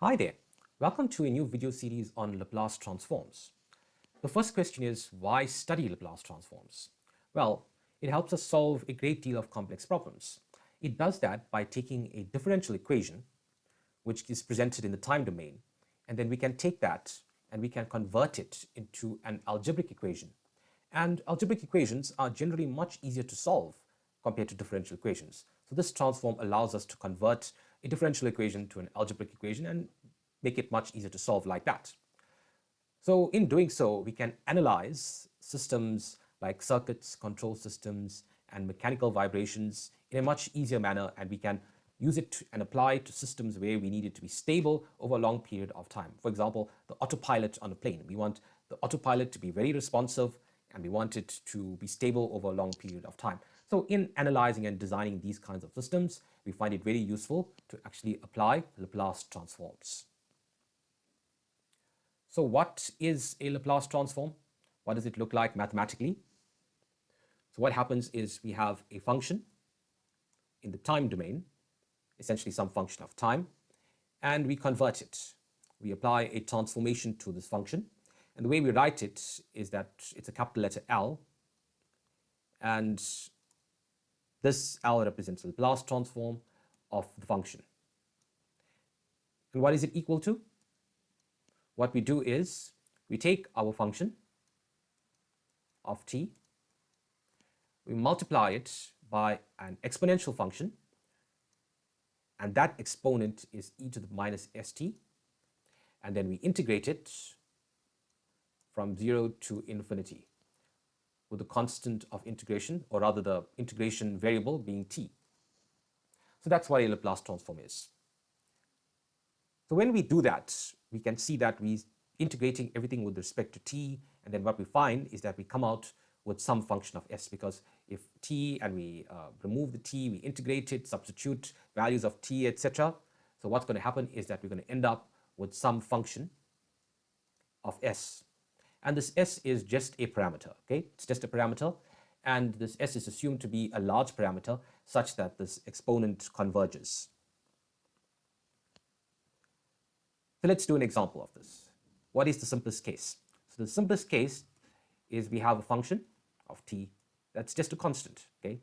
Hi there, welcome to a new video series on Laplace transforms. The first question is, why study Laplace transforms? Well, it helps us solve a great deal of complex problems. It does that by taking a differential equation, which is presented in the time domain, and then we can take that and we can convert it into an algebraic equation. And algebraic equations are generally much easier to solve compared to differential equations. So this transform allows us to convert a differential equation to an algebraic equation and make it much easier to solve like that. So in doing so, we can analyze systems like circuits, control systems, and mechanical vibrations in a much easier manner, and we can use it and apply it to systems where we need it to be stable over a long period of time. For example, the autopilot on a plane. We want the autopilot to be very responsive, and we want it to be stable over a long period of time. So in analyzing and designing these kinds of systems, we find it very useful to actually apply Laplace transforms. So what is a Laplace transform? What does it look like mathematically? So what happens is we have a function in the time domain, essentially some function of time, and we convert it. We apply a transformation to this function, and the way we write it is that it's a capital letter L, and this L represents the Laplace transform of the function. And what is it equal to? What we do is we take our function of t, we multiply it by an exponential function, and that exponent is e to the minus st, and then we integrate it from 0 to infinity with the constant of integration, or rather the integration variable being t. So that's what a Laplace transform is. So when we do that, we can see that we're integrating everything with respect to t, and then what we find is that we come out with some function of s, because if t and we remove the t, we integrate it, substitute values of t, etc. So what's going to happen is that we're going to end up with some function of s. And this s is just a parameter, okay? It's just a parameter, and this s is assumed to be a large parameter such that this exponent converges. So let's do an example of this. What is the simplest case? So the simplest case is we have a function of t that's just a constant, okay?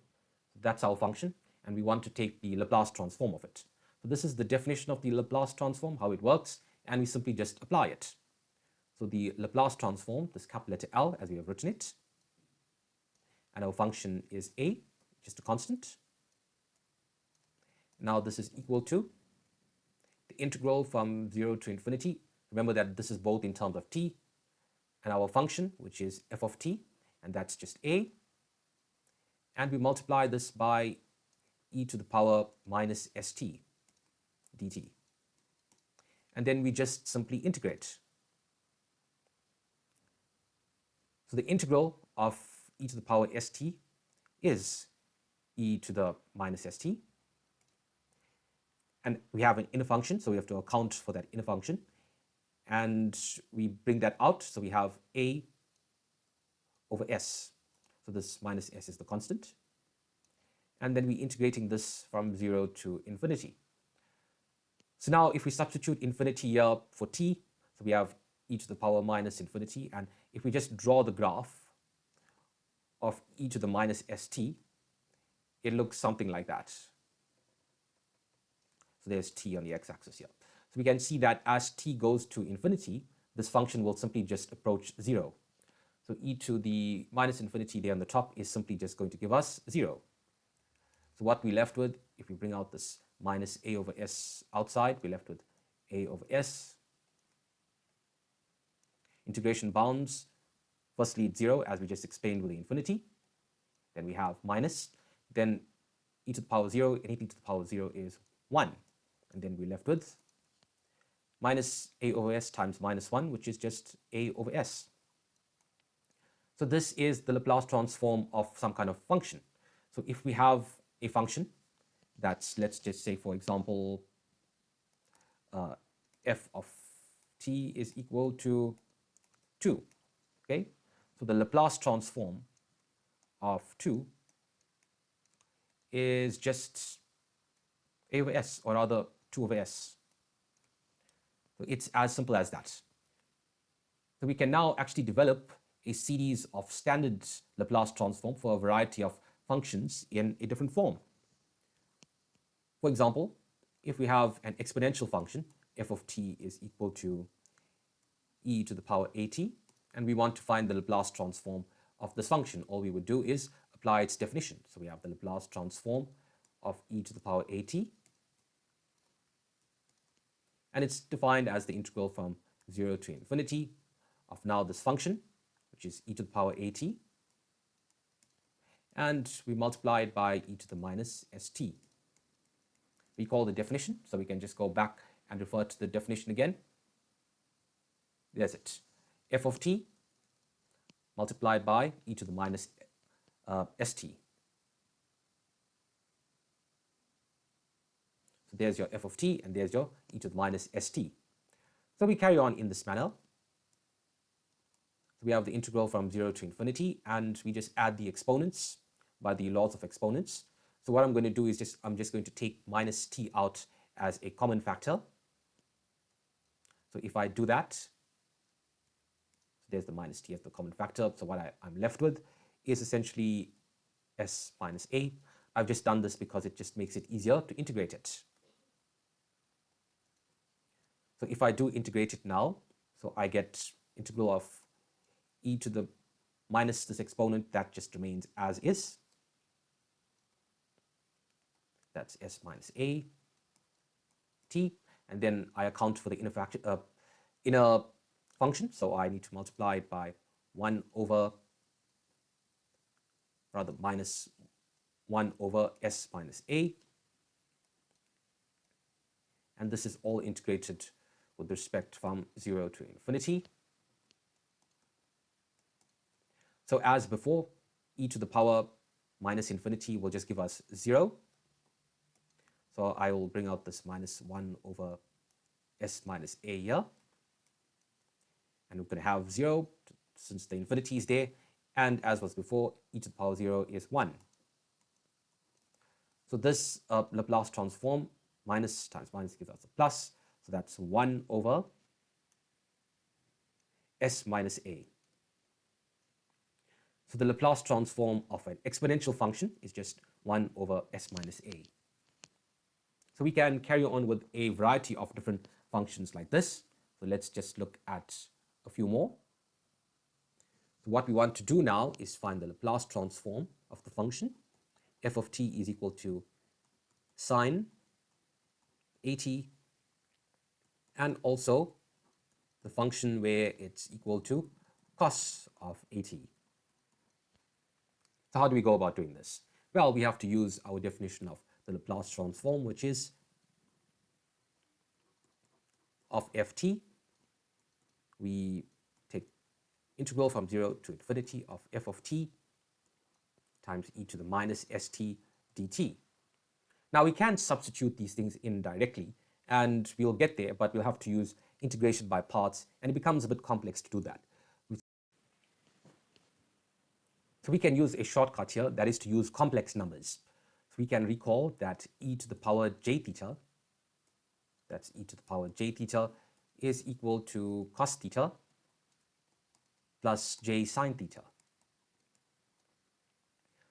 So that's our function, and we want to take the Laplace transform of it. So this is the definition of the Laplace transform, how it works, and we simply just apply it. So the Laplace transform, this capital letter L as we have written it, and our function is a, just a constant. Now this is equal to the integral from 0 to infinity. Remember that this is both in terms of t, and our function, which is f of t, and that's just a, and we multiply this by e to the power minus st dt. And then we just simply integrate. So the integral of e to the power st is e to the minus st. And we have an inner function, so we have to account for that inner function. And we bring that out, so we have a over s. So this minus s is the constant. And then we're integrating this from 0 to infinity. So now if we substitute infinity here for t, so we have e to the power minus infinity, and if we just draw the graph of e to the minus st, it looks something like that. So there's t on the x-axis here. So we can see that as t goes to infinity, this function will simply just approach 0. So e to the minus infinity there on the top is simply just going to give us 0. So what we're left with, if we bring out this minus a over s outside, we're left with a over s. Integration bounds, firstly it's 0, as we just explained with the infinity. Then we have minus, then e to the power 0, and e to the power 0 is 1. And then we're left with minus a over s times minus 1, which is just a over s. So this is the Laplace transform of some kind of function. So if we have a function that's, let's just say, for example, f of t is equal to 2, okay? So the Laplace transform of 2 is just a over s, or rather 2 over s. So it's as simple as that. So we can now actually develop a series of standard Laplace transform for a variety of functions in a different form. For example, if we have an exponential function, f of t is equal to e to the power at, and we want to find the Laplace transform of this function, all we would do is apply its definition. So we have the Laplace transform of e to the power at, and it's defined as the integral from 0 to infinity of now this function, which is e to the power at, and we multiply it by e to the minus st. We call the definition, so we can just go back and refer to the definition again. There's it. F of t multiplied by e to the minus st. So there's your f of t, and there's your e to the minus st. So we carry on in this manner. So we have the integral from 0 to infinity, and we just add the exponents by the laws of exponents. So what I'm going to do is I'm just going to take minus t out as a common factor. So if I do that, so there's the minus t as the common factor. So what I'm left with is essentially s minus a. I've just done this because it just makes it easier to integrate it. So if I do integrate it now, so I get integral of e to the minus this exponent, that just remains as is. That's s minus a t, and then I account for the inner function, so I need to multiply it by 1 over, rather minus 1 over s minus a, and this is all integrated with respect from 0 to infinity. So as before, e to the power minus infinity will just give us 0. So I will bring out this minus 1 over s minus a here. And we're going to have 0 since the infinity is there. And as was before, e to the power 0 is 1. So this Laplace transform, minus times minus gives us a plus. So that's 1 over s minus a. So the Laplace transform of an exponential function is just 1 over s minus a. So we can carry on with a variety of different functions like this. So let's just look at a few more. So what we want to do now is find the Laplace transform of the function. F of t is equal to sine at, and also the function where it's equal to cos of at. So how do we go about doing this? Well, we have to use our definition of the Laplace transform, which is of ft. We take integral from 0 to infinity of f of t times e to the minus st dt. Now we can substitute these things in directly, and we'll get there, but we'll have to use integration by parts, and it becomes a bit complex to do that. So we can use a shortcut here, that is to use complex numbers. So we can recall that e to the power j theta, that's e to the power j theta, is equal to cos theta plus j sine theta.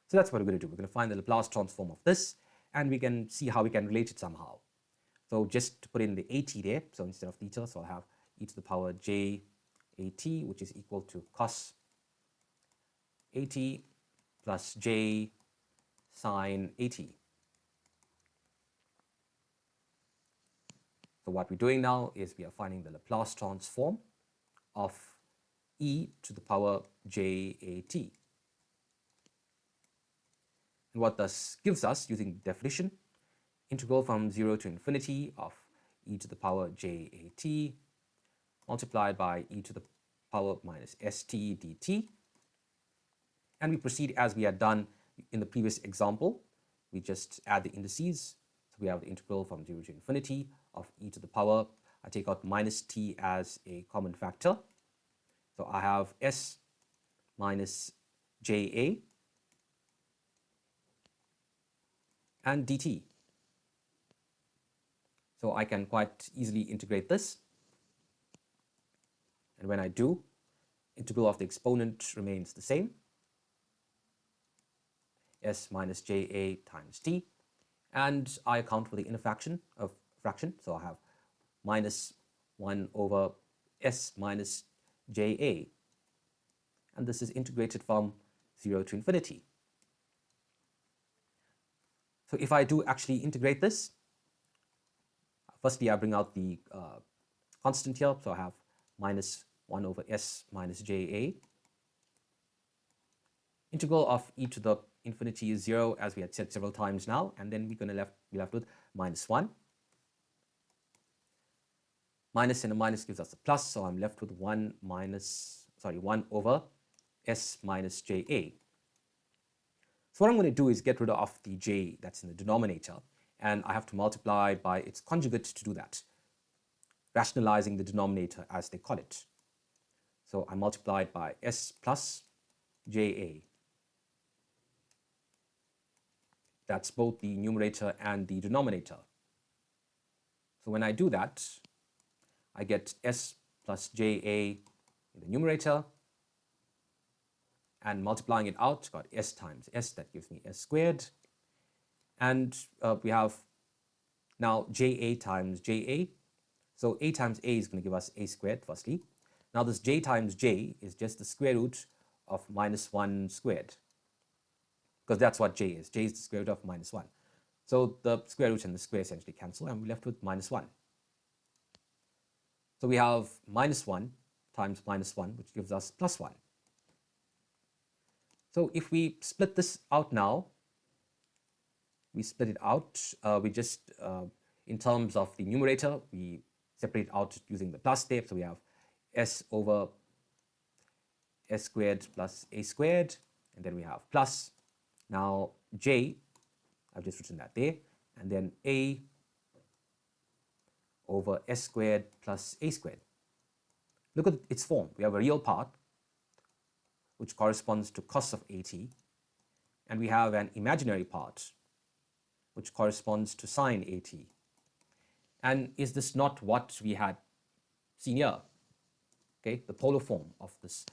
So that's what we're going to do. We're going to find the Laplace transform of this, and we can see how we can relate it somehow. So just to put in the at there, so instead of theta, so I'll have e to the power j at, which is equal to cos at plus j sine at. So what we're doing now is we are finding the Laplace transform of e to the power j at. And what this gives us, using the definition, integral from 0 to infinity of e to the power j at multiplied by e to the power minus st dt. And we proceed as we had done in the previous example. We just add the indices. So we have the integral from 0 to infinity of e to the power. I take out minus t as a common factor. So I have s minus ja and dt. So I can quite easily integrate this. And when I do, integral of the exponent remains the same, s minus ja times t. And I account for the inner fraction, so I have minus 1 over s minus ja. And this is integrated from 0 to infinity. So if I do actually integrate this, firstly I bring out the constant here, so I have minus 1 over s minus ja. Integral of e to the infinity is 0, as we had said several times now, and then we're going to be left with minus 1. Minus and a minus gives us a plus, so I'm left with 1 over s minus ja. So what I'm going to do is get rid of the j that's in the denominator, and I have to multiply by its conjugate to do that, rationalizing the denominator as they call it. So I multiplied by s plus ja. That's both the numerator and the denominator. So when I do that, I get s plus ja in the numerator, and multiplying it out, got s times s, that gives me s squared. And we have now ja times ja. So a times a is going to give us a squared, firstly. Now this j times j is just the square root of minus 1 squared, because that's what j is. J is the square root of minus 1. So the square root and the square essentially cancel, and we're left with minus 1. So we have minus 1 times minus 1, which gives us plus 1. So if we split this out now, we split it out, we just, in terms of the numerator, we separate out using the plus step. So we have s over s squared plus a squared, and then we have plus. Now j, I've just written that there, and then a over s squared plus a squared. Look at its form. We have a real part, which corresponds to cos of at, and we have an imaginary part, which corresponds to sine at. And is this not what we had seen here? Okay, the polar form of this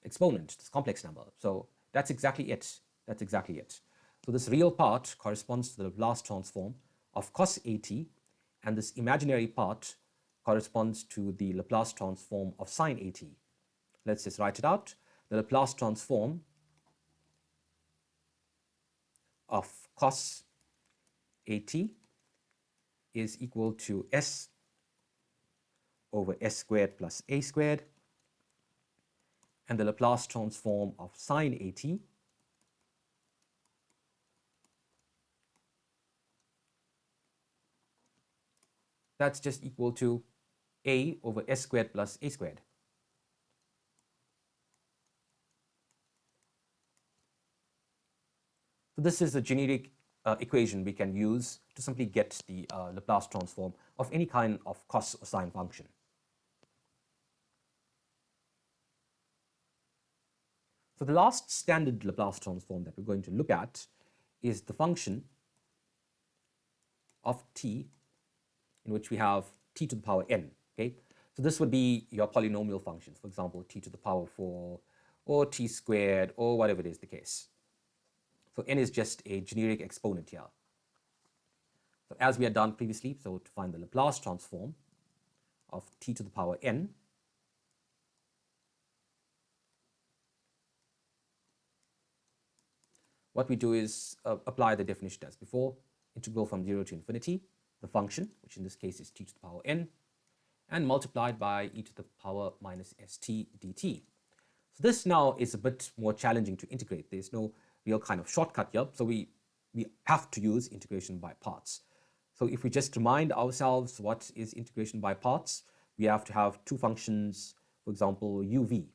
exponent, this complex number. So that's exactly it. That's exactly it. So this real part corresponds to the Laplace transform of cos at, and this imaginary part corresponds to the Laplace transform of sine at. Let's just write it out. The Laplace transform of cos at is equal to s over s squared plus a squared, and the Laplace transform of sine at that's just equal to a over s squared plus a squared. So this is a generic equation we can use to simply get the Laplace transform of any kind of cos or sine function. So the last standard Laplace transform that we're going to look at is the function of t, in which we have t to the power n. Okay, so this would be your polynomial functions, for example, t to the power 4 or t squared or whatever it is the case. So n is just a generic exponent here. So as we had done previously, so to find the Laplace transform of t to the power n, what we do is apply the definition as before, integral from 0 to infinity, the function, which in this case is t to the power n, and multiplied by e to the power minus st dt. So this now is a bit more challenging to integrate. There's no real kind of shortcut here, so we have to use integration by parts. So if we just remind ourselves what is integration by parts, we have to have two functions, for example, uv,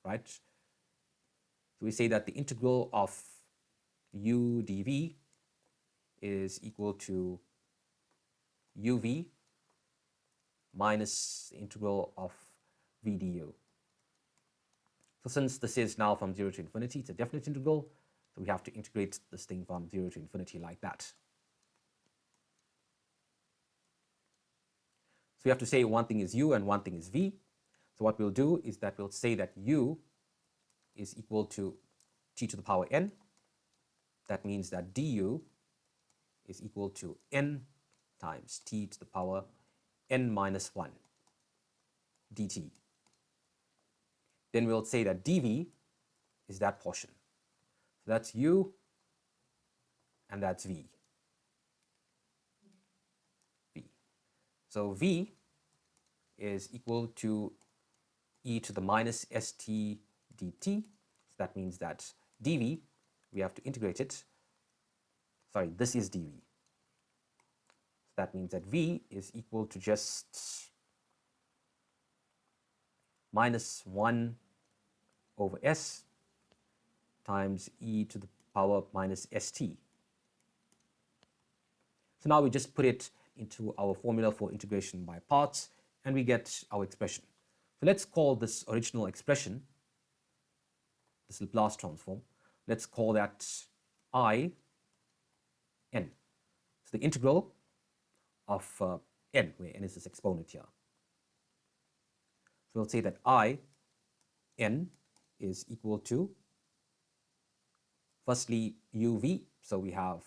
right? So we say that the integral of u dv is equal to uv minus the integral of v du. So since this is now from 0 to infinity, it's a definite integral, so we have to integrate this thing from 0 to infinity like that. So we have to say one thing is u and one thing is v. So what we'll do is that we'll say that u is equal to t to the power n. That means that du is equal to n times t to the power n minus 1 dt. Then we'll say that dv is that portion. So that's u and that's v. So v is equal to e to the minus st dt. So that means that dv, we have to integrate it. Sorry, this is dv. So that means that v is equal to just minus 1 over s times e to the power minus st. So now we just put it into our formula for integration by parts, and we get our expression. So let's call this original expression, this Laplace transform, let's call that I n. So the integral of n, where n is this exponent here. So we'll say that I n is equal to, firstly, uv. So we have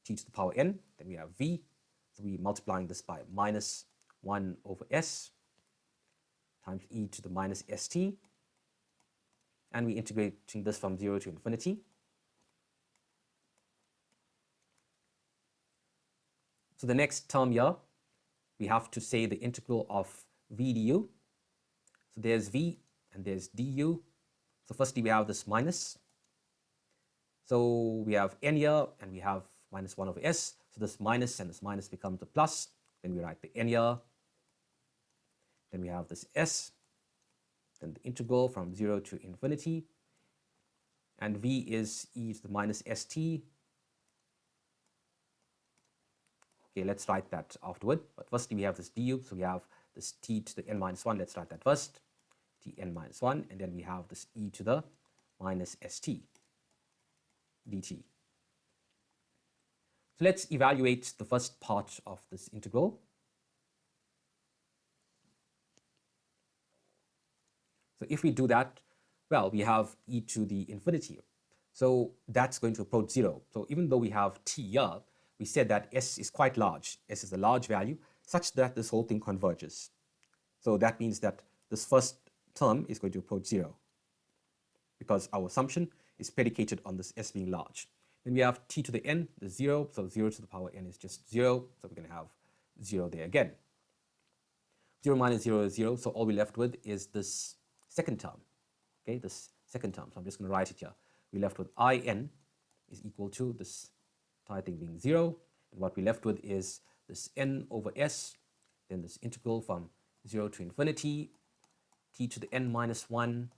t to the power n, then we have v. So we're multiplying this by minus 1 over s times e to the minus st, and we're integrating this from 0 to infinity. So the next term here, we have to say the integral of v du. So there's v and there's du. So firstly, we have this minus. So we have n here, and we have minus 1 over s. So this minus and this minus becomes a plus. Then we write the n here. Then we have this s. Then the integral from 0 to infinity. And v is e to the minus st. Okay, let's write that afterward. But firstly, we have this du. So we have this t to the n minus 1. Let's write that first. Tn minus 1. And then we have this e to the minus st dt. So let's evaluate the first part of this integral. So if we do that, well, we have e to the infinity. So that's going to approach 0. So even though we have t here, we said that s is quite large. S is a large value such that this whole thing converges. So that means that this first term is going to approach 0 because our assumption is predicated on this s being large. Then we have t to the n, the 0, so 0 to the power n is just 0, so we're going to have 0 there again. 0 minus 0 is 0, so all we're left with is this second term, okay, this second term. So I'm just going to write it here. We're left with in is equal to this entire thing being 0, and what we're left with is this n over s, then this integral from 0 to infinity, t to the n minus 1,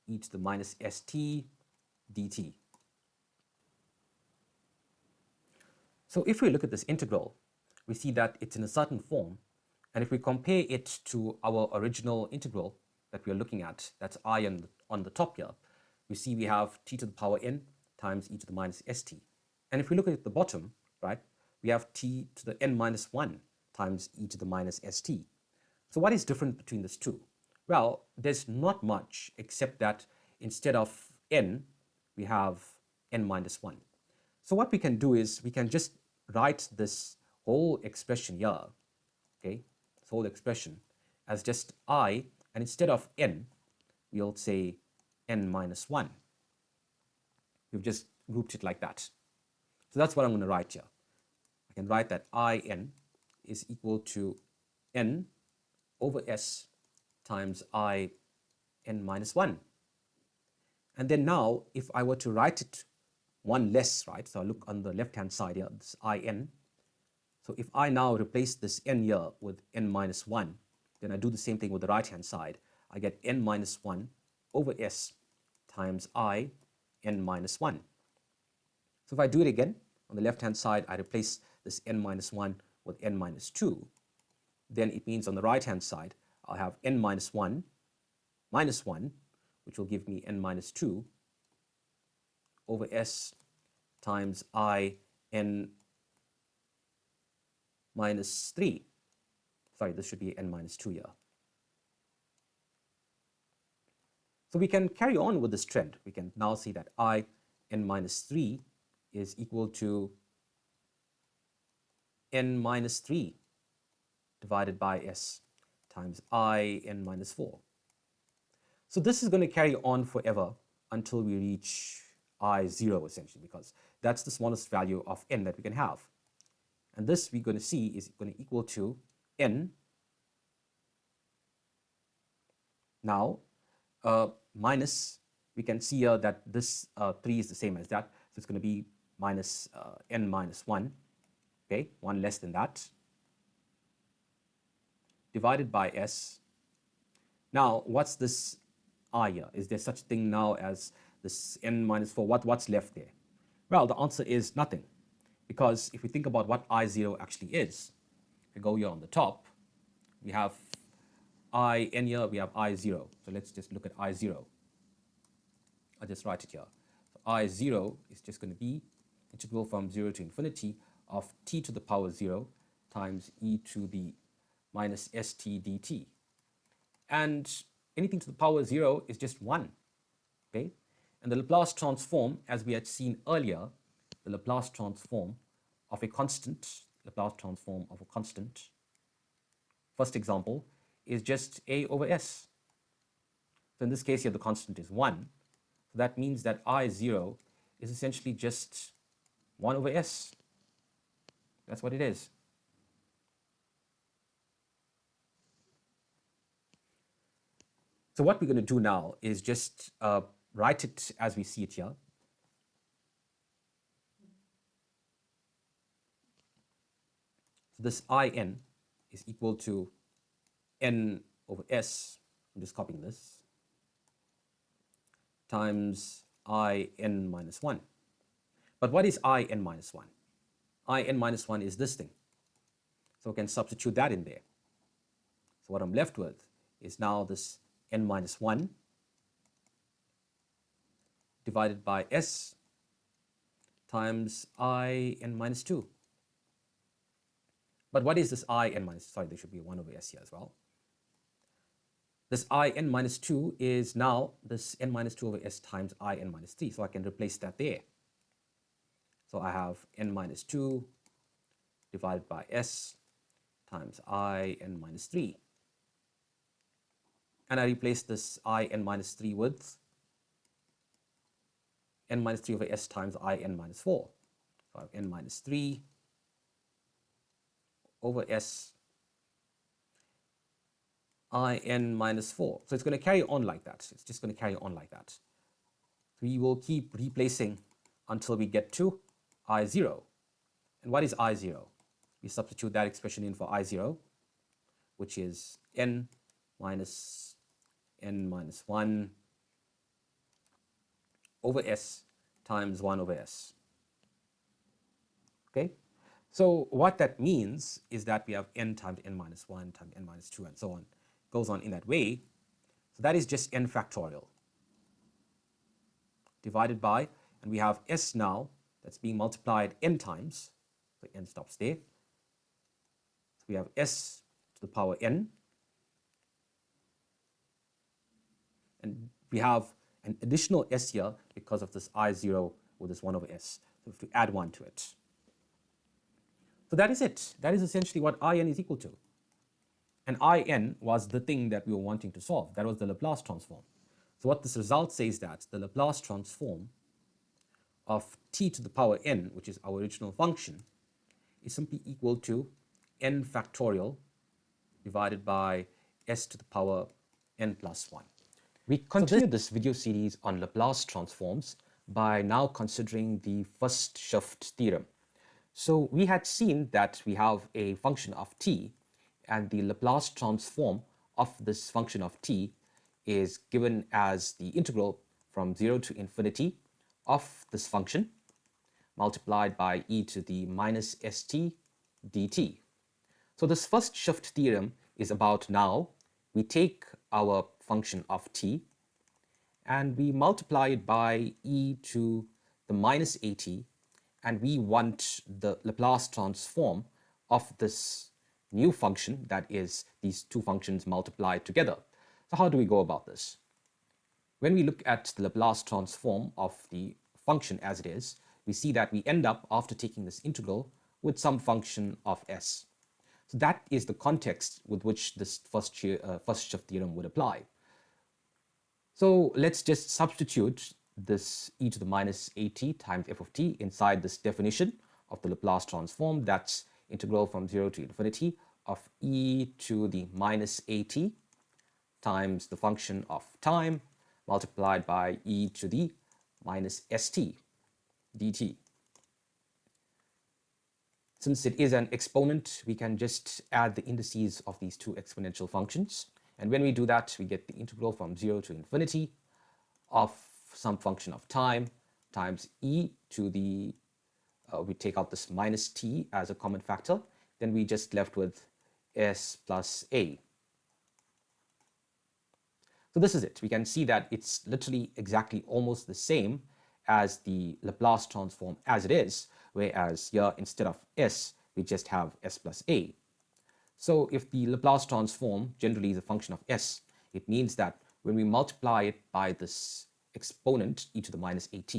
e to the minus st dt. So if we look at this integral, we see that it's in a certain form, and if we compare it to our original integral that we are looking at, that's I on the top here, we see we have t to the power n times e to the minus st. And if we look at the bottom, right, we have t to the n minus 1 times e to the minus st. So what is different between these two? Well, there's not much except that instead of n, we have n minus 1. So what we can do is we can just write this whole expression here, okay, this whole expression as just I, and instead of n, we'll say n minus 1. We've just grouped it like that. So that's what I'm going to write here. I can write that in is equal to n over s times in minus 1. And then now, if I were to write it one less, right? So I look on the left-hand side here, this in. So if I now replace this n here with n minus 1, then I do the same thing with the right-hand side. I get n minus 1 over s times in minus 1. So if I do it again, on the left-hand side, I replace this n minus 1 with n minus 2. Then it means on the right-hand side, I'll have n minus 1 minus 1, which will give me n minus 2 over s times in minus 3. Sorry, this should be n minus 2 here. So we can carry on with this trend. We can now see that I n minus 3 is equal to n minus 3 divided by s times I n minus 4. So this is going to carry on forever until we reach I0 essentially, because that's the smallest value of n that we can have. And this we're going to see is going to equal to n now minus, we can see here that this 3 is the same as that, so it's going to be minus n minus 1, okay, 1 less than that, divided by s. Now, what's this I here? Is there such thing now as this n minus 4? What's left there? Well, the answer is nothing, because if we think about what I0 actually is, if we go here on the top, we have I n here, we have I0. So let's just look at I0. I'll just write it here. So I0 is just going to be integral from 0 to infinity of t to the power 0 times e to the minus st dt. And anything to the power 0 is just 1, okay? And the Laplace transform, as we had seen earlier, the Laplace transform of a constant, first example, is just a over s. So in this case here, the constant is 1. So that means that I0 is essentially just 1 over s. That's what it is. So what we're going to do now is just write it as we see it here. So this In is equal to n over s, I'm just copying this, times In minus 1. But what is In minus 1? In minus 1 is this thing. So we can substitute that in there. So what I'm left with is now this n minus 1 divided by s times In minus 2. But what is this In minus, sorry, there should be 1 over s here as well. This In minus 2 is now this n minus 2 over s times In minus 3. So I can replace that there. So I have n minus 2 divided by s times In minus 3. And I replace this In minus 3 with n minus 3 over s times In minus 4. So I have n minus 3 over s In minus 4. So it's going to carry on like that. It's just going to carry on like that. So we will keep replacing until we get to I0. And what is I0? We substitute that expression in for I0, which is n minus 1 over s times 1 over s. Okay? So what that means is that we have n times n minus 1 times n minus 2 and so on. Goes on in that way. So that is just n factorial divided by, and we have s now that's being multiplied n times. So n stops there. So we have s to the power n. And we have an additional s here because of this I0 with this 1 over s. So we have to add 1 to it. So that is it. That is essentially what In is equal to. And In was the thing that we were wanting to solve. That was the Laplace transform. So what this result says that the Laplace transform of t to the power n, which is our original function, is simply equal to n factorial divided by s to the power n plus 1. We continue this video series on Laplace transforms by now considering the first shift theorem. So we had seen that we have a function of t, and the Laplace transform of this function of t is given as the integral from 0 to infinity of this function multiplied by e to the minus st dt. So this first shift theorem is about now we take our function of t and we multiply it by e to the minus at, and we want the Laplace transform of this new function, that is these two functions multiplied together. So how do we go about this? when we look at the Laplace transform of the function as it is, we see that we end up, after taking this integral, with some function of s. So that is the context with which this first shift theorem would apply. So let's just substitute this e to the minus at times f of t inside this definition of the Laplace transform. That's integral from 0 to infinity of e to the minus at times the function of time multiplied by e to the minus st dt. Since it is an exponent, we can just add the indices of these two exponential functions. And when we do that, we get the integral from 0 to infinity of some function of time times e to the, we take out this minus t as a common factor, then we just left with s plus a. So this is it. We can see that it's literally exactly almost the same as the Laplace transform as it is, whereas here instead of s, we just have s plus a. So if the Laplace transform generally is a function of s, it means that when we multiply it by this exponent e to the minus at,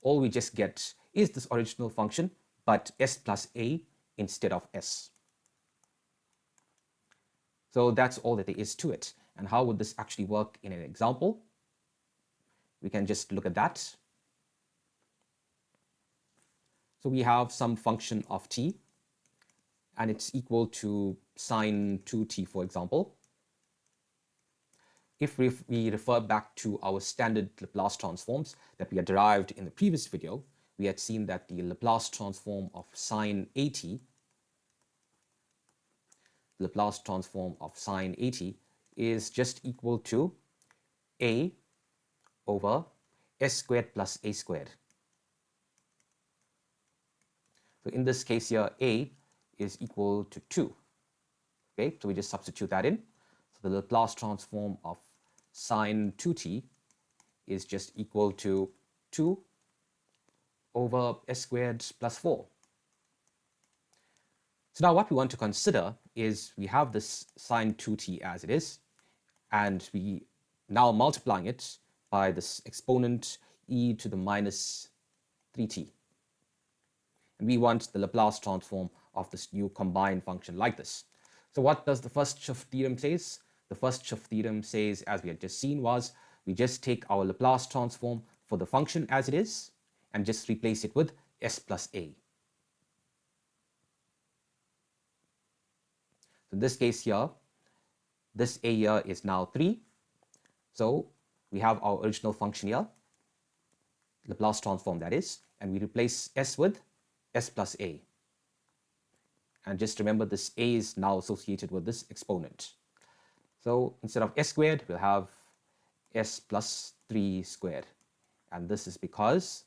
all we just get is this original function, but s plus a instead of s. So that's all that there is to it. And how would this actually work in an example? We can just look at that. So we have some function of t, and it's equal to sine 2t, for example. If we refer back to our standard Laplace transforms that we had derived in the previous video, we had seen that the Laplace transform of sine 80, Laplace transform of sine 80 is just equal to a over s squared plus a squared. So in this case here, a is equal to 2. Okay, so we just substitute that in. So the Laplace transform of sine 2t is just equal to 2 over s squared plus 4. So now what we want to consider is we have this sine 2t as it is, and we now multiplying it by this exponent e to the minus 3t. And we want the Laplace transform of this new combined function like this. So what does the first shift theorem says? The first shift theorem says, as we had just seen, was we just take our Laplace transform for the function as it is and just replace it with s plus a. So in this case here, this a here is now 3. So we have our original function here, Laplace transform that is, and we replace s with s plus a. And just remember, this a is now associated with this exponent. So instead of s squared, we'll have s plus 3 squared. And this is because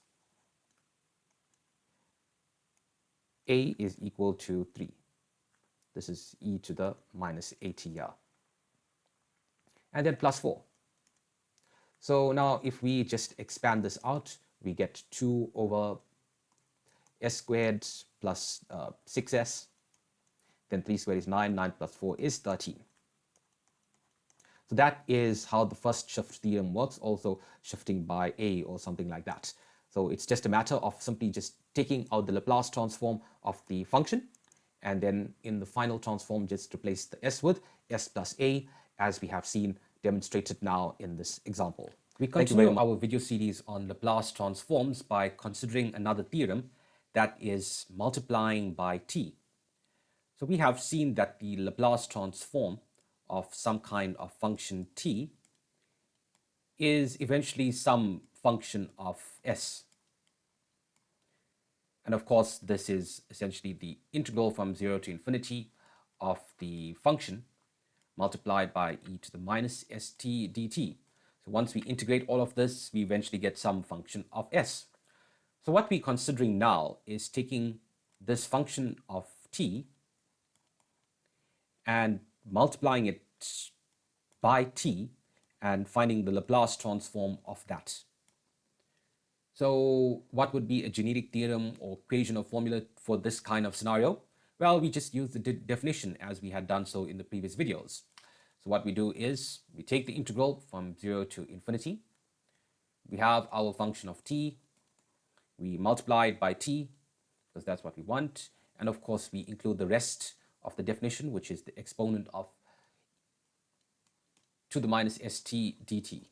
a is equal to 3. This is e to the minus 80 here. And then plus 4. So now if we just expand this out, we get 2 over s squared plus 6s. Then 3 squared is 9, 9 plus 4 is 13. So that is how the first shift theorem works, also shifting by a or something like that. So it's just a matter of simply just taking out the Laplace transform of the function, and then in the final transform just replace the s with s plus a, as we have seen demonstrated now in this example. We continue our video series on Laplace transforms by considering another theorem, that is multiplying by t. So we have seen that the Laplace transform of some kind of function t is eventually some function of s. And of course, this is essentially the integral from 0 to infinity of the function multiplied by e to the minus st dt. So once we integrate all of this, we eventually get some function of s. So what we're considering now is taking this function of t and multiplying it by t and finding the Laplace transform of that. So what would be a generic theorem or equation or formula for this kind of scenario? Well, we just use the definition as we had done so in the previous videos. So what we do is we take the integral from 0 to infinity We have our function of t. We multiply it by t because that's what we want. And of course, we include the rest of the definition, which is the exponent of to the minus st dt.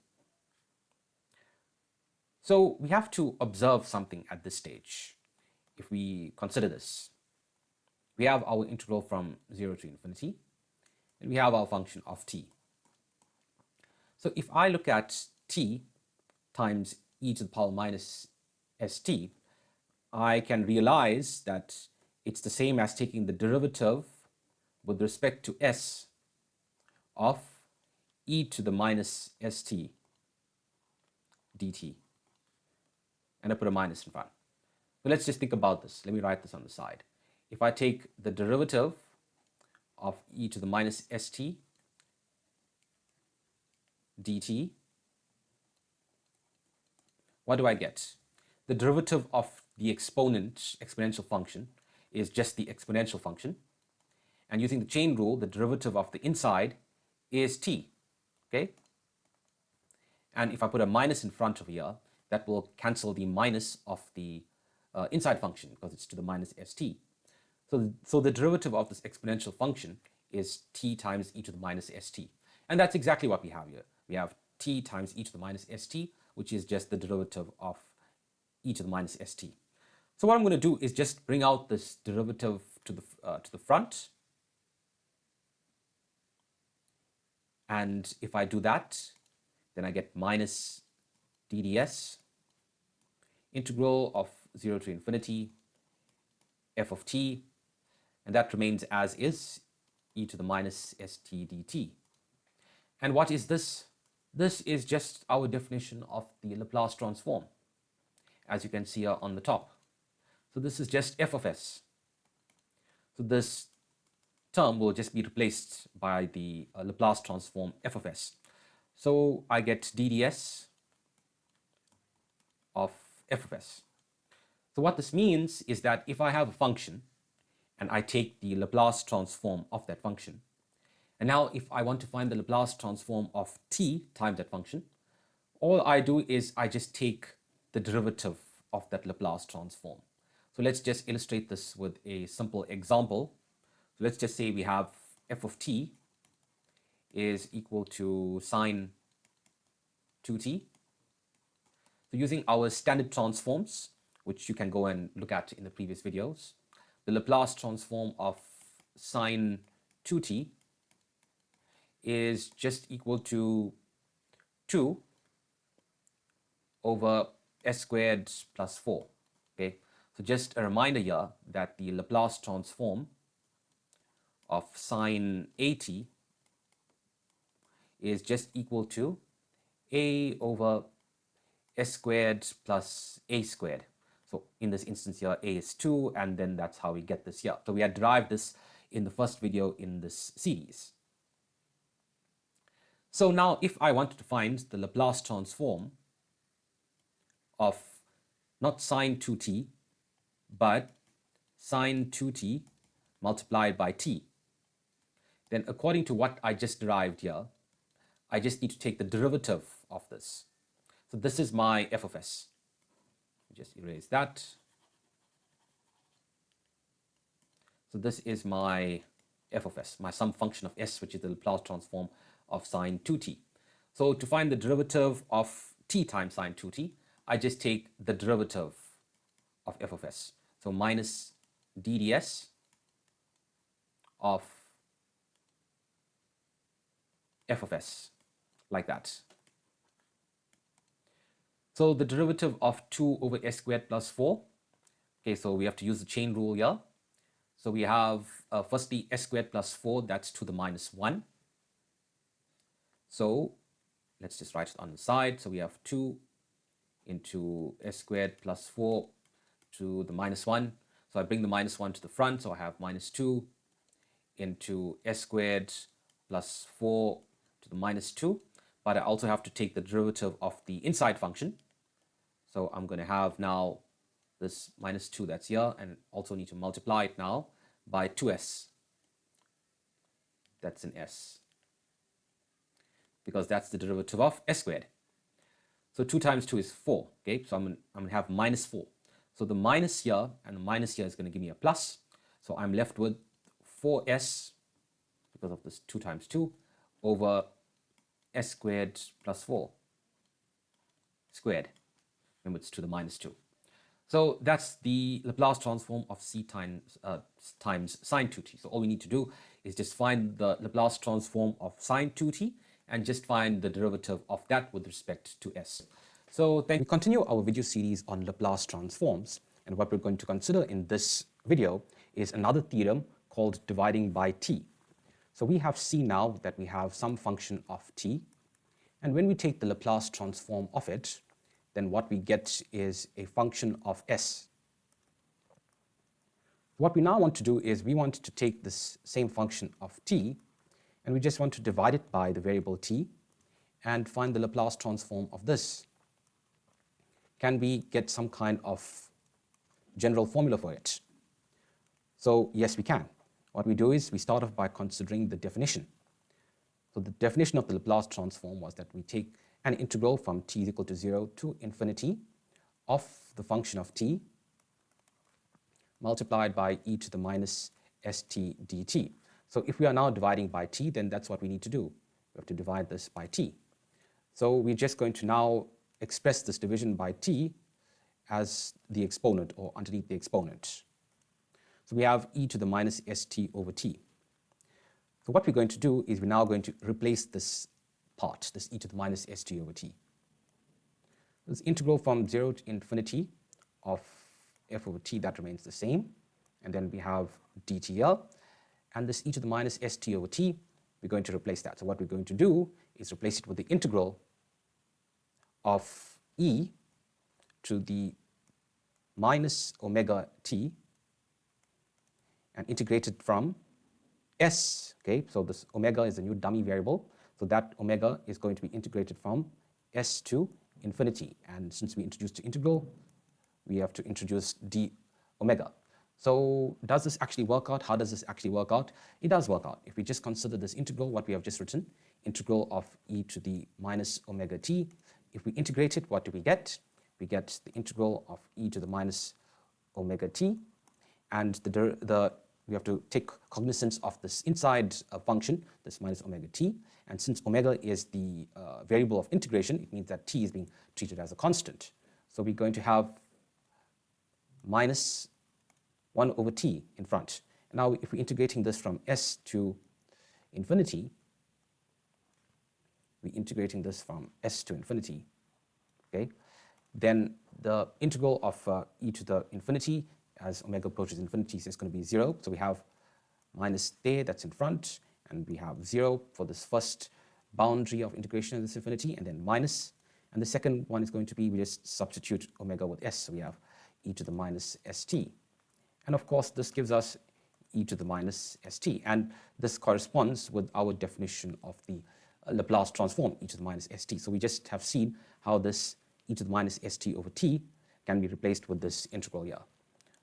So we have to observe something at this stage. If we consider this, we have our integral from 0 to infinity, and we have our function of t. So if I look at t times e to the power minus st, I can realize that it's the same as taking the derivative with respect to s of e to the minus st dt. And I put a minus in front. So let's just think about this. Let me write this on the side. If I take the derivative of e to the minus st dt, what do I get? The derivative of the exponential function is just the exponential function. And using the chain rule, the derivative of the inside is t, okay? And if I put a minus in front of here, that will cancel the minus of the inside function because it's to the minus st. So the derivative of this exponential function is t times e to the minus st. And that's exactly what we have here. We have t times e to the minus st, which is just the derivative of e to the minus st. So what I'm going to do is just bring out this derivative to the front. And if I do that, then I get minus dds integral of 0 to infinity f of t, and that remains as is, e to the minus st dt. And what is this? This is just our definition of the Laplace transform, as you can see here on the top. So this is just f of s. So this term will just be replaced by the Laplace transform f of s. So I get dds of f of s. So what this means is that if I have a function and I take the Laplace transform of that function, and now if I want to find the Laplace transform of t times that function, all I do is I just take the derivative of that Laplace transform. So let's just illustrate this with a simple example. So let's just say we have f of t is equal to sine 2t. So using our standard transforms, which you can go and look at in the previous videos, the Laplace transform of sine 2t is just equal to 2 over s squared plus 4. Okay, so just a reminder here that the Laplace transform of sine 80 is just equal to a over s squared plus a squared. So in this instance here, a is 2, and then that's how we get this here. So we had derived this in the first video in this series. So now if I wanted to find the Laplace transform of not sine 2t, but sine 2t multiplied by t, then according to what I just derived here, I just need to take the derivative of this. So this is my f of s. Just erase that. So this is my f of s, my some function of s, which is the Laplace transform of sine 2t. So to find the derivative of t times sine 2t, I just take the derivative of f of s. So minus dds of f of s, like that. So the derivative of 2 over s squared plus 4. Okay, so we have to use the chain rule here. So we have firstly s squared plus 4, that's to the minus 1. So let's just write it on the side. So we have 2 into s squared plus 4 to the minus 1. So I bring the minus 1 to the front, so I have minus 2 into s squared plus 4 to the minus 2. But I also have to take the derivative of the inside function. So I'm going to have now this minus 2 that's here, and also need to multiply it now by 2s. That's an s, because that's the derivative of s squared. So 2 times 2 is 4, okay? So I'm going to have minus 4. So the minus here and the minus here is going to give me a plus. So I'm left with 4s, because of this 2 times 2, over s squared plus 4 squared. Remember, it's to the minus 2. So that's the Laplace transform of c times sine 2t. So all we need to do is just find the Laplace transform of sine 2t and just find the derivative of that with respect to s. So then we continue our video series on Laplace transforms, and what we're going to consider in this video is another theorem called dividing by t. So we have seen now that we have some function of t, and when we take the Laplace transform of it, then what we get is a function of s. What we now want to do is we want to take this same function of t, and we just want to divide it by the variable t and find the Laplace transform of this. Can we get some kind of general formula for it? So yes, we can. What we do is we start off by considering the definition. So the definition of the Laplace transform was that we take an integral from t is equal to 0 to infinity of the function of t multiplied by e to the minus st dt. So if we are now dividing by t, then that's what we need to do. We have to divide this by t. So we're just going to now express this division by t as the exponent, or underneath the exponent. So we have e to the minus st over t. So what we're going to do is we're now going to replace this part, this e to the minus st over t. This integral from 0 to infinity of f over t, that remains the same. And then we have dtl. And this e to the minus st over t, we're going to replace that. So what we're going to do is replace it with the integral of e to the minus omega t and integrate it from s, okay? So this omega is a new dummy variable. So that omega is going to be integrated from s to infinity. And since we introduced the integral, we have to introduce d omega. So does this actually work out? How does this actually work out? It does work out. If we just consider this integral, what we have just written, integral of e to the minus omega t, if we integrate it, what do we get? We get the integral of e to the minus omega t, and we have to take cognizance of this inside function, this minus omega t, and since omega is the variable of integration, it means that t is being treated as a constant. So we're going to have minus 1 over t in front. And now if we're integrating this from s to infinity, we're integrating this from s to infinity, okay? Then the integral of e to the infinity as omega approaches infinity is going to be 0. So we have minus there, that's in front, and we have 0 for this first boundary of integration of this infinity, and then minus. And the second one is going to be, we just substitute omega with s, so we have e to the minus st. And of course, this gives us e to the minus st, and this corresponds with our definition of the Laplace transform, e to the minus st. So we just have seen how this e to the minus st over t can be replaced with this integral here.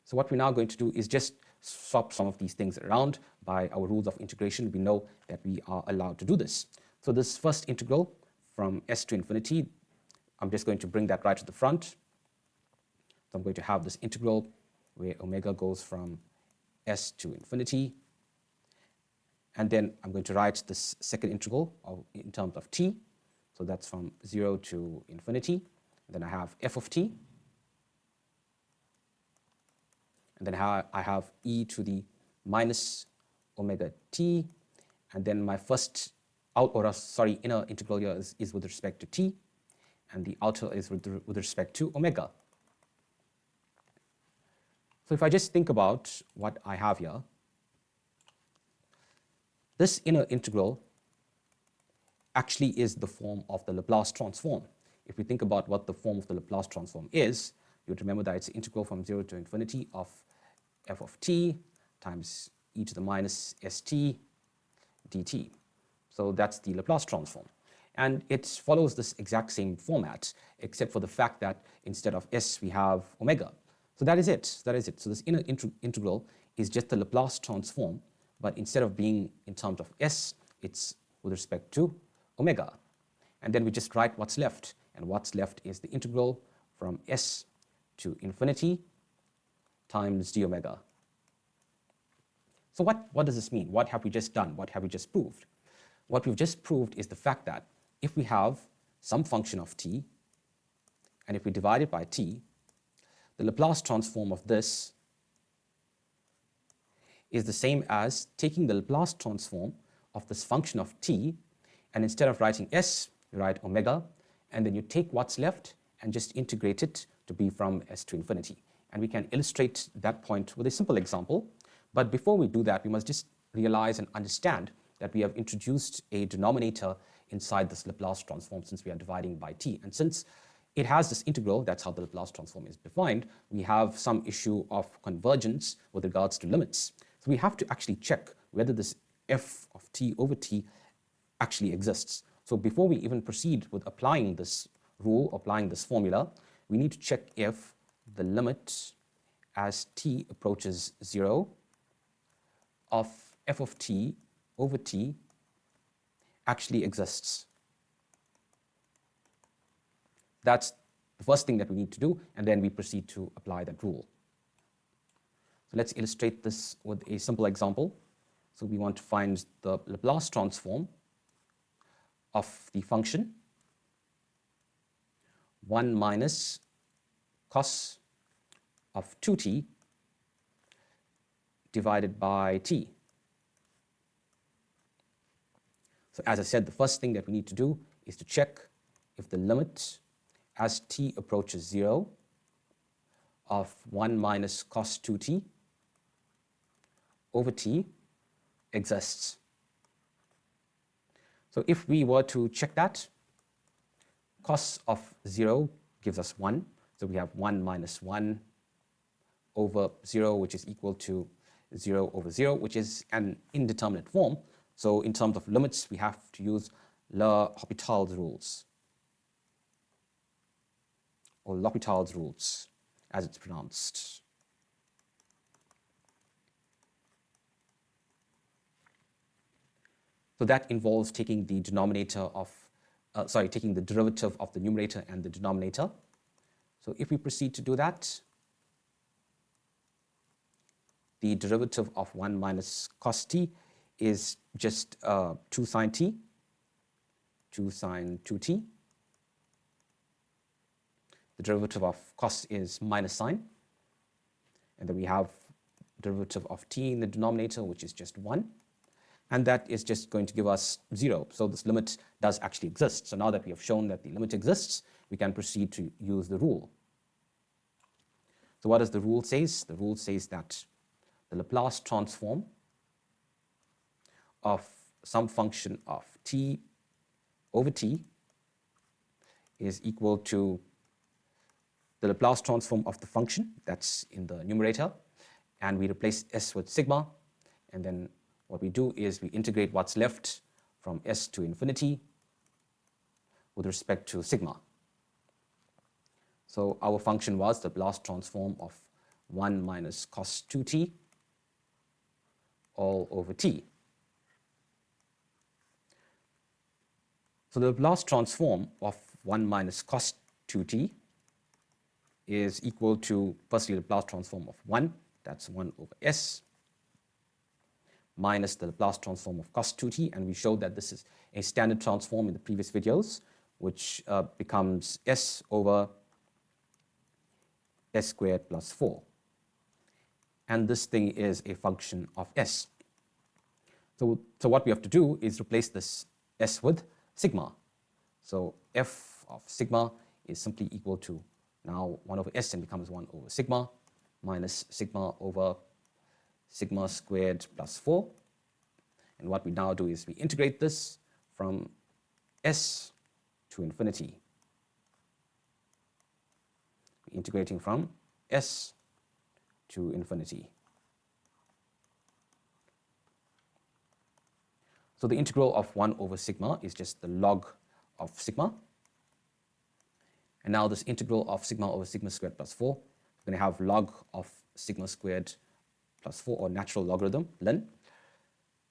So what we're now going to do is just swap some of these things around by our rules of integration. We know that we are allowed to do this. So this first integral from s to infinity, I'm just going to bring that right to the front. So I'm going to have this integral where omega goes from s to infinity. And then I'm going to write this second integral in terms of t. So that's from 0 to infinity. And then I have f of t. And then I have e to the minus omega t. And then my first inner integral here is with respect to t. And the outer is with respect to omega. So if I just think about what I have here, this inner integral actually is the form of the Laplace transform. If we think about what the form of the Laplace transform is, you would remember that it's the integral from 0 to infinity of f of t times e to the minus st dt. So that's the Laplace transform. And it follows this exact same format, except for the fact that instead of s, we have omega. So that is it. That is it. So this inner integral is just the Laplace transform, but instead of being in terms of s, it's with respect to omega. And then we just write what's left. and what's left is the integral from s to infinity times d omega. So what does this mean? What have we just done? What have we just proved? What we've just proved is the fact that if we have some function of t, and if we divide it by t, the Laplace transform of this is the same as taking the Laplace transform of this function of t, and instead of writing s, you write omega, and then you take what's left and just integrate it to be from s to infinity. And we can illustrate that point with a simple example. But before we do that, we must just realize and understand that we have introduced a denominator inside this Laplace transform since we are dividing by t. And since it has this integral, that's how the Laplace transform is defined, we have some issue of convergence with regards to limits. So we have to actually check whether this f of t over t actually exists. So before we even proceed with applying this rule, applying this formula, we need to check if the limit as t approaches 0 of f of t over t actually exists. That's the first thing that we need to do, and then we proceed to apply that rule. So let's illustrate this with a simple example. So we want to find the Laplace transform of the function 1 minus cos of 2t divided by t. So as I said, the first thing that we need to do is to check if the limit as t approaches 0 of 1 minus cos 2t over t exists. So if we were to check that, cos of 0 gives us 1. So we have 1 minus 1 over 0, which is equal to 0 over 0, which is an indeterminate form. So in terms of limits, we have to use L'Hopital's rules, or L'Hopital's rules, as it's pronounced. So that involves taking the denominator of, taking the derivative of the numerator and the denominator. So if we proceed to do that, the derivative of 1 minus cos t is just 2 sine t, 2 sine 2t. The derivative of cos is minus sine. And then we have derivative of t in the denominator, which is just 1. And that is just going to give us 0. So this limit does actually exist. So now that we have shown that the limit exists, we can proceed to use the rule. So what does the rule say? The rule says that the Laplace transform of some function of t over t is equal to the Laplace transform of the function that's in the numerator, and we replace s with sigma, and then what we do is we integrate what's left from s to infinity with respect to sigma. So our function was the Laplace transform of 1 minus cos 2t all over t. So the Laplace transform of 1 minus cos 2t is equal to, firstly, the Laplace transform of 1, that's 1 over s, minus the Laplace transform of cos 2t, and we showed that this is a standard transform in the previous videos, which becomes s over s squared plus 4. And this thing is a function of s. So what we have to do is replace this s with sigma. So f of sigma is simply equal to now 1 over s and becomes 1 over sigma minus sigma over sigma squared plus 4. And what we now do is we integrate this from s to infinity. We're integrating from s to infinity. So the integral of 1 over sigma is just the log of sigma. And now this integral of sigma over sigma squared plus 4, we're going to have log of sigma squared plus 4, or natural logarithm, ln.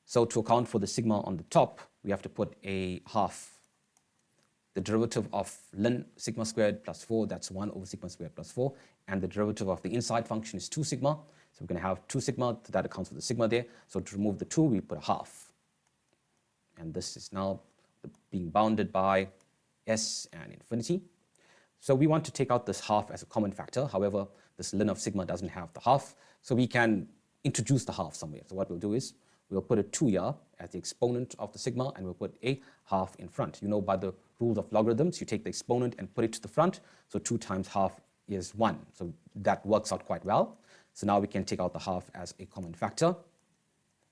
So to account for the sigma on the top, we have to put a half the derivative of ln sigma squared plus 4, that's 1 over sigma squared plus 4, and the derivative of the inside function is 2 sigma. So we're going to have 2 sigma, that accounts for the sigma there. So to remove the 2, we put a half. And this is now being bounded by s and infinity. So we want to take out this half as a common factor. However, this ln of sigma doesn't have the half, so we can introduce the half somewhere. So what we'll do is we'll put a 2 here as the exponent of the sigma, and we'll put a half in front. You know, by the rules of logarithms, you take the exponent and put it to the front. So 2 times half is 1. So that works out quite well. So now we can take out the half as a common factor,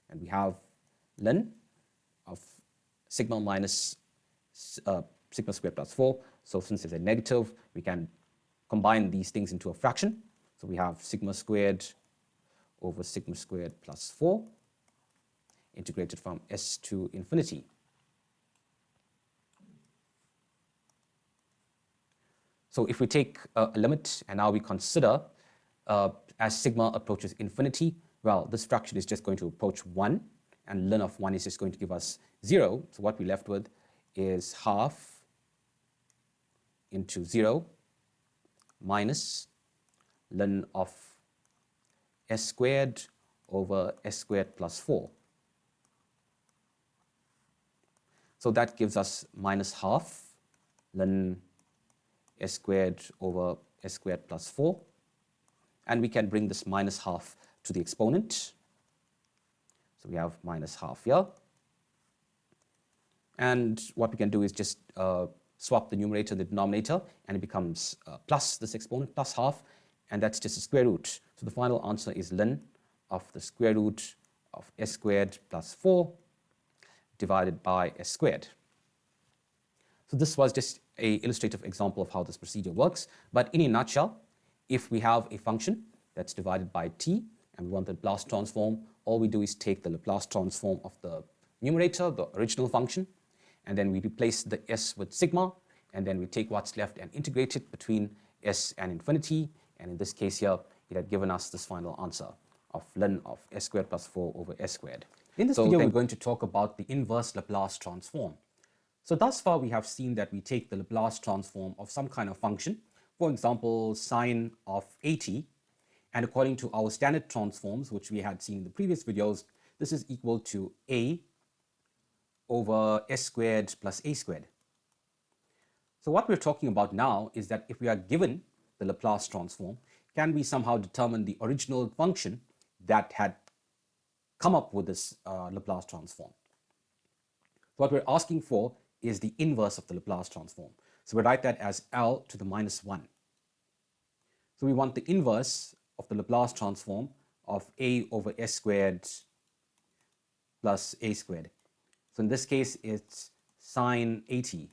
and we have ln of sigma minus sigma squared plus 4. So since it's a negative, we can combine these things into a fraction. So we have sigma squared over sigma squared plus 4 integrated from s to infinity. So if we take a limit and now we consider as sigma approaches infinity, well, this fraction is just going to approach 1, and ln of 1 is just going to give us 0. So what we're left with is half into 0 minus ln of s squared over s squared plus 4. So that gives us minus half ln s squared over s squared plus 4. And we can bring this minus half to the exponent. So we have minus half here. And what we can do is just swap the numerator and the denominator, and it becomes plus this exponent, plus half, and that's just a square root. So the final answer is ln of the square root of s squared plus 4 divided by s squared. So this was just an illustrative example of how this procedure works. But in a nutshell, if we have a function that's divided by t and we want the Laplace transform, all we do is take the Laplace transform of the numerator, the original function, and then we replace the s with sigma, and then we take what's left and integrate it between s and infinity. And in this case here, it had given us this final answer of ln of s squared plus 4 over s squared. In this video, we're going to talk about the inverse Laplace transform. So thus far, we have seen that we take the Laplace transform of some kind of function, for example, sine of 80, and according to our standard transforms, which we had seen in the previous videos, this is equal to a over s squared plus a squared. So what we're talking about now is that if we are given the Laplace transform, can we somehow determine the original function that had come up with this Laplace transform? So what we're asking for is the inverse of the Laplace transform. So we write that as L to the minus 1. So we want the inverse of the Laplace transform of a over s squared plus a squared. So in this case, it's sine 80.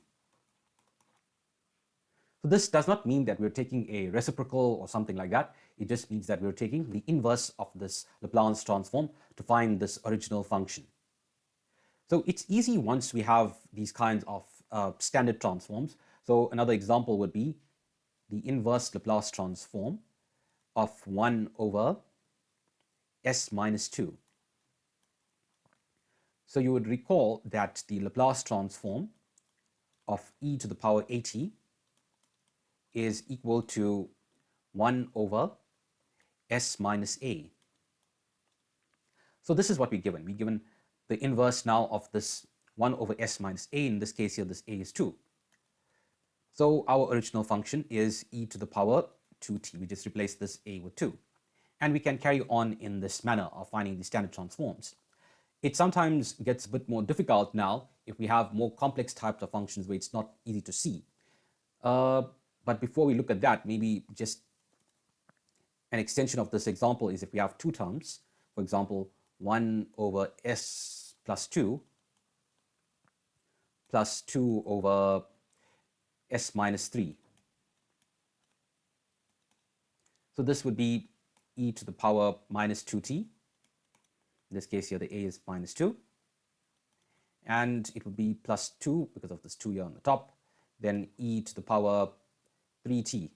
So this does not mean that we're taking a reciprocal or something like that. It just means that we're taking the inverse of this Laplace transform to find this original function. So it's easy once we have these kinds of standard transforms. So another example would be the inverse Laplace transform of 1 over s minus 2. So you would recall that the Laplace transform of e to the power 80 is equal to 1 over s minus a. So this is what we're given. We're given the inverse now of this 1 over s minus a. In this case here, this a is 2. So our original function is e to the power 2t. We just replace this a with 2. And we can carry on in this manner of finding the standard transforms. It sometimes gets a bit more difficult now if we have more complex types of functions where it's not easy to see. But before we look at that, maybe just an extension of this example is if we have two terms, for example, 1 over s plus 2 plus 2 over s minus 3. So this would be e to the power minus 2t. In this case here, the a is minus 2. And it would be plus 2 because of this 2 here on the top. Then e to the power 3t.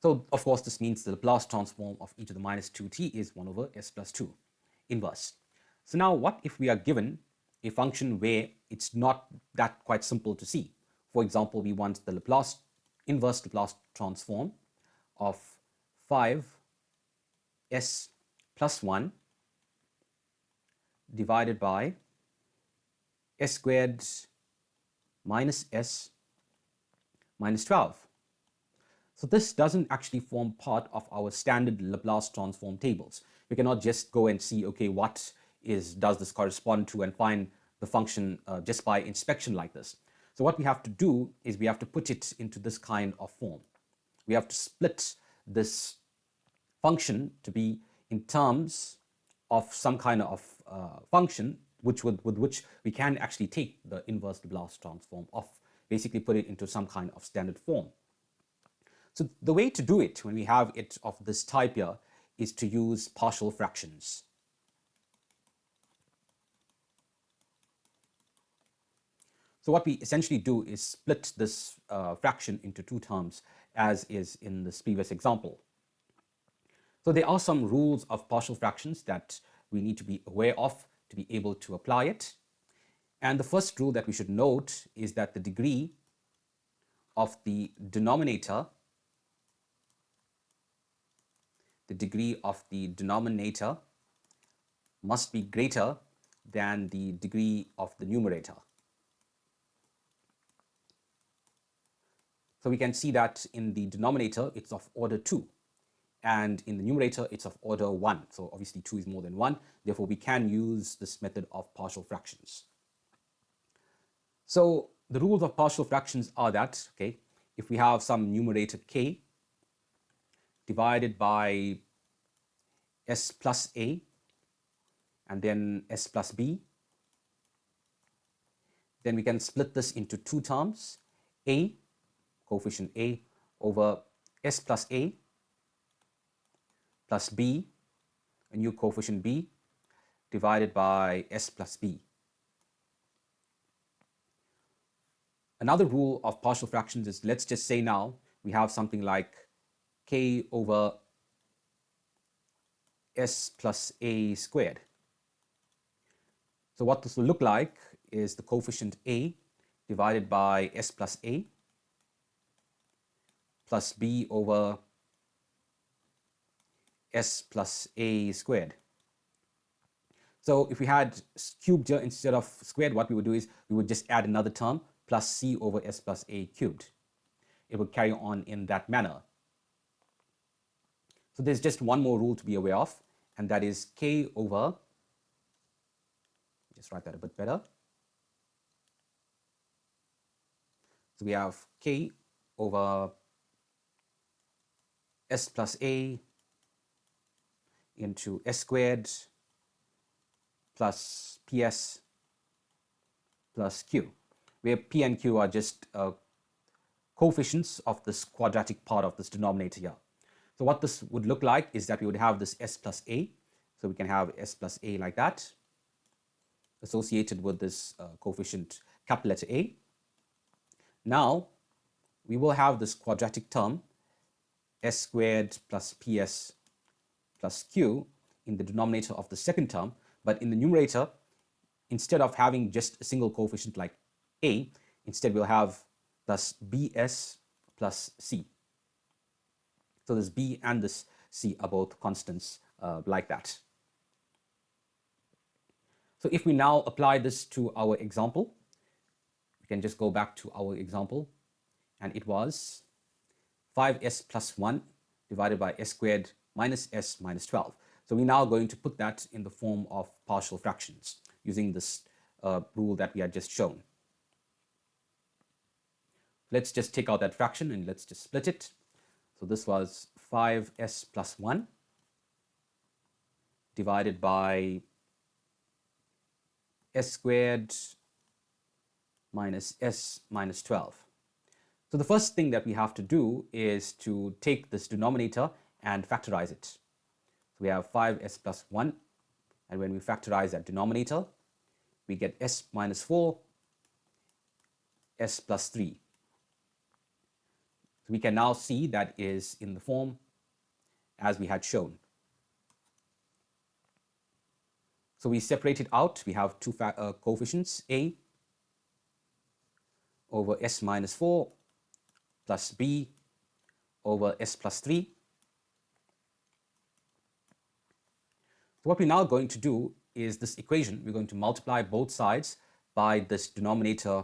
So of course, this means the Laplace transform of e to the minus 2t is 1 over s plus 2, inverse. So now what if we are given a function where it's not that quite simple to see. For example, we want the inverse Laplace transform of 5s plus 1 divided by s squared minus s minus 12. So this doesn't actually form part of our standard Laplace transform tables. We cannot just go and see, okay, what does this correspond to, and find the function just by inspection like this. So what we have to do is we have to put it into this kind of form. We have to split this function to be in terms of some kind of function with which we can actually take the inverse Laplace transform of, basically put it into some kind of standard form. So the way to do it when we have it of this type here is to use partial fractions. So what we essentially do is split this fraction into two terms, as is in this previous example. So there are some rules of partial fractions that we need to be aware of to be able to apply it. And the first rule that we should note is that the degree of the denominator must be greater than the degree of the numerator. So we can see that in the denominator it's of order 2, and in the numerator it's of order 1. So obviously 2 is more than 1, therefore we can use this method of partial fractions. So the rules of partial fractions are that, okay, if we have some numerator k divided by s plus a and then s plus b, then we can split this into two terms, a, coefficient a, over s plus a plus b, a new coefficient b, divided by s plus b. Another rule of partial fractions is, let's just say now we have something like k over s plus a squared. So what this will look like is the coefficient a divided by s plus a plus b over s plus a squared. So if we had cubed here instead of squared, what we would do is we would just add another term, plus c over s plus a cubed. It would carry on in that manner. So there's just one more rule to be aware of, and that is k over, just write that a bit better. So we have k over s plus a into s squared plus ps plus q, where p and q are just coefficients of this quadratic part of this denominator here. So what this would look like is that we would have this s plus a. So we can have s plus a like that, associated with this coefficient capital letter A. Now we will have this quadratic term s squared plus ps plus q in the denominator of the second term, but in the numerator, instead of having just a single coefficient like a, instead we'll have thus bs plus c. So this b and this c are both constants like that. So if we now apply this to our example, we can just go back to our example, and it was 5s plus 1 divided by s squared minus s minus 12. So we're now going to put that in the form of partial fractions using this rule that we had just shown. Let's just take out that fraction and let's just split it. So this was 5s plus 1 divided by s squared minus s minus 12. So the first thing that we have to do is to take this denominator and factorize it. So we have 5s plus 1, and when we factorize that denominator, we get s minus 4, s plus 3. So we can now see that is in the form as we had shown. So we separate it out. We have two coefficients, a over s minus 4 plus b over s plus 3. So what we're now going to do is this equation, we're going to multiply both sides by this denominator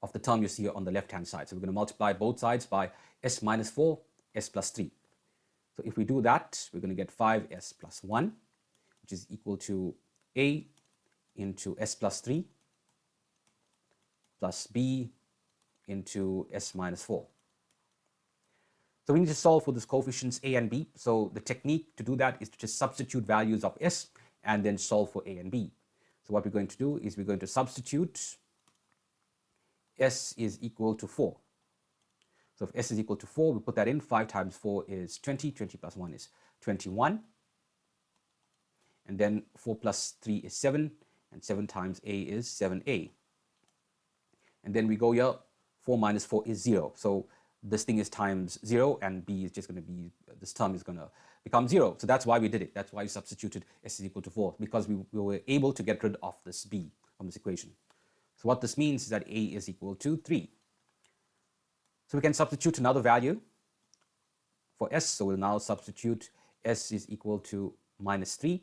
of the term you see on the left-hand side. So we're going to multiply both sides by s minus 4, s plus 3. So if we do that, we're going to get 5s plus 1, which is equal to a into s plus 3 plus b into s minus 4. So we need to solve for these coefficients a and b. So the technique to do that is to just substitute values of s and then solve for a and b. So what we're going to do is we're going to substitute s is equal to 4. So if s is equal to 4, we put that in. 5 times 4 is 20. 20 plus 1 is 21. And then 4 plus 3 is 7. And 7 times a is 7a. And then we go here. 4 minus 4 is 0. So this thing is times 0, and b is just going to be, this term is going to become 0. So that's why we did it. That's why we substituted s is equal to 4, because we were able to get rid of this b from this equation. So what this means is that a is equal to 3. So we can substitute another value for s. So we'll now substitute s is equal to minus 3.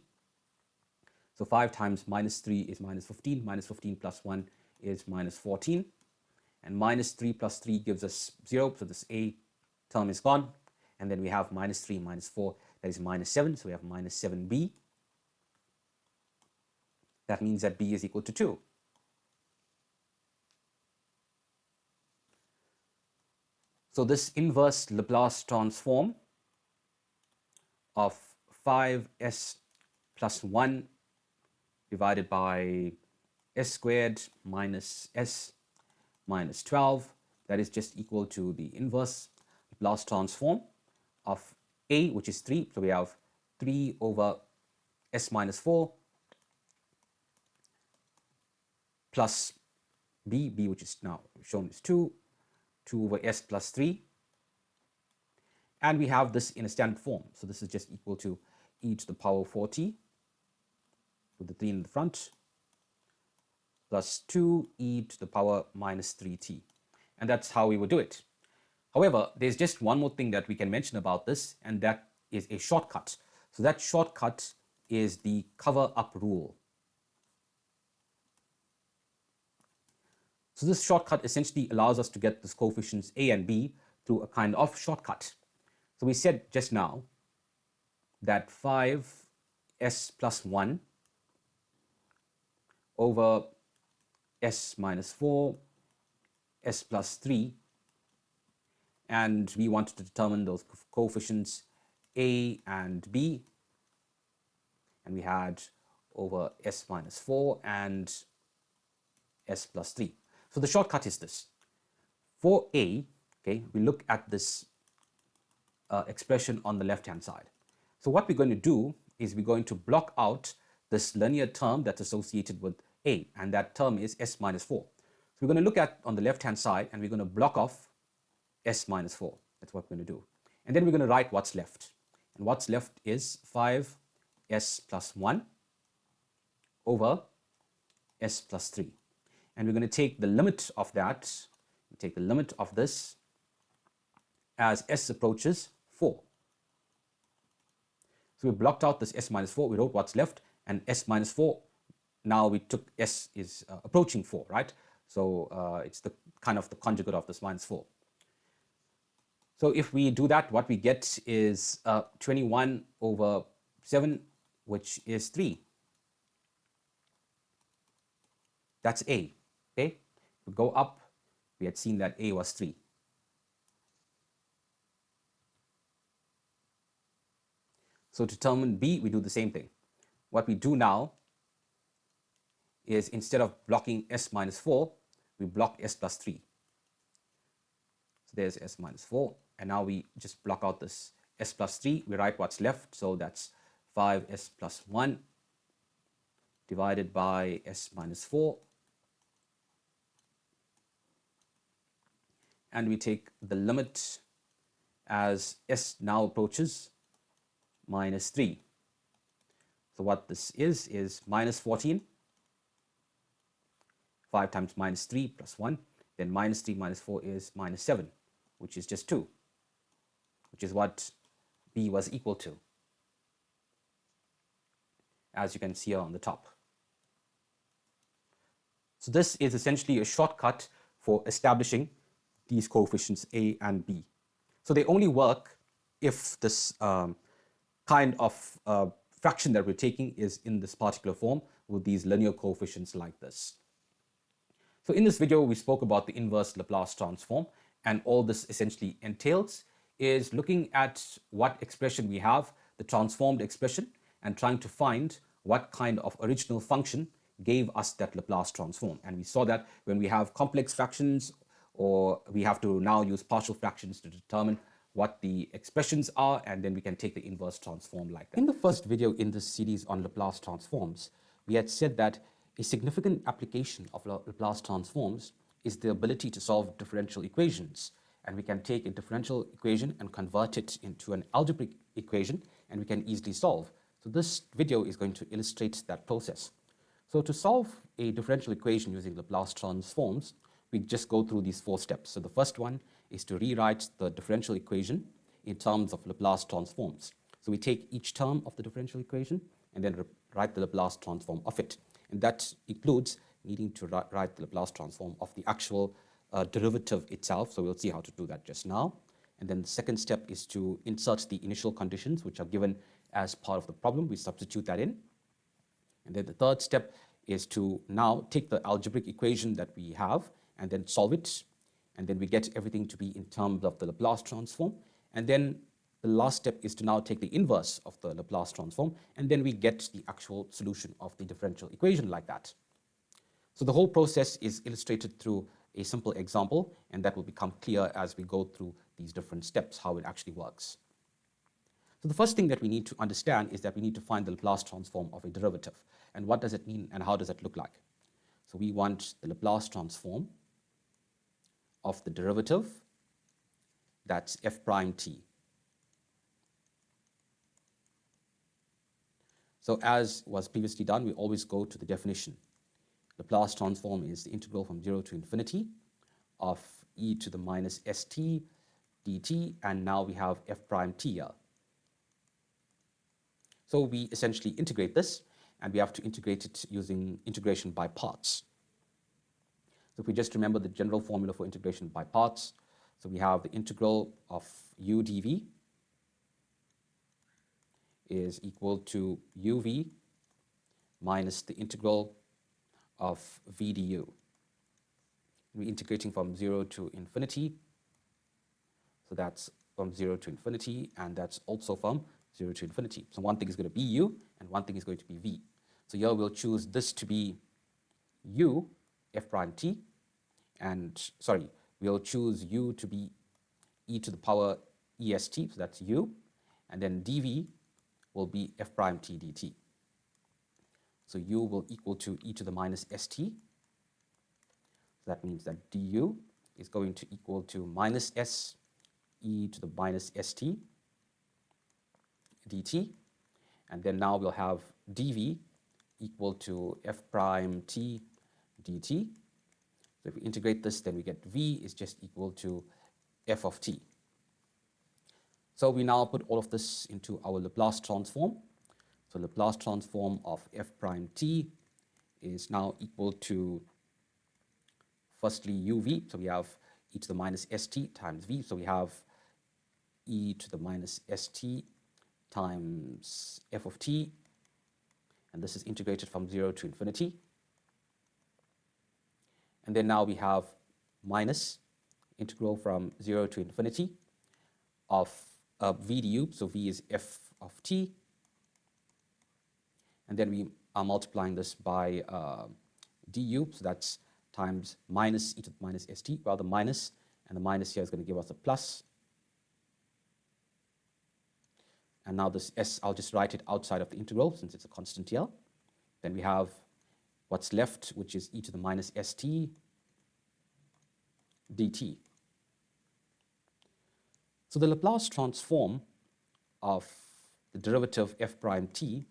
So 5 times minus 3 is minus 15. Minus 15 plus 1 is minus 14. And minus 3 plus 3 gives us 0. So this a term is gone. And then we have minus 3 minus 4, that is minus 7. So we have minus 7b. That means that b is equal to 2. So this inverse Laplace transform of 5s plus 1 divided by s squared minus s minus 12, that is just equal to the inverse Laplace transform of a, which is 3. So we have 3 over s minus 4 plus b, which is now shown as 2 over s plus 3. And we have this in a standard form. So this is just equal to e to the power 4t with the 3 in the front plus 2e to the power minus 3t. And that's how we would do it. However, there's just one more thing that we can mention about this, and that is a shortcut. So that shortcut is the cover-up rule. So this shortcut essentially allows us to get these coefficients a and b through a kind of shortcut. So we said just now that 5s plus 1 over s minus 4, s plus 3, and we wanted to determine those coefficients a and b, and we had over s minus 4 and s plus 3. So the shortcut is this. For a, okay, we look at this expression on the left-hand side. So what we're going to do is we're going to block out this linear term that's associated with a, and that term is s minus 4. So we're going to look at on the left-hand side, and we're going to block off s minus 4. That's what we're going to do. And then we're going to write what's left. And what's left is 5s plus 1 over s plus 3. And we're going to take the limit of that, take the limit of this as s approaches 4. So we blocked out this s minus 4, we wrote what's left, and s minus 4, now we took s is approaching 4, right? So it's the kind of the conjugate of this minus 4. So if we do that, what we get is 21 over 7, which is 3. That's a. Okay, we go up, we had seen that a was 3. So to determine b, we do the same thing. What we do now is instead of blocking s minus 4, we block s plus 3. So there's s minus 4, and now we just block out this s plus 3. We write what's left, so that's 5s plus 1 divided by s minus 4. And we take the limit as s now approaches minus 3. So what this is minus 14, 5 times minus 3 plus 1, then minus 3 minus 4 is minus 7, which is just 2, which is what b was equal to, as you can see here on the top. So this is essentially a shortcut for establishing these coefficients a and b. So they only work if this kind of fraction that we're taking is in this particular form with these linear coefficients like this. So in this video, we spoke about the inverse Laplace transform, and all this essentially entails is looking at what expression we have, the transformed expression, and trying to find what kind of original function gave us that Laplace transform. And we saw that when we have complex fractions, or we have to now use partial fractions to determine what the expressions are, and then we can take the inverse transform like that. In the first video in this series on Laplace transforms, we had said that a significant application of Laplace transforms is the ability to solve differential equations. And we can take a differential equation and convert it into an algebraic equation, and we can easily solve. So this video is going to illustrate that process. So to solve a differential equation using Laplace transforms, we just go through these 4 steps. So the first one is to rewrite the differential equation in terms of Laplace transforms. So we take each term of the differential equation and then write the Laplace transform of it. And that includes needing to write the Laplace transform of the actual derivative itself. So we'll see how to do that just now. And then the second step is to insert the initial conditions which are given as part of the problem. We substitute that in. And then the third step is to now take the algebraic equation that we have and then solve it. And then we get everything to be in terms of the Laplace transform. And then the last step is to now take the inverse of the Laplace transform, and then we get the actual solution of the differential equation like that. So the whole process is illustrated through a simple example, and that will become clear as we go through these different steps, how it actually works. So the first thing that we need to understand is that we need to find the Laplace transform of a derivative. And what does it mean and how does it look like? So we want the Laplace transform of the derivative, that's f prime t. So as was previously done, we always go to the definition. Laplace transform is the integral from 0 to infinity of e to the minus st dt, and now we have f prime t here. So we essentially integrate this, and we have to integrate it using integration by parts. So if we just remember the general formula for integration by parts, so we have the integral of u dv is equal to uv minus the integral of v du. We're integrating from 0 to infinity, so that's from 0 to infinity, and that's also from 0 to infinity. So one thing is going to be u, and one thing is going to be v. So here we'll choose this to be u, f prime t, and we'll choose u to be e to the power est, so that's u, and then dv will be f prime t dt. So u will equal to e to the minus st. So that means that du is going to equal to minus s e to the minus st dt. And then now we'll have dv equal to f prime t dt. So if we integrate this, then we get v is just equal to f of t. So we now put all of this into our Laplace transform. So Laplace transform of f prime t is now equal to, firstly, uv. So we have e to the minus st times v. So we have e to the minus st times f of t. And this is integrated from 0 to infinity. And then now we have minus integral from 0 to infinity of v du, so v is f of t, and then we are multiplying this by du, so that's times minus e to the minus st, well, the minus, and the minus here is going to give us a plus. And now this s, I'll just write it outside of the integral since it's a constant here. Then we have what's left, which is e to the minus st dt. So the Laplace transform of the derivative f prime t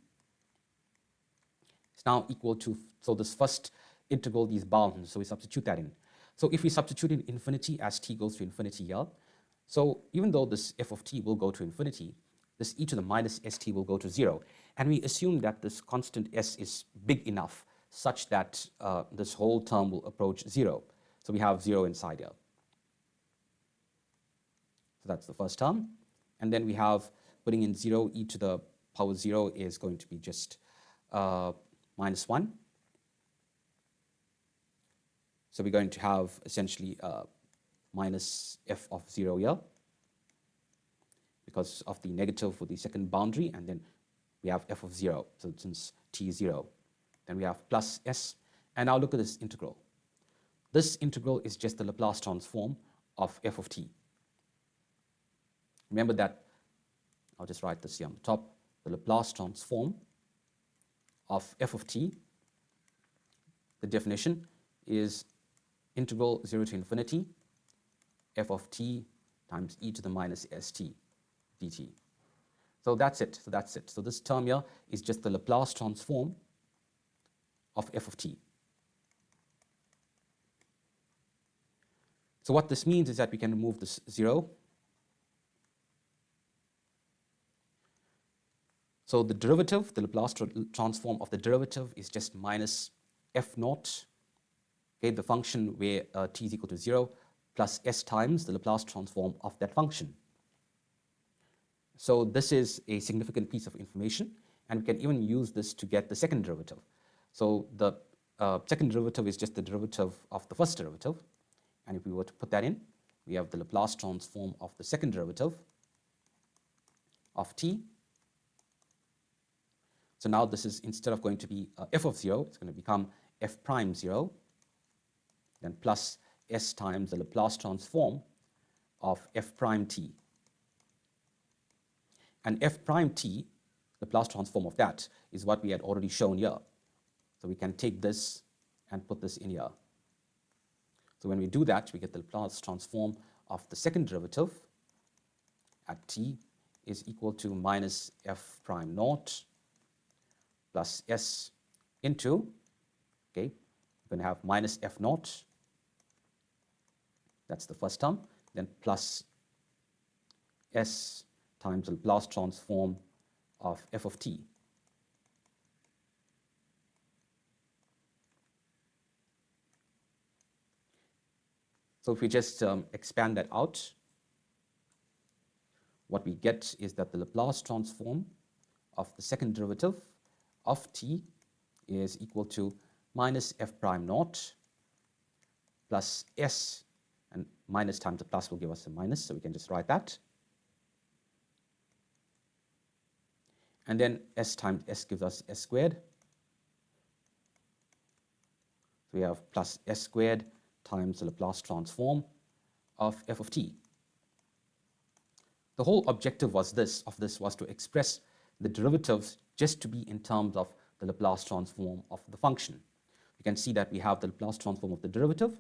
is now equal to, so this first integral, these bounds, so we substitute that in. So if we substitute in infinity as t goes to infinity here, so even though this f of t will go to infinity, this e to the minus st will go to 0. And we assume that this constant s is big enough such that this whole term will approach 0. So we have 0 inside here. So that's the first term. And then we have, putting in 0, e to the power 0 is going to be just minus 1. So we're going to have essentially minus f of 0 here because of the negative for the second boundary, and then we have f of 0, so since t is 0. Then we have plus s, and now look at this integral. This integral is just the Laplace transform of f of t. Remember that, I'll just write this here on the top, the Laplace transform of f of t, the definition is integral 0 to infinity f of t times e to the minus st dt. So that's it. So this term here is just the Laplace transform of f of t. So what this means is that we can remove this 0. So the derivative, the Laplace transform of the derivative is just minus f naught, okay, the function where t is equal to 0, plus s times the Laplace transform of that function. So this is a significant piece of information, and we can even use this to get the second derivative. So the second derivative is just the derivative of the first derivative, and if we were to put that in, we have the Laplace transform of the second derivative of t. So now this is, instead of going to be f of 0, it's going to become f prime 0, then plus s times the Laplace transform of f prime t. And f prime t, Laplace transform of that, is what we had already shown here. So we can take this and put this in here. So when we do that, we get the Laplace transform of the second derivative at t is equal to minus f prime naught plus s into, okay, we're going to have minus f naught, that's the first term, then plus s times the Laplace transform of f of t. So if we just expand that out, what we get is that the Laplace transform of the second derivative of t is equal to minus f prime naught plus s, and minus times the plus will give us a minus, so we can just write that. And then s times s gives us s squared. So we have plus s squared times the Laplace transform of f of t. The whole objective was was to express the derivatives just to be in terms of the Laplace transform of the function. You can see that we have the Laplace transform of the derivative,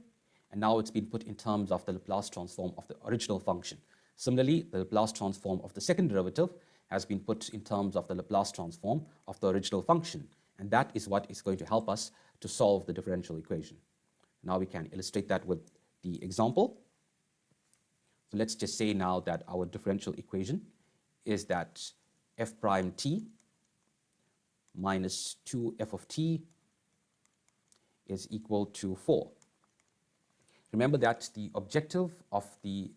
and now it's been put in terms of the Laplace transform of the original function. Similarly, the Laplace transform of the second derivative has been put in terms of the Laplace transform of the original function, and that is what is going to help us to solve the differential equation. Now we can illustrate that with the example. So let's just say now that our differential equation is that f prime t minus 2f of t is equal to 4. Remember that the objective of the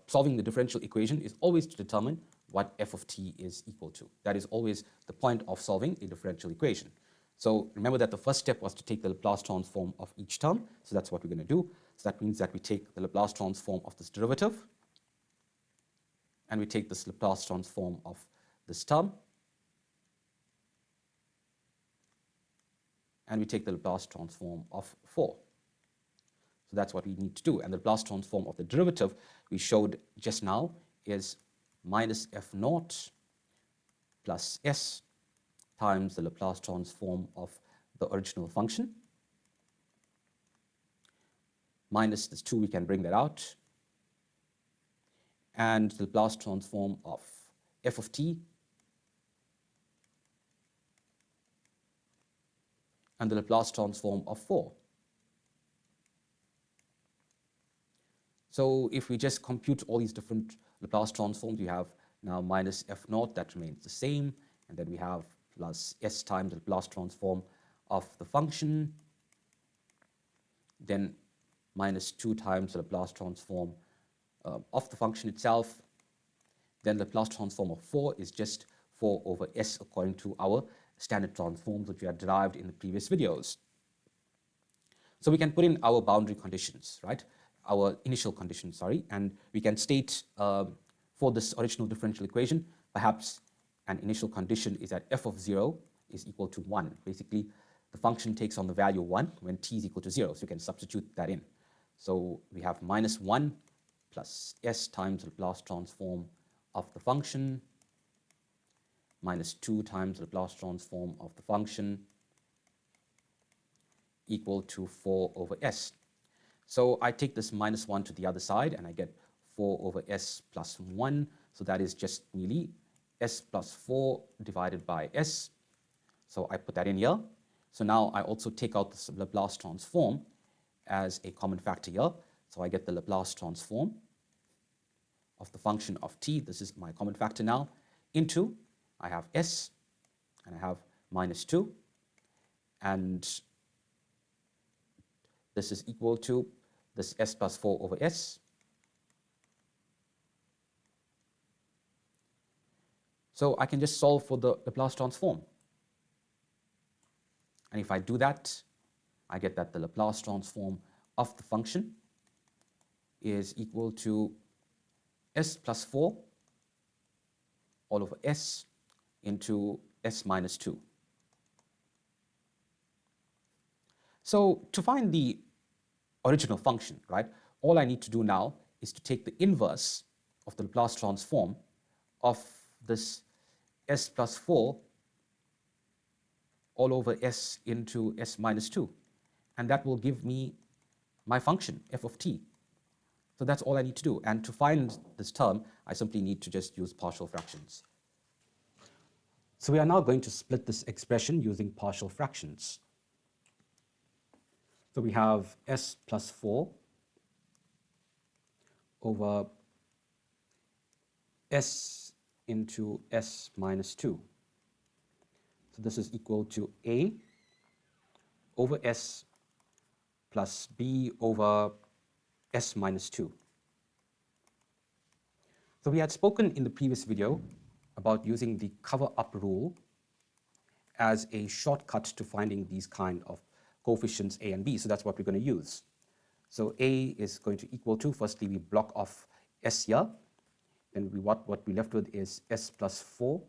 solving the differential equation is always to determine what f of t is equal to. That is always the point of solving a differential equation. So remember that the first step was to take the Laplace transform of each term. So that's what we're going to do. So that means that we take the Laplace transform of this derivative, and we take this Laplace transform of this term, and we take the Laplace transform of 4. So that's what we need to do. And the Laplace transform of the derivative we showed just now is minus f naught plus s times the Laplace transform of the original function. Minus this 2, we can bring that out. And the Laplace transform of f of t and the Laplace transform of 4. So if we just compute all these different Laplace transforms, we have now minus f naught, that remains the same, and then we have plus s times the Laplace transform of the function, then minus 2 times the Laplace transform of the function itself. Then the Laplace transform of 4 is just 4 over s according to our standard transforms which we had derived in the previous videos. So we can put in our boundary conditions, right? Our initial conditions, sorry, and we can state for this original differential equation, perhaps an initial condition is that f of 0 is equal to 1. Basically, the function takes on the value 1 when t is equal to 0, so you can substitute that in. So we have minus 1 plus s times the Laplace transform of the function, minus 2 times the Laplace transform of the function, equal to 4 over s. So I take this minus 1 to the other side and I get 4 over s plus 1. So that is just merely s plus 4 divided by s. So I put that in here. So now I also take out the Laplace transform as a common factor here. So I get the Laplace transform of the function of t. This is my common factor now, into I have s and I have minus 2. And this is equal to this s plus 4 over s. So I can just solve for the Laplace transform. And if I do that, I get that the Laplace transform of the function is equal to s plus 4 all over s into s minus 2. So to find the original function, right, all I need to do now is to take the inverse of the Laplace transform of this s plus 4 all over s into s minus 2. And that will give me my function, f of t. So that's all I need to do. And to find this term, I simply need to just use partial fractions. So we are now going to split this expression using partial fractions. So we have s plus 4 over s into s minus 2. So this is equal to a over s plus b over s minus 2. So we had spoken in the previous video about using the cover-up rule as a shortcut to finding these kind of coefficients a and b. So that's what we're going to use. So a is going to equal to, firstly we block off s here, then what we're left with is s plus 4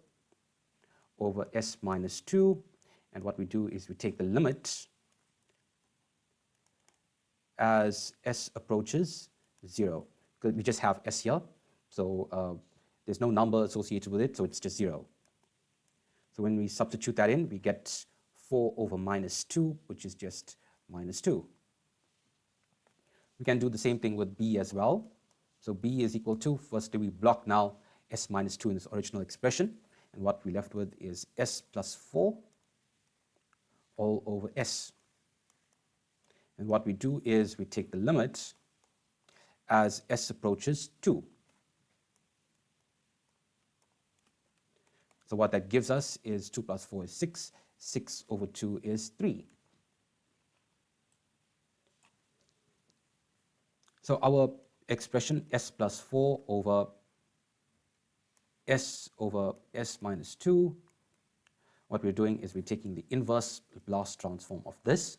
over s minus 2, and what we do is we take the limit as s approaches 0, because we just have s here, so there's no number associated with it, so it's just 0. So when we substitute that in, we get 4 over minus 2, which is just minus 2. We can do the same thing with b as well. So b is equal to, firstly we block now s minus 2 in this original expression, and what we're left with is s plus 4 all over s. And what we do is we take the limit as s approaches 2. So what that gives us is 2 plus 4 is 6, 6 over 2 is 3. So our expression s plus 4 over s minus 2, what we're doing is we're taking the inverse Laplace transform of this,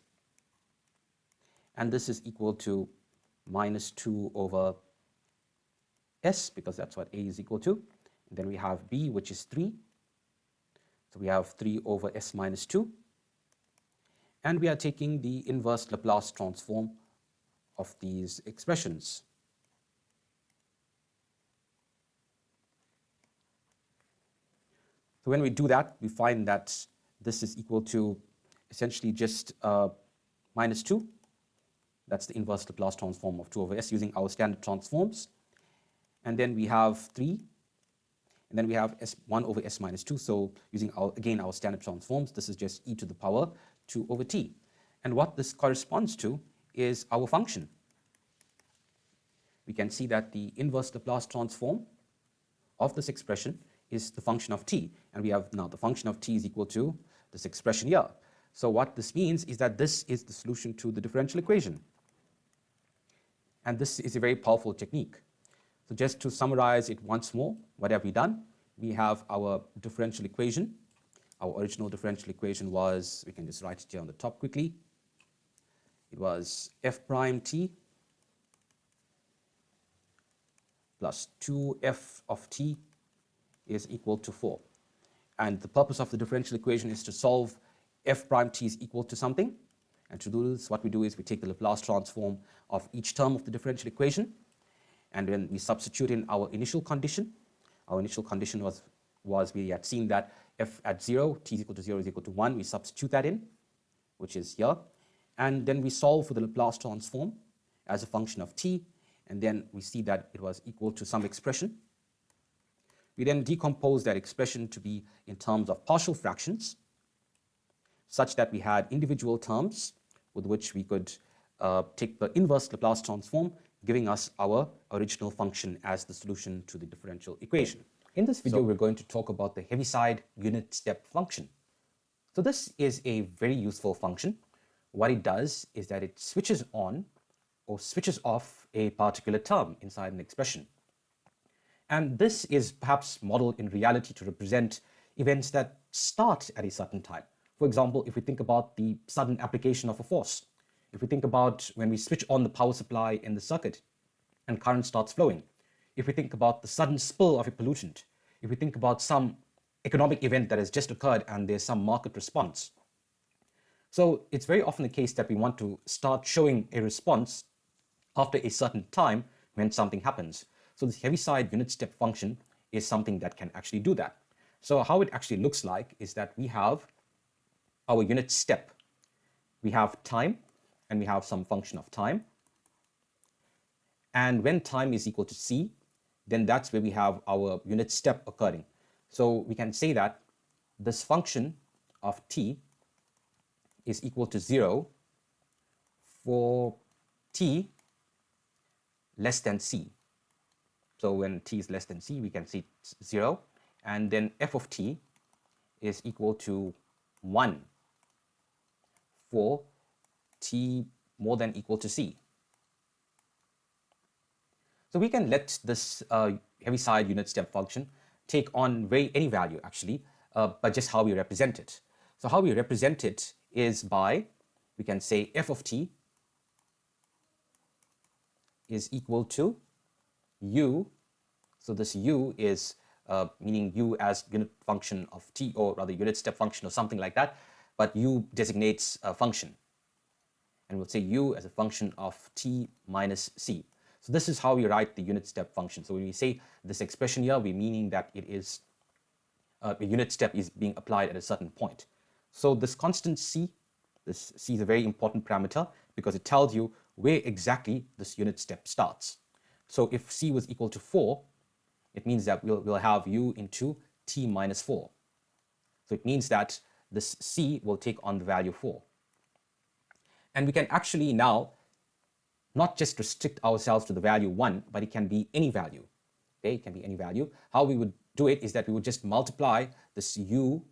and this is equal to minus 2 over s, because that's what a is equal to. And then we have b, which is 3. So we have 3 over s minus 2. And we are taking the inverse Laplace transform of these expressions. So when we do that, we find that this is equal to essentially just minus 2. That's the inverse Laplace transform of 2 over s using our standard transforms. And then we have 3. And then we have 1 over s minus 2. So using, again, our standard transforms, this is just e to the power 2 over t. And what this corresponds to is our function. We can see that the inverse Laplace transform of this expression is the function of t. And we have now the function of t is equal to this expression here. So what this means is that this is the solution to the differential equation. And this is a very powerful technique. So just to summarize it once more, what have we done? We have our differential equation. Our original differential equation was, we can just write it here on the top quickly. It was f prime t plus 2f of t is equal to 4. And the purpose of the differential equation is to solve f prime t is equal to something. And to do this, what we do is we take the Laplace transform of each term of the differential equation, and then we substitute in our initial condition. Our initial condition was we had seen that f at 0, t is equal to 0 is equal to 1. We substitute that in, which is here. And then we solve for the Laplace transform as a function of t, and then we see that it was equal to some expression. We then decompose that expression to be in terms of partial fractions, such that we had individual terms with which we could take the inverse Laplace transform, giving us our original function as the solution to the differential equation. In this video, we're going to talk about the Heaviside unit step function. So this is a very useful function. What it does is that it switches on or switches off a particular term inside an expression. And this is perhaps modeled in reality to represent events that start at a certain time. For example, if we think about the sudden application of a force, if we think about when we switch on the power supply in the circuit and current starts flowing, if we think about the sudden spill of a pollutant, if we think about some economic event that has just occurred and there's some market response. So it's very often the case that we want to start showing a response after a certain time when something happens. So this Heaviside unit step function is something that can actually do that. So how it actually looks like is that we have our unit step. We have time, and we have some function of time. And when time is equal to c, then that's where we have our unit step occurring. So we can say that this function of t is equal to 0 for t less than c. So when t is less than c, we can see 0. And then f of t is equal to 1 for t more than equal to c. So we can let this Heaviside unit step function take on any value actually, but just how we represent it. So how we represent it is by, we can say f of t is equal to u. So this u is meaning u as unit function of t, or rather unit step function or something like that, but u designates a function. And we'll say u as a function of t minus c. So this is how we write the unit step function. So when we say this expression here, we're meaning that it is a unit step is being applied at a certain point. So this constant c, this c is a very important parameter because it tells you where exactly this unit step starts. So if c was equal to 4, it means that we'll have u into t minus 4. So it means that this c will take on the value 4. And we can actually now not just restrict ourselves to the value 1, but it can be any value. Okay, it can be any value. How we would do it is that we would just multiply this u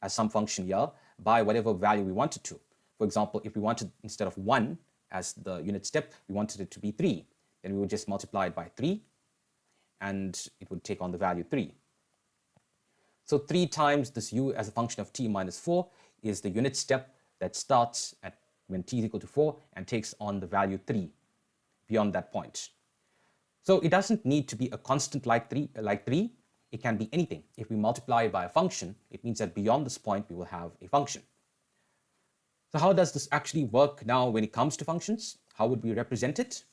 as some function here by whatever value we wanted to. For example, if we wanted, instead of 1 as the unit step, we wanted it to be 3, then we would just multiply it by 3, and it would take on the value 3. So 3 times this u as a function of t minus 4 is the unit step that starts at when t is equal to 4 and takes on the value 3 beyond that point. So it doesn't need to be a constant like 3. It can be anything. If we multiply it by a function, it means that beyond this point we will have a function. So how does this actually work now when it comes to functions? How would we represent it?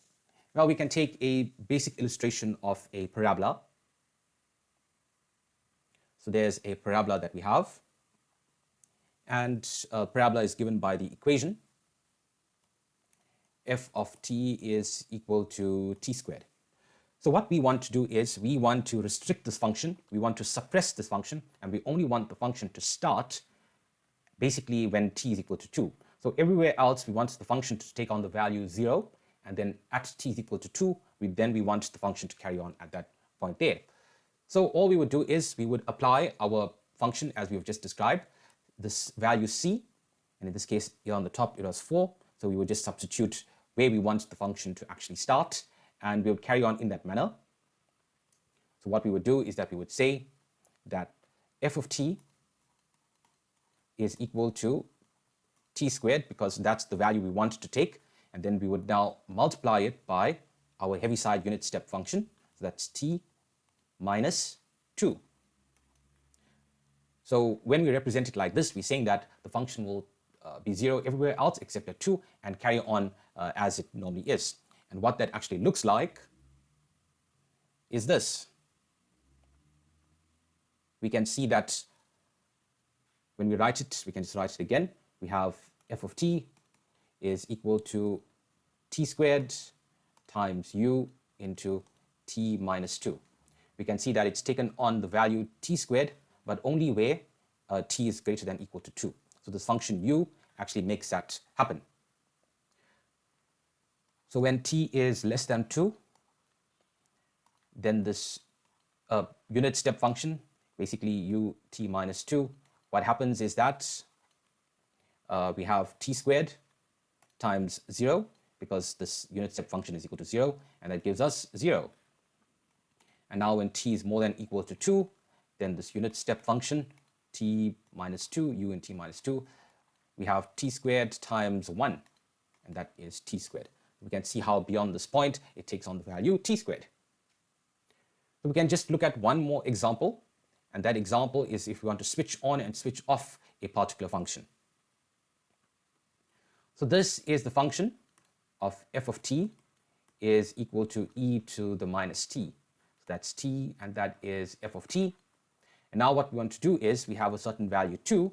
Well, we can take a basic illustration of a parabola. So there's a parabola that we have, and a parabola is given by the equation f of t is equal to t squared. So what we want to do is we want to restrict this function, we want to suppress this function, and we only want the function to start basically when t is equal to 2. So everywhere else we want the function to take on the value 0, and then at t is equal to 2, we want the function to carry on at that point there. So all we would do is we would apply our function as we've just described, this value c, and in this case here on the top it was 4, so we would just substitute where we want the function to actually start, and we would carry on in that manner. So what we would do is that we would say that f of t is equal to t squared, because that's the value we want to take, and then we would now multiply it by our Heaviside unit step function, so that's t minus 2. So when we represent it like this, we're saying that the function will be 0 everywhere else except at 2 and carry on as it normally is. And what that actually looks like is this. We can see that when we write it, we can just write it again. We have f of t is equal to t squared times u into t minus 2. We can see that it's taken on the value t squared, but only where t is greater than or equal to 2. So this function u actually makes that happen. So when t is less than 2, then this unit step function, basically u t minus 2, what happens is that we have t squared times 0, because this unit step function is equal to 0, and that gives us 0. And now when t is more than or equal to 2, then this unit step function, t minus 2, u and t minus 2, we have t squared times 1, and that is t squared. We can see how beyond this point it takes on the value t squared. So we can just look at one more example, and that example is if we want to switch on and switch off a particular function. So this is the function of f of t is equal to e to the minus t. So that's t, and that is f of t. And now what we want to do is we have a certain value 2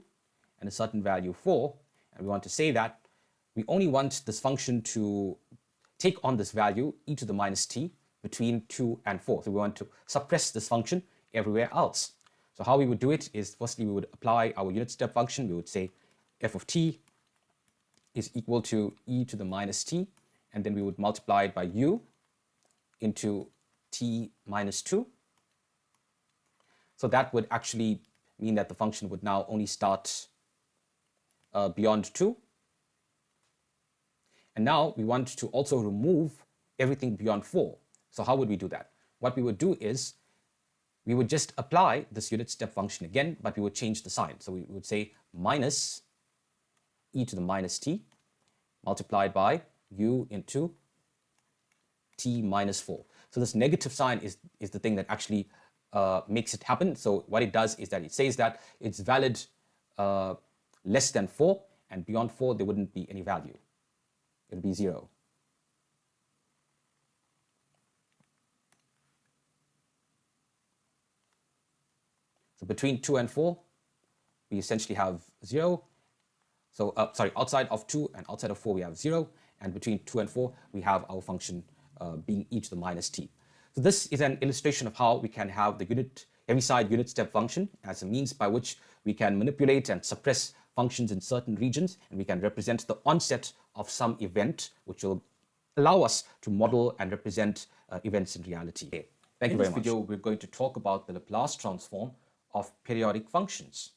and a certain value 4, and we want to say that we only want this function to take on this value e to the minus t between 2 and 4. So we want to suppress this function everywhere else. So how we would do it is, firstly we would apply our unit step function. We would say f of t is equal to e to the minus t, and then we would multiply it by u into t minus 2. So that would actually mean that the function would now only start beyond 2. And now we want to also remove everything beyond 4. So how would we do that? What we would do is we would just apply this unit step function again, but we would change the sign. So we would say minus e to the minus t multiplied by u into t minus 4. So this negative sign is the thing that actually makes it happen. So what it does is that it says that it's valid less than 4, and beyond 4 there wouldn't be any value. It would be 0. So between 2 and 4, we essentially have 0. So, outside of 2 and outside of 4, we have 0. And between 2 and 4, we have our function being e to the minus t. So this is an illustration of how we can have the Heaviside unit step function as a means by which we can manipulate and suppress functions in certain regions, and we can represent the onset of some event which will allow us to model and represent events in reality. Thank you very much. In this video, we're going to talk about the Laplace transform of periodic functions.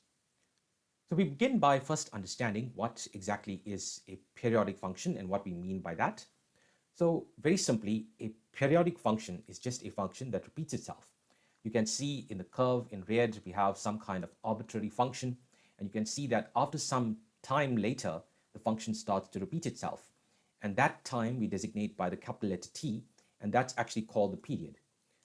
So we begin by first understanding what exactly is a periodic function and what we mean by that. So very simply, a periodic function is just a function that repeats itself. You can see in the curve in red, we have some kind of arbitrary function, and you can see that after some time later, the function starts to repeat itself. And that time we designate by the capital letter T, and that's actually called the period.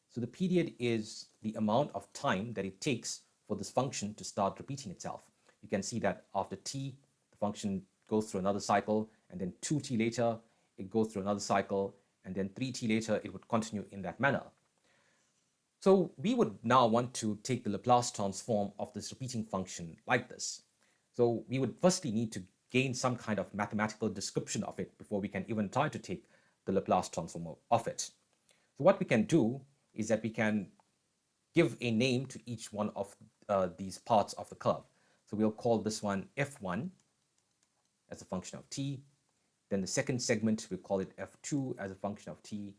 So the period is the amount of time that it takes for this function to start repeating itself. You can see that after t, the function goes through another cycle, and then 2t later, it goes through another cycle, and then 3t later, it would continue in that manner. So we would now want to take the Laplace transform of this repeating function like this. So we would firstly need to gain some kind of mathematical description of it before we can even try to take the Laplace transform of it. So what we can do is that we can give a name to each one of these parts of the curve. So we'll call this one f1 as a function of t. Then the second segment, we call it f2 as a function of t,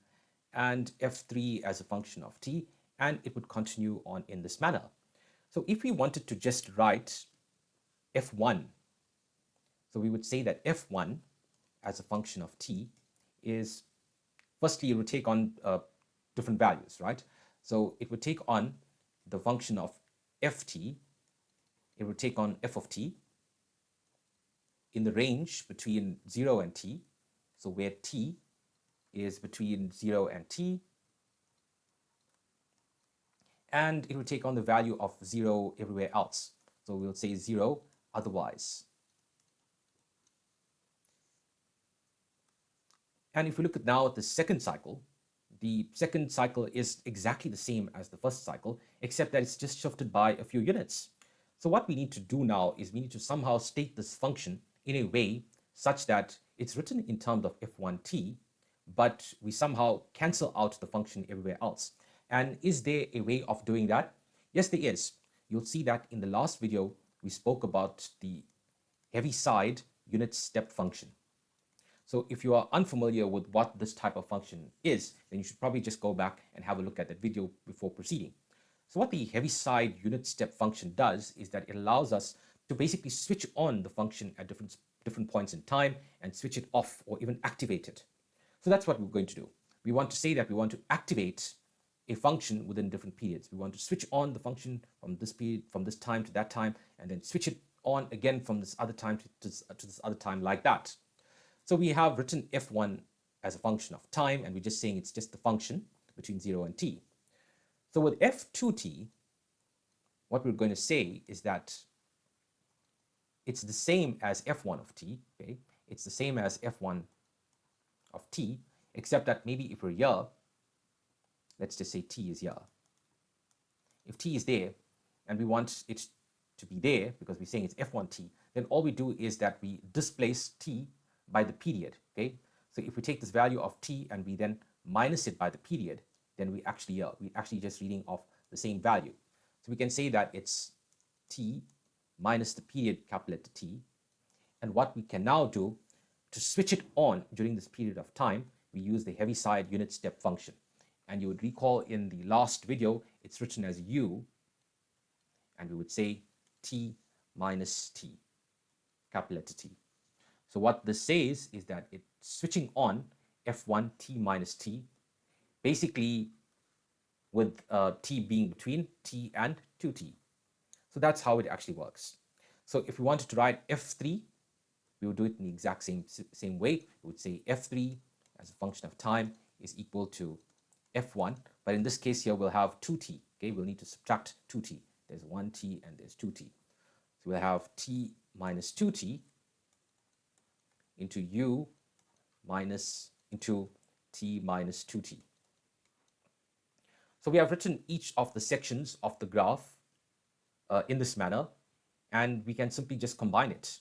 and f3 as a function of t, and it would continue on in this manner. So if we wanted to just write f1, so we would say that f1 as a function of t is, firstly, it would take on different values, right? So it would take on the function of ft, it would take on f of t in the range between 0 and t, so where t is between 0 and t, and it will take on the value of 0 everywhere else. So we'll say 0 otherwise. And if we look at now at the second cycle is exactly the same as the first cycle, except that it's just shifted by a few units. So what we need to do now is we need to somehow state this function in a way such that it's written in terms of f1t, but we somehow cancel out the function everywhere else. And is there a way of doing that? Yes, there is. You'll see that in the last video, we spoke about the Heaviside unit step function. So if you are unfamiliar with what this type of function is, then you should probably just go back and have a look at that video before proceeding. So what the Heaviside unit step function does is that it allows us to basically switch on the function at different points in time and switch it off or even activate it. So that's what we're going to do. We want to say that we want to activate a function within different periods. We want to switch on the function from this period, from this time to that time, and then switch it on again from this other time to this other time, like that. So we have written f1 as a function of time, and we're just saying it's just the function between 0 and t. So with f2t, what we're going to say is that it's the same as f1 of t, okay? It's the same as f1 of t, except that maybe if we're here, let's just say t is here. If t is there, and we want it to be there because we're saying it's f1t, then all we do is that we displace t by the period, okay? So if we take this value of t and we then minus it by the period, then we're actually just reading off the same value. So we can say that it's t minus the period capital letter T. And what we can now do to switch it on during this period of time, we use the Heaviside unit step function. And you would recall in the last video, it's written as u, and we would say t minus t, capital letter T. So what this says is that it's switching on f1 t minus t, basically with t being between t and 2t. So that's how it actually works. So if we wanted to write f3, we would do it in the exact same way. We would say f3 as a function of time is equal to f1, but in this case here we'll have 2t, okay? We'll need to subtract 2t. There's 1t and there's 2t. So we'll have t minus 2t into u minus into t minus 2t. So we have written each of the sections of the graph in this manner, and we can simply just combine it.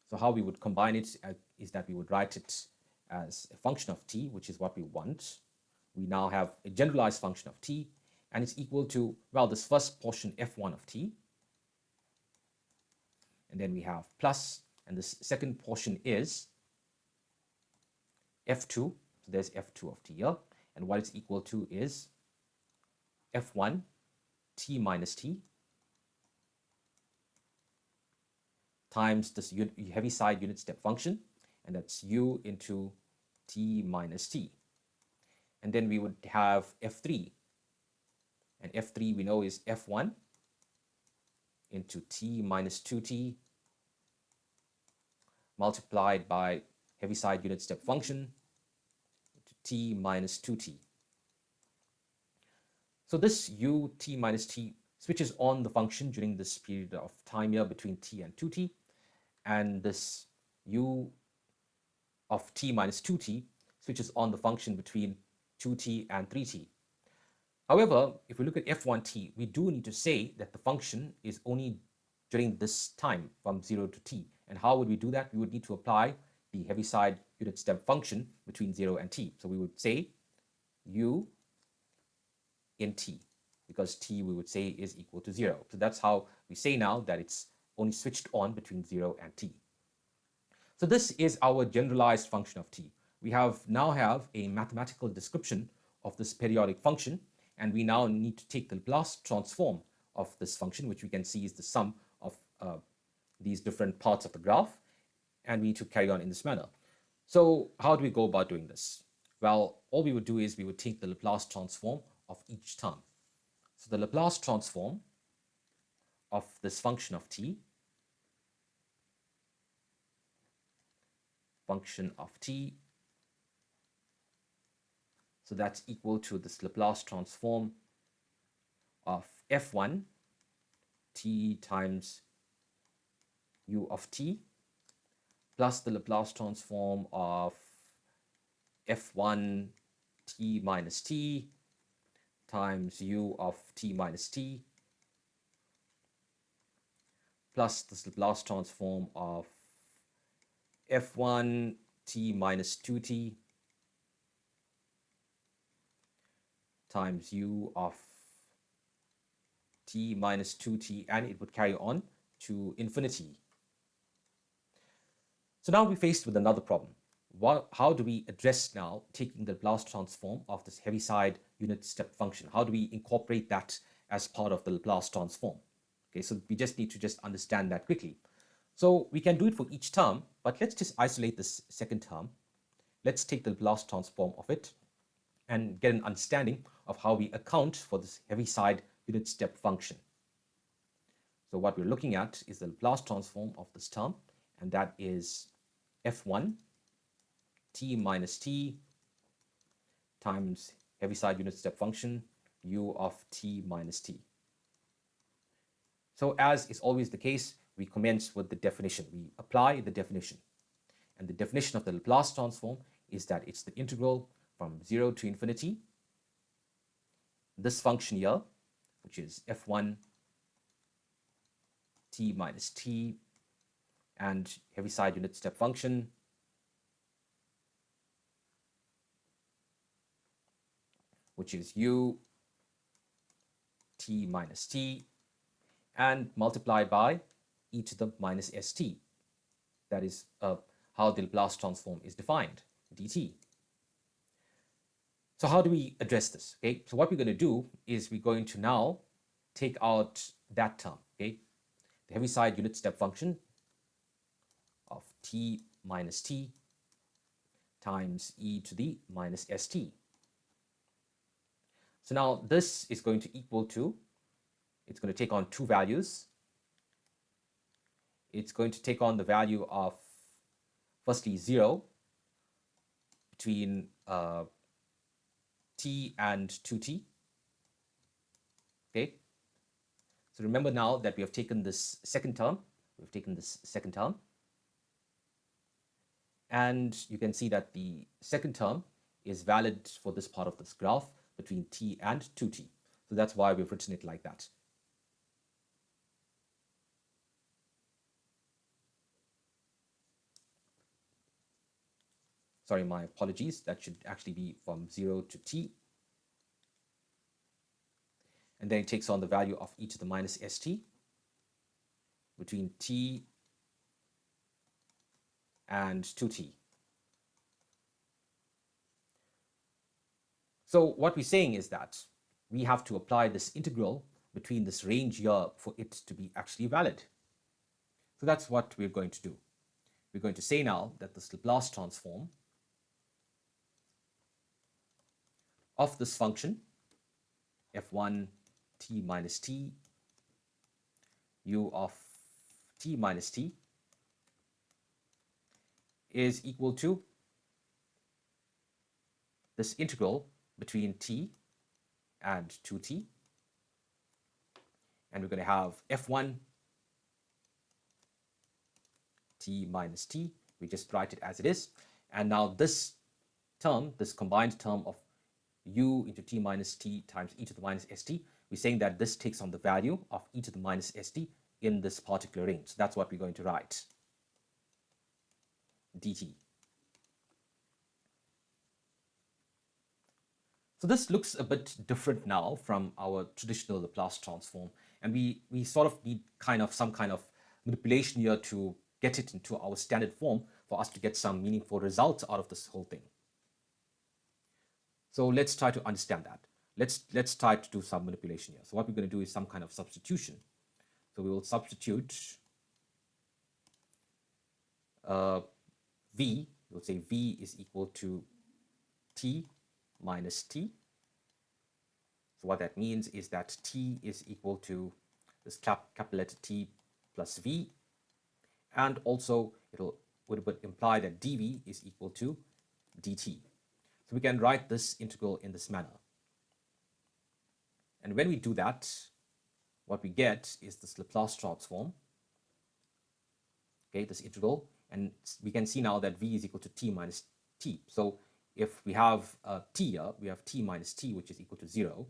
So how we would combine it is that we would write it as a function of t, which is what we want. We now have a generalized function of t, and it's equal to, well, this first portion f1 of t, and then we have plus, and this second portion is f2, so there's f2 of t here, and what it's equal to is f1 t minus t times this Heaviside unit step function, and that's u into t minus t. And then we would have f3, and f3 we know is f1 into t minus 2t multiplied by Heaviside unit step function into t minus 2t. So this u t minus t switches on the function during this period of time here between t and 2t, and this u of t minus 2t switches on the function between 2t and 3t. However, if we look at f1t, we do need to say that the function is only during this time from 0 to t. And how would we do that? We would need to apply the Heaviside unit step function between 0 and t. So we would say u in t, because t we would say is equal to 0. So that's how we say now that it's only switched on between 0 and t. So this is our generalized function of t. We now have a mathematical description of this periodic function, and we now need to take the Laplace transform of this function, which we can see is the sum of these different parts of the graph, and we need to carry on in this manner. So how do we go about doing this? Well, all we would do is we would take the Laplace transform of each term. So the Laplace transform of this function of t, so that's equal to this Laplace transform of f1 t times u of t plus the Laplace transform of f1 t minus t times u of t minus t plus this Laplace transform of f1 t minus 2t times u of t minus 2t, and it would carry on to infinity. So now we're faced with another problem. How do we address now taking the Laplace transform of this Heaviside unit step function? How do we incorporate that as part of the Laplace transform? Okay, so we just need to understand that quickly. So we can do it for each term, but let's just isolate this second term. Let's take the Laplace transform of it and get an understanding of how we account for this Heaviside unit step function. So what we're looking at is the Laplace transform of this term, and that is f1 t minus t times Heaviside unit step function u of t minus t. So as is always the case, we commence with the definition. We apply the definition. And the definition of the Laplace transform is that it's the integral from 0 to infinity. This function here, which is f1 t minus t and Heaviside unit step function which is u t minus t, and multiplied by e to the minus st. That is how the Laplace transform is defined, dt. So how do we address this? Okay, so what we're going to do is we're going to now take out that term, okay, the Heaviside unit step function of t minus t times e to the minus st. So now this is going to equal to, it's going to take on two values. It's going to take on the value of, firstly, 0 between t and 2t. Okay. So remember now that we have taken this second term. And you can see that the second term is valid for this part of this graph between t and 2t. So that's why we've written it like that. Sorry, my apologies. That should actually be from 0 to t. And then it takes on the value of e to the minus st between t and 2t. So what we're saying is that we have to apply this integral between this range here for it to be actually valid. So that's what we're going to do. We're going to say now that this Laplace transform of this function f1 t minus t u of t minus t is equal to this integral between t and 2t, and we're going to have f1 t minus t. We just write it as it is, and now this term, this combined term of u into t minus t times e to the minus st, we're saying that this takes on the value of e to the minus st in this particular range. So that's what we're going to write, dt. So this looks a bit different now from our traditional Laplace transform, and we sort of need some kind of manipulation here to get it into our standard form for us to get some meaningful results out of this whole thing. So let's try to understand that. Let's try to do some manipulation here. So what we're going to do is some kind of substitution. So we will substitute v. We'll say v is equal to t minus t. So what that means is that t is equal to this capital letter T plus v, and also would imply that dv is equal to dt. So we can write this integral in this manner. And when we do that, what we get is this Laplace transform, okay, this integral, and we can see now that v is equal to t minus t. So if we have t here, we have t minus t, which is equal to 0,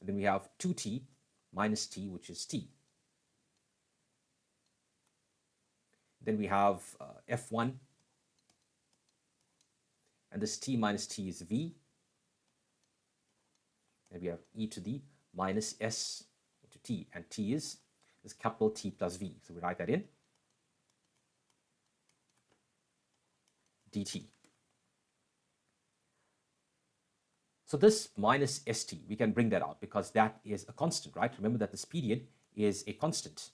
and then we have 2t minus t, which is t. Then we have f1, and this t minus t is v, and we have e to the minus s into t, and t is this capital T plus v. So we write that in dt. So this minus st, we can bring that out because that is a constant, right? Remember that this period is a constant.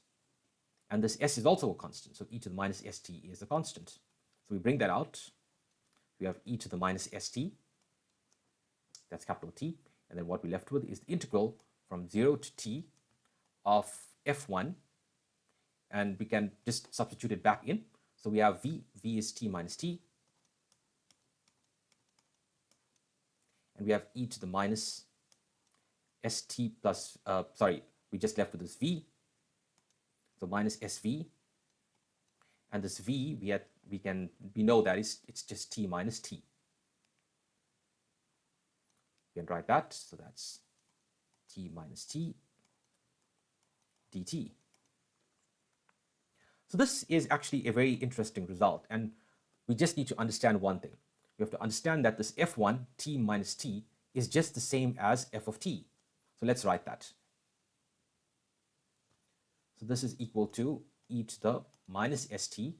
And this s is also a constant. So e to the minus st is a constant. So we bring that out. We have e to the minus st. That's capital T. And then what we're left with is the integral from 0 to t of f1. And we can just substitute it back in. So we have v is t minus t. And we have e to the minus st plus, we just left with this v. So minus sv. And this v, we know that it's just t minus t. We can write that. So that's t minus t dt. So this is actually a very interesting result. And we just need to understand one thing. We have to understand that this f1 t minus t is just the same as f of t. So let's write that. So this is equal to e to the minus st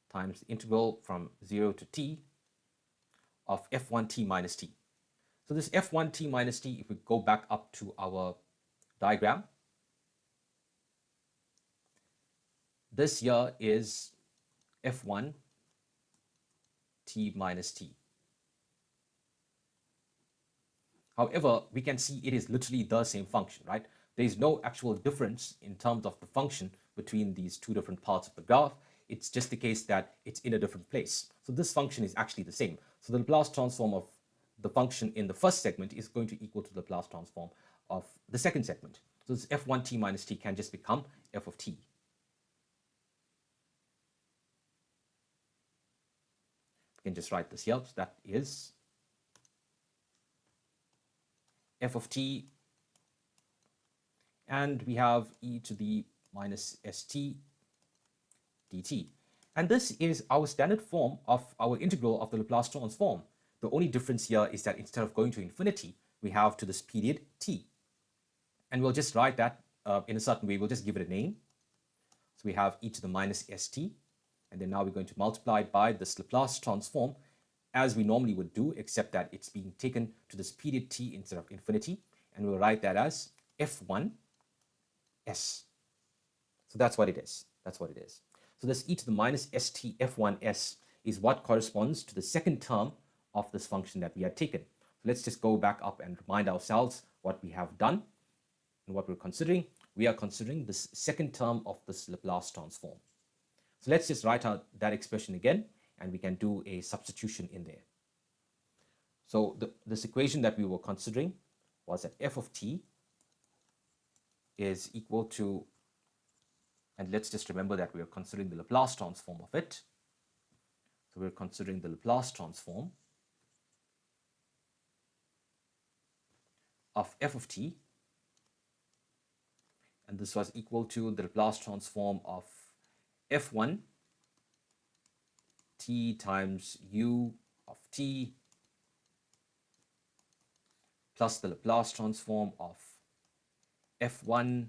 times the integral from 0 to t of f1 t minus t. So this f1 t minus t, if we go back up to our diagram, this here is f1 t minus t. However, we can see it is literally the same function, right? There is no actual difference in terms of the function between these two different parts of the graph. It's just the case that it's in a different place. So this function is actually the same. So the Laplace transform of the function in the first segment is going to equal to the Laplace transform of the second segment. So this f1 t minus t can just become f of t. We can just write this here. So that is f of t, and we have e to the minus st dt. And this is our standard form of our integral of the Laplace transform. The only difference here is that instead of going to infinity, we have to this period t. And we'll just write that in a certain way. We'll just give it a name. So we have e to the minus st, and then now we're going to multiply it by this Laplace transform as we normally would do, except that it's being taken to this period t instead of infinity, and we'll write that as f1 s. So that's what it is. That's what it is. So this e to the minus st f1s is what corresponds to the second term of this function that we had taken. So let's just go back up and remind ourselves what we have done and what we're considering. We are considering this second term of this Laplace transform. So let's just write out that expression again, and we can do a substitution in there. So this equation that we were considering was that f of t is equal to, and let's just remember that we are considering the Laplace transform of it. So we're considering the Laplace transform of f of t, and this was equal to the Laplace transform of f1 t times u of t plus the Laplace transform of f1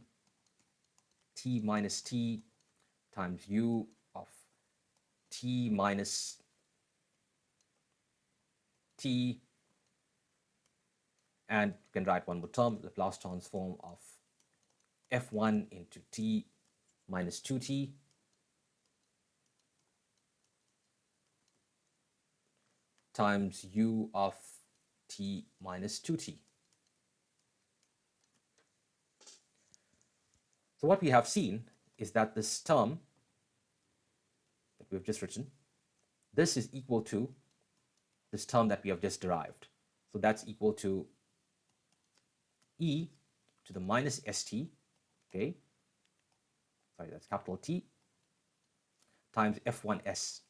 t minus t times u of t minus t, and you can write one more term, Laplace transform of f1 into t minus 2t times u of t minus 2t. So what we have seen is that this term that we've just written, this is equal to this term that we have just derived. So that's equal to e to the minus st, okay, sorry, that's capital T, times f1s.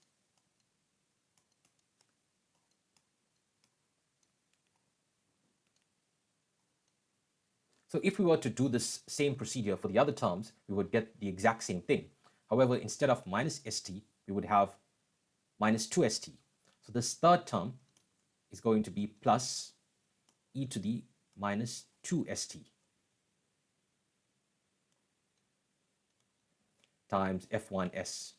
So if we were to do this same procedure for the other terms, we would get the exact same thing. However, instead of minus st, we would have minus 2st. So this third term is going to be plus e to the minus 2st times f1s.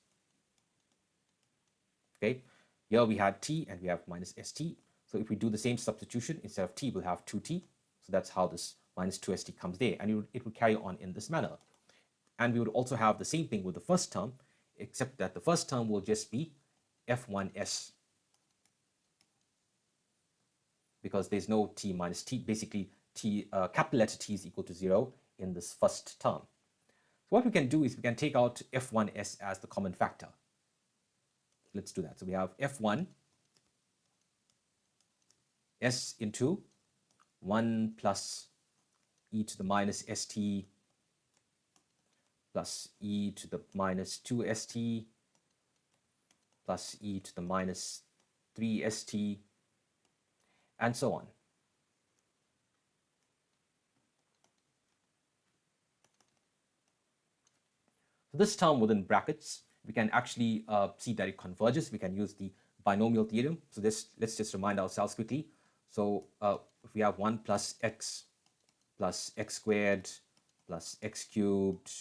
Okay, here we had t and we have minus st. So if we do the same substitution, instead of t, we'll have 2t. So that's how this minus 2st comes there, and it would carry on in this manner. And we would also have the same thing with the first term, except that the first term will just be f1s, because there's no t minus t. Basically, capital letter T is equal to 0 in this first term. So what we can do is we can take out f1s as the common factor. Let's do that. So we have f1 s into 1 plus e to the minus st plus e to the minus 2st plus e to the minus 3st, and so on. So this term within brackets, we can actually see that it converges. We can use the binomial theorem. So let's just remind ourselves quickly. So if we have 1 plus x squared plus x cubed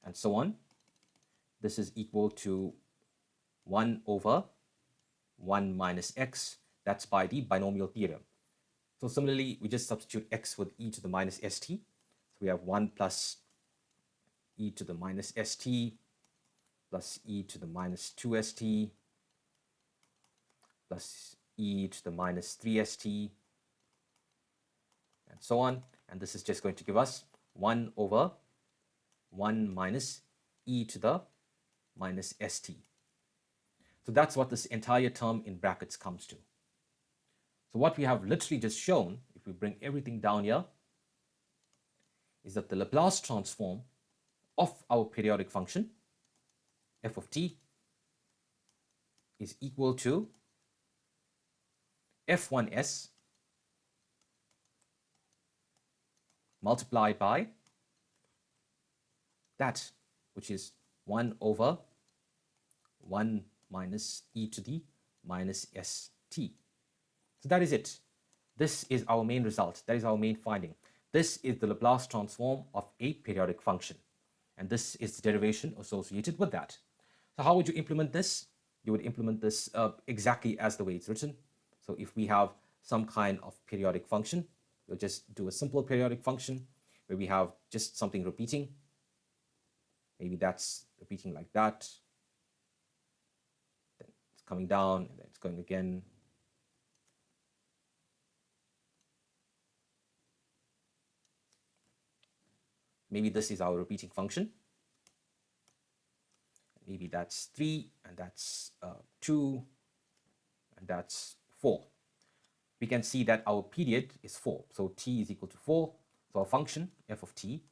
and so on, this is equal to 1 over 1 minus x. That's by the binomial theorem. So similarly, we just substitute x with e to the minus st. So we have 1 plus e to the minus st plus e to the minus 2st plus e to the minus 3st, and so on. And this is just going to give us 1 over 1 minus e to the minus st. So that's what this entire term in brackets comes to. So what we have literally just shown, if we bring everything down here, is that the Laplace transform of our periodic function, f of t, is equal to f1s multiplied by that, which is 1 over 1 minus e to the minus st. So that is it. This is our main result. That is our main finding. This is the Laplace transform of a periodic function. And this is the derivation associated with that. So how would you implement this? You would implement this exactly as the way it's written. So if we have some kind of periodic function, we'll just do a simple periodic function where we have just something repeating. Maybe that's repeating like that. Then it's coming down, and then it's going again. Maybe this is our repeating function. Maybe that's 3, and that's 2, and that's 4. We can see that our period is 4. So t is equal to 4. So our function, f of t,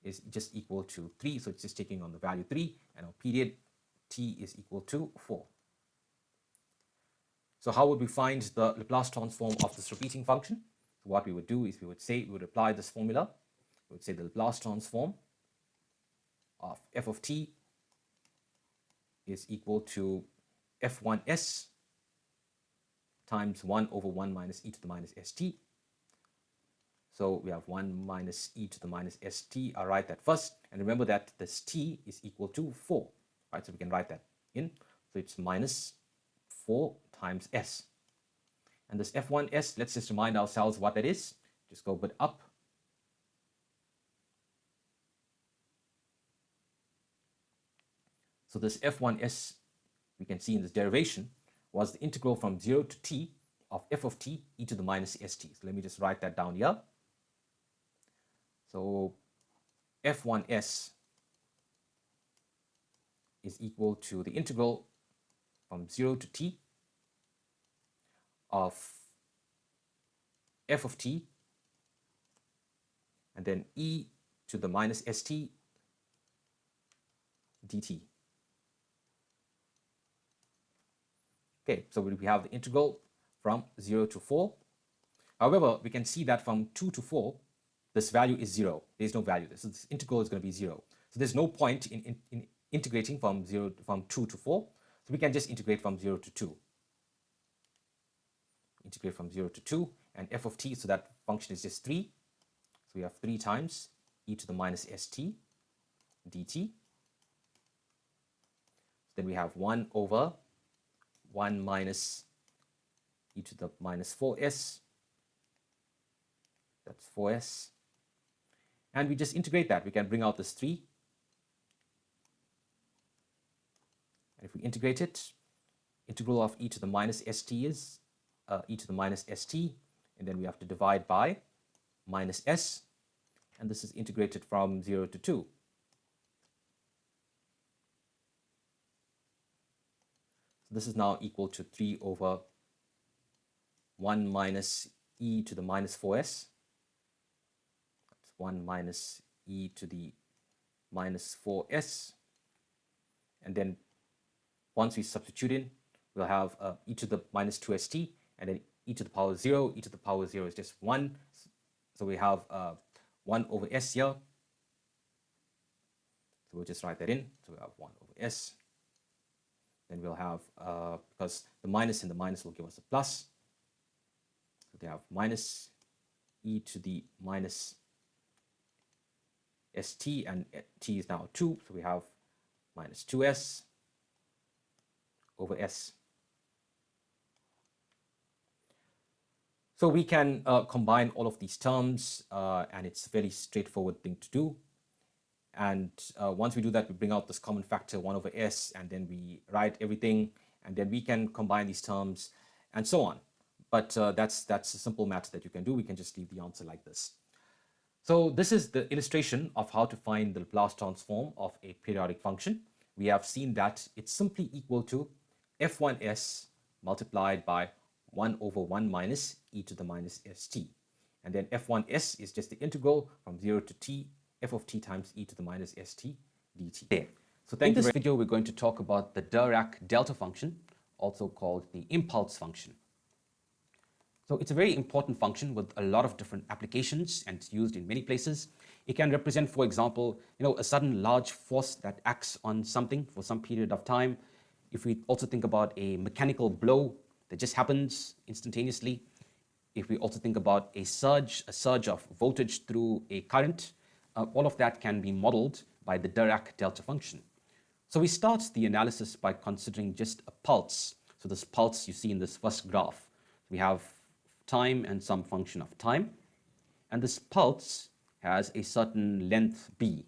is just equal to 3. So it's just taking on the value 3. And our period, t, is equal to 4. So how would we find the Laplace transform of this repeating function? So what we would do is we would apply this formula. We would say the Laplace transform of f of t is equal to f1s times 1 over 1 minus e to the minus st So we have 1 minus e to the minus st. I'll write that first. And remember that this t is equal to 4. Right, so we can write that in. So it's minus 4 times s. And this f1s, let's just remind ourselves what that is. Just go a bit up. So this f1s, we can see in this derivation, was the integral from 0 to t of f of t e to the minus st. So let me just write that down here. So f1s is equal to the integral from 0 to t of f of t and then e to the minus st dt. Okay, so we have the integral from 0 to 4. However, we can see that from 2 to 4, this value is 0. There's no value there. So this integral is going to be 0. So there's no point in integrating from 2 to 4. So we can just integrate from 0 to 2. Integrate from 0 to 2. And f of t, so that function is just 3. So we have 3 times e to the minus st dt. Then we have 1 over 1 minus e to the minus 4s. That's 4s. And we just integrate that. We can bring out this 3. And if we integrate it, integral of e to the minus st is e to the minus st. And then we have to divide by minus s. And this is integrated from 0 to 2. So this is now equal to 3 over 1 minus e to the minus 4s. That's 1 minus e to the minus 4s. And then once we substitute in, we'll have e to the minus 2st, and then e to the power 0. E to the power 0 is just 1. So we have 1 over s here. So we'll just write that in. So we have 1 over s. Then we'll have, because the minus and the minus will give us a plus. So they have minus e to the minus st, and t is now 2. So we have minus 2s over s. So we can combine all of these terms, and it's a very straightforward thing to do. And once we do that, we bring out this common factor 1 over s, and then we write everything, and then we can combine these terms and so on. But that's a simple math that you can do. We can just leave the answer like this. So this is the illustration of how to find the Laplace transform of a periodic function. We have seen that it's simply equal to f1s multiplied by 1 over 1 minus e to the minus st. And then f1s is just the integral from 0 to t, f of t times e to the minus st dt. There. So in this video, we're going to talk about the Dirac-Delta function, also called the impulse function. So it's a very important function with a lot of different applications, and it's used in many places. It can represent, for example, a sudden large force that acts on something for some period of time. If we also think about a mechanical blow that just happens instantaneously, if we also think about a surge of voltage through a current, all of that can be modeled by the Dirac-Delta function. So we start the analysis by considering just a pulse. So this pulse you see in this first graph. We have time and some function of time. And this pulse has a certain length b.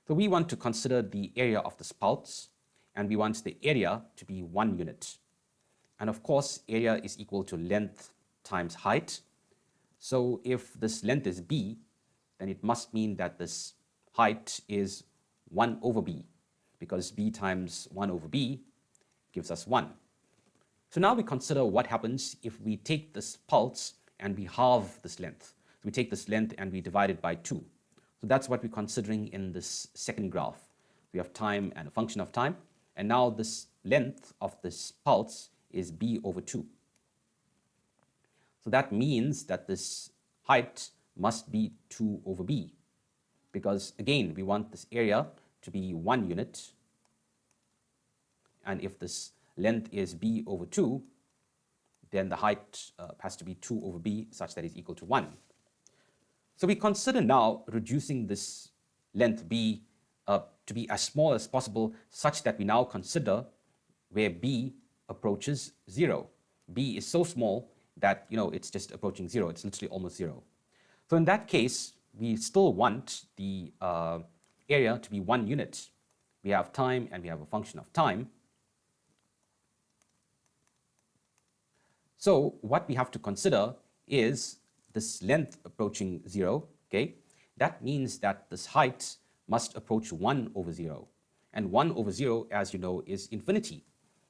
So we want to consider the area of this pulse, and we want the area to be 1 unit. And of course, area is equal to length times height. So if this length is b, then it must mean that this height is 1 over b, because b times 1 over b gives us 1. So now we consider what happens if we take this pulse and we halve this length. So we take this length and we divide it by 2. So that's what we're considering in this second graph. We have time and a function of time. And now this length of this pulse is b over 2. So that means that this height must be 2 over b, because again, we want this area to be 1 unit. And if this length is b over 2, then the height has to be 2 over b such that is equal to 1. So we consider now reducing this length b to be as small as possible, such that we now consider where b approaches 0. B is so small that, it's just approaching 0. It's literally almost 0. So in that case, we still want the area to be 1 unit. We have time and we have a function of time. So what we have to consider is this length approaching 0, okay? That means that this height must approach 1 over 0. And 1 over 0, as you know, is infinity.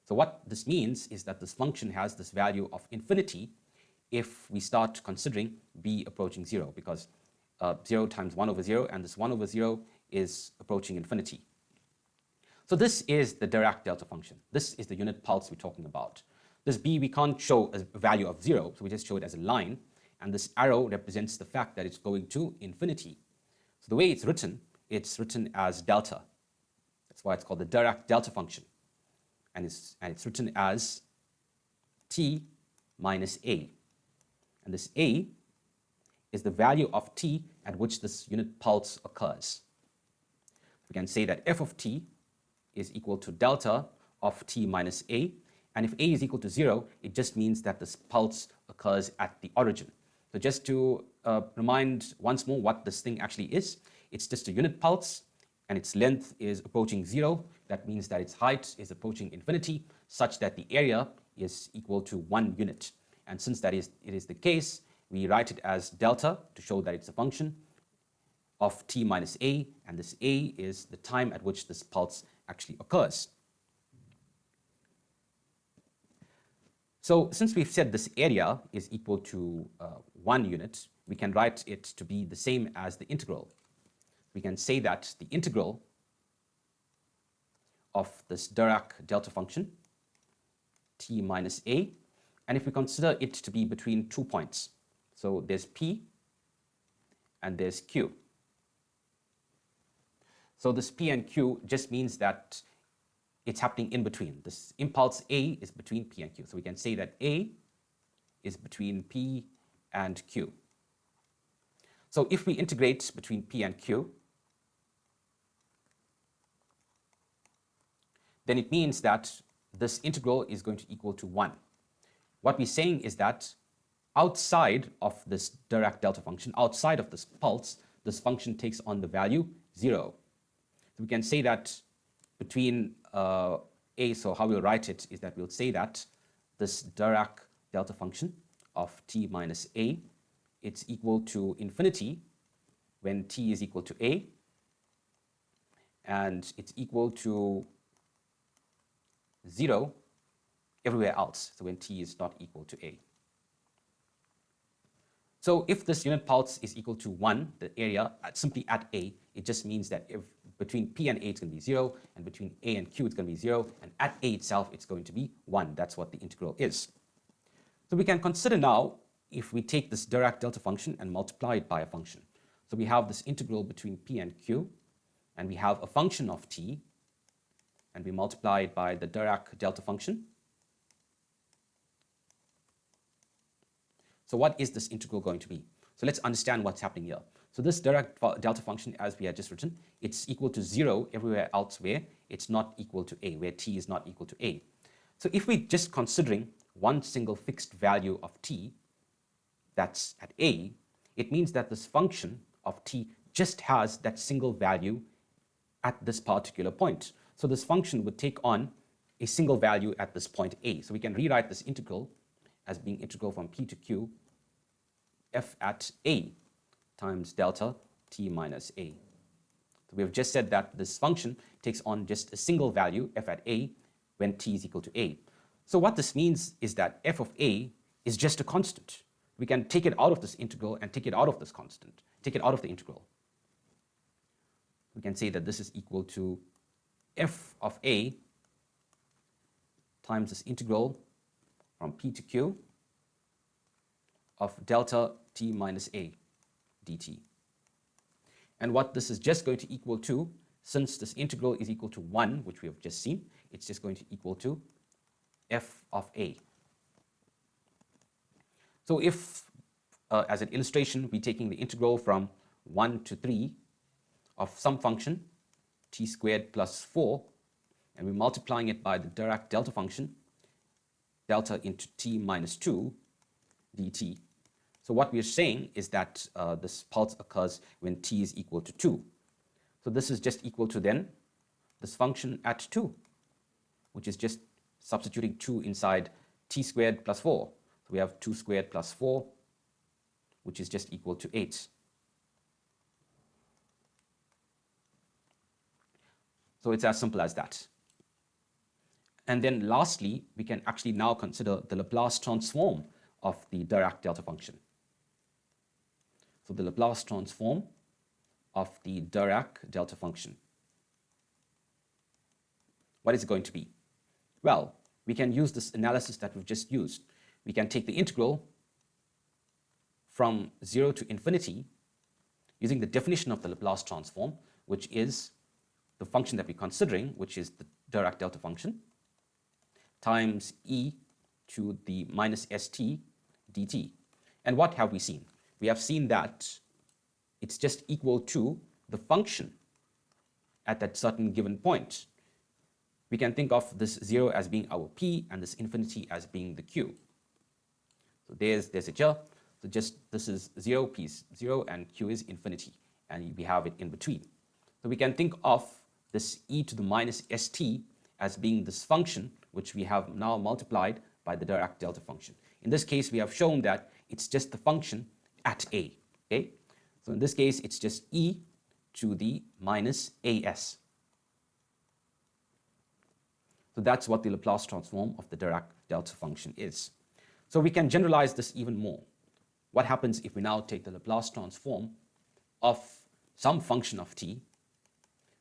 So what this means is that this function has this value of infinity if we start considering b approaching 0, because 0 times 1 over 0, and this 1 over 0 is approaching infinity. So this is the Dirac-Delta function. This is the unit pulse we're talking about. This b we can't show as a value of 0, so we just show it as a line, and this arrow represents the fact that it's going to infinity. So the way it's written as delta. That's why it's called the Dirac-Delta function. And it's written as t minus a. And this a is the value of t at which this unit pulse occurs. We can say that f of t is equal to delta of t minus a. And if a is equal to 0, it just means that this pulse occurs at the origin. So just to remind once more what this thing actually is, it's just a unit pulse, and its length is approaching 0. That means that its height is approaching infinity, such that the area is equal to 1 unit. And since it is the case, we write it as delta to show that it's a function of t minus a, and this a is the time at which this pulse actually occurs. So since we've said this area is equal to 1 unit, we can write it to be the same as the integral. We can say that the integral of this Dirac-Delta function, t minus a, and if we consider it to be between 2 points, so there's p and there's q. So this p and q just means that it's happening in between. This impulse a is between p and q. So we can say that a is between p and q. So if we integrate between p and q, then it means that this integral is going to equal to 1. What we're saying is that outside of this Dirac-Delta function, outside of this pulse, this function takes on the value 0. So we can say that between a, so how we'll write it is that we'll say that this Dirac-Delta function of t minus a, it's equal to infinity when t is equal to a, and it's equal to 0 everywhere else, so when t is not equal to a. So if this unit pulse is equal to 1, the area simply at a, it just means that if between p and a it's going to be 0, and between a and q it's going to be 0, and at a itself it's going to be 1. That's what the integral is. So we can consider now if we take this Dirac-Delta function and multiply it by a function. So we have this integral between p and q, and we have a function of t, and we multiply it by the Dirac-Delta function. So what is this integral going to be? So let's understand what's happening here. So this Dirac-Delta function, as we had just written, it's equal to 0 everywhere else where it's not equal to a, where t is not equal to a. So if we're just considering one single fixed value of t that's at a, it means that this function of t just has that single value at this particular point. So this function would take on a single value at this point a. So we can rewrite this integral as being integral from p to q f at a times delta t minus a. So we have just said that this function takes on just a single value f at a when t is equal to a. So what this means is that f of a is just a constant. We can take it out of this integral and take it out of this constant, take it out of the integral. We can say that this is equal to f of a times this integral from p to q of delta t minus a dt. And what this is just going to equal to, since this integral is equal to 1, which we have just seen, it's just going to equal to f of a. So if, as an illustration, we're taking the integral from 1 to 3 of some function, t squared plus 4, and we're multiplying it by the Dirac-Delta function, delta into t minus 2 dt. So what we're saying is that this pulse occurs when t is equal to 2. So this is just equal to then this function at 2, which is just substituting 2 inside t squared plus 4. So we have 2 squared plus 4, which is just equal to 8. So it's as simple as that. And then lastly, we can actually now consider the Laplace transform of the Dirac-Delta function. So the Laplace transform of the Dirac-Delta function. What is it going to be? Well, we can use this analysis that we've just used. We can take the integral from 0 to infinity using the definition of the Laplace transform, which is the function that we're considering, which is the Dirac-Delta function, times e to the minus st dt. And what have we seen? We have seen that it's just equal to the function at that certain given point. We can think of this 0 as being our p and this infinity as being the q. So there's a here. So just this is 0, p is 0, and q is infinity, and we have it in between. So we can think of this e to the minus st as being this function which we have now multiplied by the Dirac-Delta function. In this case, we have shown that it's just the function at a. Okay? So in this case, it's just e to the minus as. So that's what the Laplace transform of the Dirac-Delta function is. So we can generalize this even more. What happens if we now take the Laplace transform of some function of t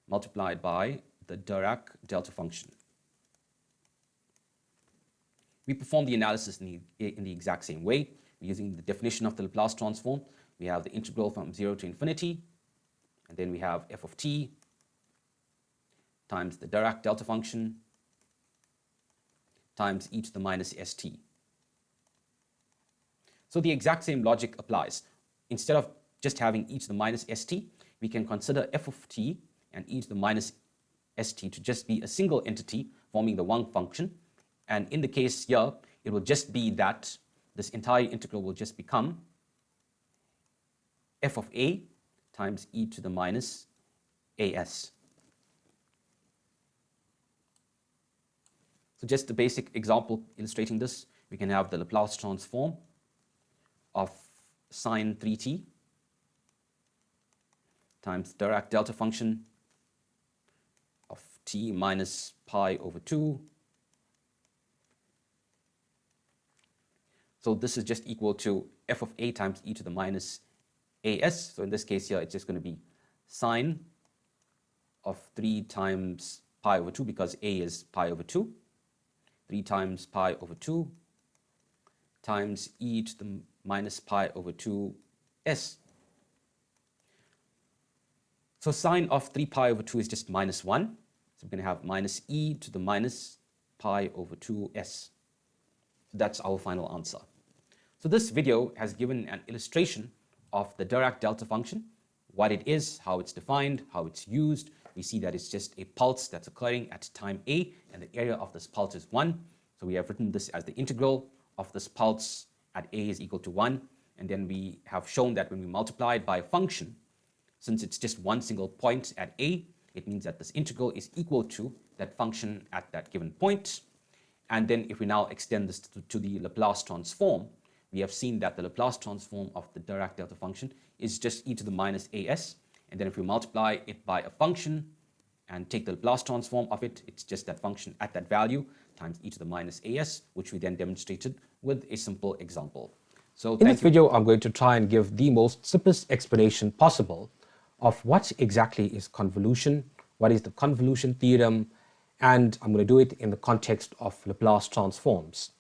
multiplied by the Dirac-Delta function? We perform the analysis in the exact same way. We're using the definition of the Laplace transform. We have the integral from 0 to infinity, and then we have f of t times the Dirac-Delta function times e to the minus st. So the exact same logic applies. Instead of just having e to the minus st, we can consider f of t and e to the minus st to just be a single entity forming the one function. And in the case here, it will just be that this entire integral will just become f of a times e to the minus as. So just a basic example illustrating this, we can have the Laplace transform of sine 3t times Dirac-Delta function of t minus pi over 2. So this is just equal to f of a times e to the minus as. So in this case here, it's just going to be sine of 3 times pi over 2, because a is pi over 2. 3 times pi over 2 times e to the minus pi over 2s. So sine of 3 pi over 2 is just minus 1. So we're going to have minus e to the minus pi over 2s. So that's our final answer. So this video has given an illustration of the Dirac-Delta function, what it is, how it's defined, how it's used. We see that it's just a pulse that's occurring at time a, and the area of this pulse is 1. So we have written this as the integral of this pulse at a is equal to 1. And then we have shown that when we multiply it by a function, since it's just one single point at a, it means that this integral is equal to that function at that given point. And then if we now extend this to the Laplace transform, we have seen that the Laplace transform of the Dirac-Delta function is just e to the minus as. And then if we multiply it by a function and take the Laplace transform of it, it's just that function at that value times e to the minus as, which we then demonstrated with a simple example. So in this video, I'm going to try and give the most simplest explanation possible of what exactly is convolution, what is the convolution theorem, and I'm going to do it in the context of Laplace transforms.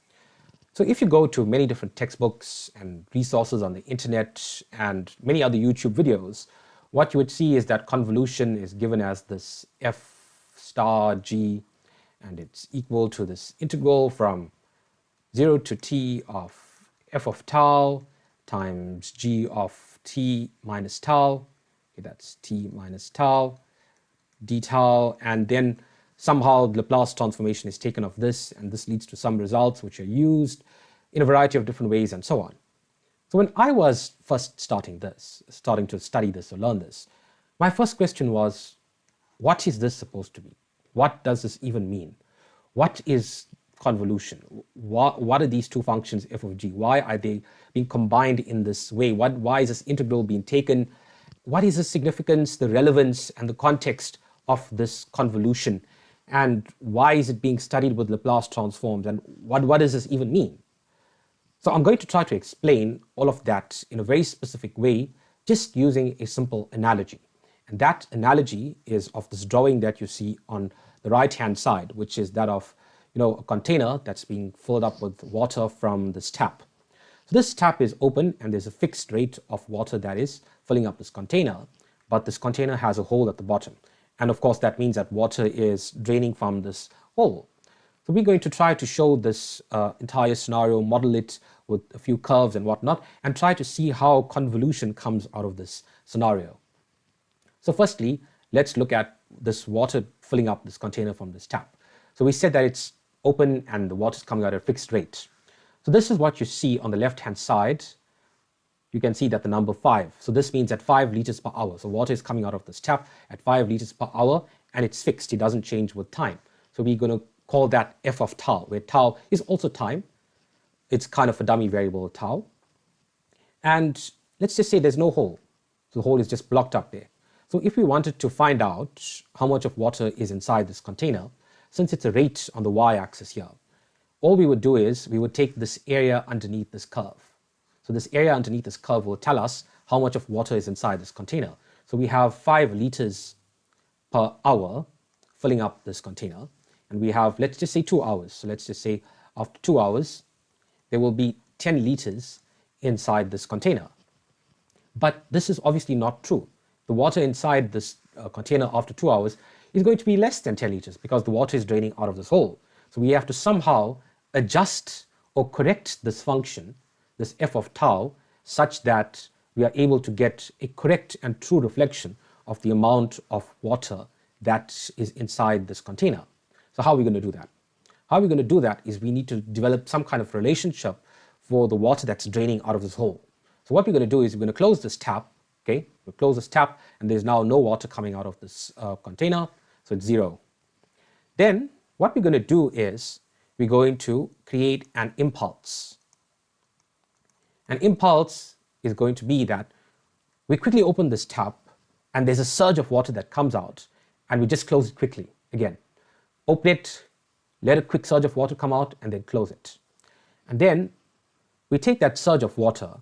So if you go to many different textbooks and resources on the internet and many other YouTube videos, what you would see is that convolution is given as this f star g, and it's equal to this integral from 0 to t of f of tau times g of t minus tau. Okay, that's t minus tau d tau, and then somehow the Laplace transformation is taken of this, and this leads to some results which are used in a variety of different ways and so on. So when I was first starting to study this or learn this, my first question was, what is this supposed to be? What does this even mean? What is convolution? What are these two functions f of g? Why are they being combined in this way? Why is this integral being taken? What is the significance, the relevance, and the context of this convolution? And why is it being studied with Laplace transforms? And what does this even mean? So I'm going to try to explain all of that in a very specific way, just using a simple analogy. And that analogy is of this drawing that you see on the right-hand side, which is that of a container that's being filled up with water from this tap. So this tap is open and there's a fixed rate of water that is filling up this container, but this container has a hole at the bottom. And of course that means that water is draining from this hole. So we're going to try to show this entire scenario, model it with a few curves and whatnot, and try to see how convolution comes out of this scenario. So firstly, let's look at this water filling up this container from this tap. So we said that it's open and the water is coming out at a fixed rate. So this is what you see on the left-hand side. You can see that the number 5. So this means at 5 liters per hour. So water is coming out of this tap at 5 liters per hour, and it's fixed. It doesn't change with time. So we're going to call that f of tau, where tau is also time. It's kind of a dummy variable, tau. And let's just say there's no hole. So the hole is just blocked up there. So if we wanted to find out how much of water is inside this container, since it's a rate on the y-axis here, all we would do is we would take this area underneath this curve. So this area underneath this curve will tell us how much of water is inside this container. So we have 5 liters per hour filling up this container. And we have, let's just say 2 hours. So let's just say after 2 hours, there will be 10 liters inside this container. But this is obviously not true. The water inside this container after 2 hours is going to be less than 10 liters because the water is draining out of this hole. So we have to somehow adjust or correct this function, this f of tau, such that we are able to get a correct and true reflection of the amount of water that is inside this container. So how are we going to do that? How we're going to do that is we need to develop some kind of relationship for the water that's draining out of this hole. So what we're going to do is we're going to close this tap. Okay, we'll close this tap and there's now no water coming out of this container, so it's 0. Then what we're going to do is we're going to create an impulse. An impulse is going to be that we quickly open this tap and there's a surge of water that comes out, and we just close it quickly again. Open it, let a quick surge of water come out, and then close it. And then we take that surge of water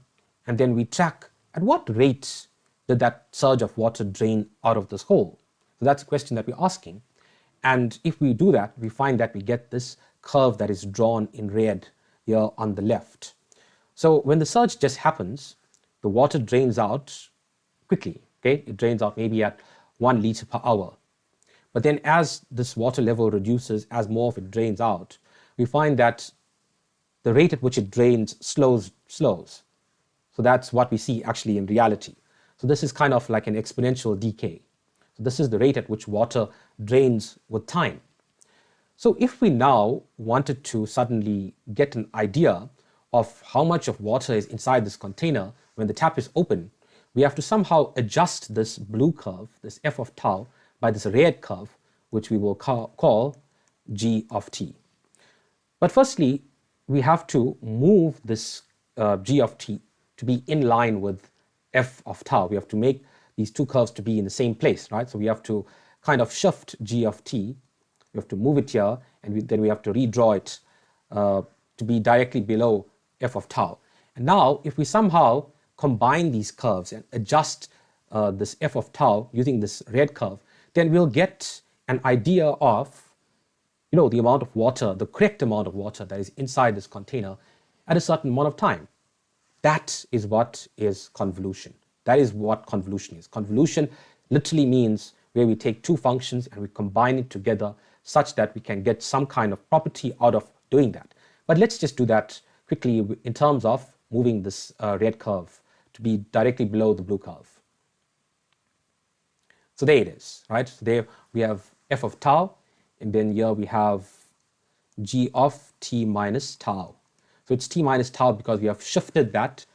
and then we track at what rate did that surge of water drain out of this hole. So that's a question that we're asking. And if we do that, we find that we get this curve that is drawn in red here on the left. So when the surge just happens, the water drains out quickly. Okay, it drains out maybe at 1 liter per hour. But then as this water level reduces, as more of it drains out, we find that the rate at which it drains slows. So that's what we see actually in reality. So this is kind of like an exponential decay. So this is the rate at which water drains with time. So if we now wanted to suddenly get an idea of how much of water is inside this container when the tap is open, we have to somehow adjust this blue curve, this f of tau, by this red curve, which we will call g of t. But firstly, we have to move this g of t to be in line with f of tau. We have to make these two curves to be in the same place, right? So we have to kind of shift g of t. We have to move it here, and then we have to redraw it to be directly below f of tau. And now, if we somehow combine these curves and adjust this f of tau using this red curve, then we'll get an idea of, the amount of water, the correct amount of water that is inside this container at a certain amount of time. That is what is convolution. That is what convolution is. Convolution literally means where we take two functions and we combine it together such that we can get some kind of property out of doing that. But let's just do that quickly in terms of moving this red curve to be directly below the blue curve. So there it is, right? So there we have f of tau, and then here we have g of t minus tau. So it's t minus tau because we have shifted that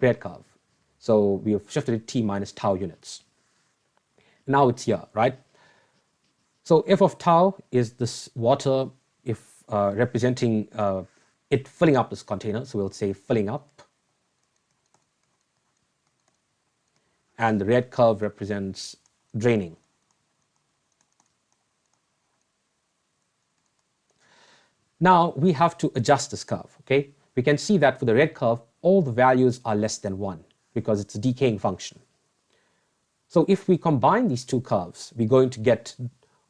red curve. So we have shifted it t minus tau units. Now it's here, right? So f of tau is this water if representing it filling up this container. So we'll say filling up. And the red curve represents draining. Now we have to adjust this curve, okay? We can see that for the red curve, all the values are less than 1 because it's a decaying function. So if we combine these two curves, we're going to get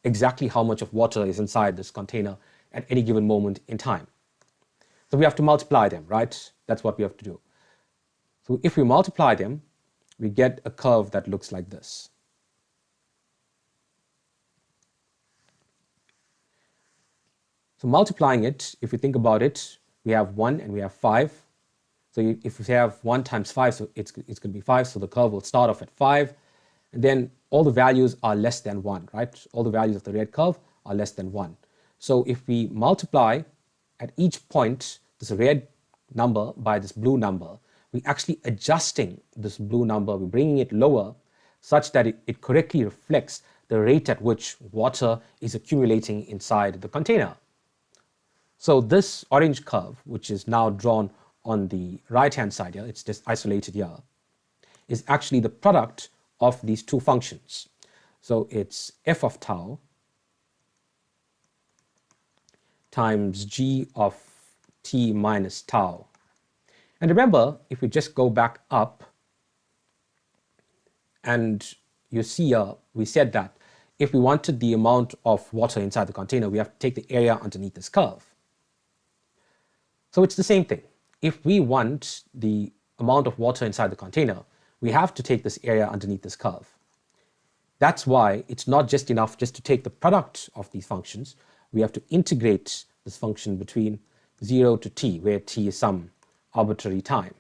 exactly how much of water is inside this container at any given moment in time. So we have to multiply them, right? That's what we have to do. So if we multiply them, we get a curve that looks like this. So multiplying it, if you think about it, we have 1 and we have 5. So if we have 1 times 5, so it's going to be 5, so the curve will start off at 5. And then all the values are less than 1, right? All the values of the red curve are less than 1. So if we multiply at each point this red number by this blue number, we're actually adjusting this blue number, we're bringing it lower such that it correctly reflects the rate at which water is accumulating inside the container. So this orange curve, which is now drawn on the right-hand side here, it's just isolated here, is actually the product of these two functions. So it's f of tau times g of t minus tau. And remember, if we just go back up, and you see here, we said that if we wanted the amount of water inside the container, we have to take the area underneath this curve. So it's the same thing. If we want the amount of water inside the container, we have to take this area underneath this curve. That's why it's not just enough just to take the product of these functions. We have to integrate this function between 0 to t, where t is some arbitrary time.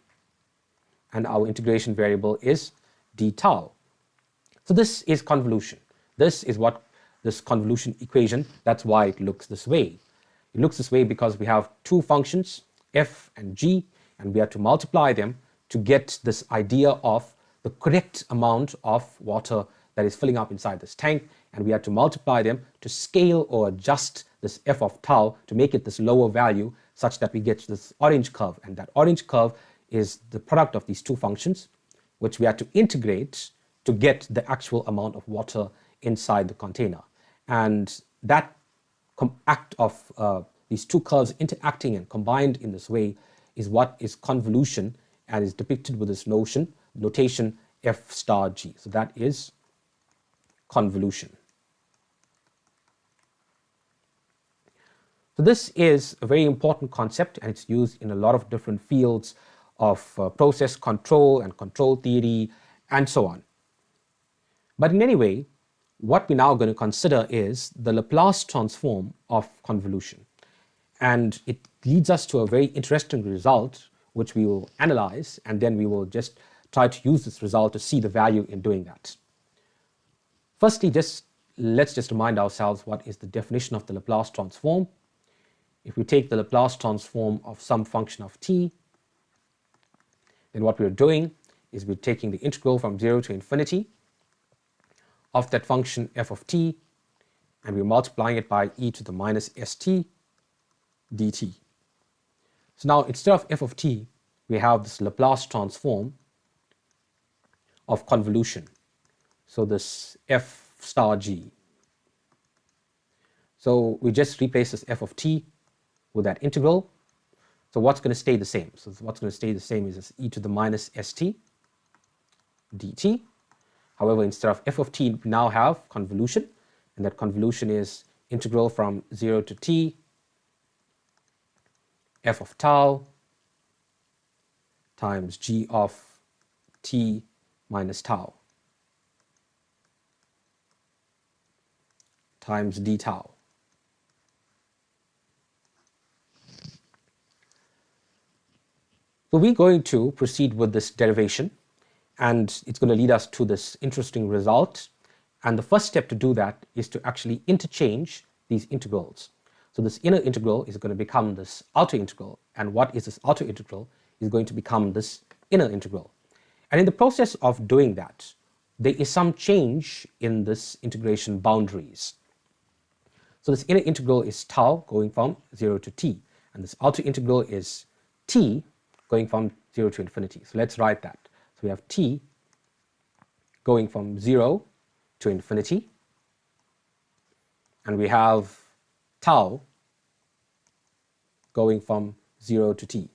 And our integration variable is d tau. So this is convolution. This is what this convolution equation, that's why it looks this way. It looks this way because we have two functions, f and g, and we have to multiply them to get this idea of the correct amount of water that is filling up inside this tank, and we have to multiply them to scale or adjust this f of tau to make it this lower value such that we get this orange curve, and that orange curve is the product of these two functions, which we have to integrate to get the actual amount of water inside the container. And that act of these two curves interacting and combined in this way is what is convolution, and is depicted with this notation f star g. So that is convolution. So this is a very important concept, and it's used in a lot of different fields of process control and control theory and so on. But in any way, what we're now going to consider is the Laplace transform of convolution. And it leads us to a very interesting result, which we will analyze, and then we will just try to use this result to see the value in doing that. Firstly, let's just remind ourselves what is the definition of the Laplace transform. If we take the Laplace transform of some function of t, then what we're doing is we're taking the integral from 0 to infinity of that function f of t, and we're multiplying it by e to the minus st dt. So now instead of f of t, we have this Laplace transform of convolution. So this f star g. So we just replace this f of t with that integral. So what's going to stay the same? So what's going to stay the same is this e to the minus st dt. However, instead of f of t, we now have convolution, and that convolution is integral from 0 to t f of tau times g of t minus tau times d tau. So we're going to proceed with this derivation, and it's going to lead us to this interesting result. And the first step to do that is to actually interchange these integrals. So this inner integral is going to become this outer integral, and what is this outer integral is going to become this inner integral. And in the process of doing that, there is some change in this integration boundaries. So this inner integral is tau going from 0 to t, and this outer integral is t going from 0 to infinity. So let's write that. So we have t going from 0 to infinity, and we have tau going from 0 to t.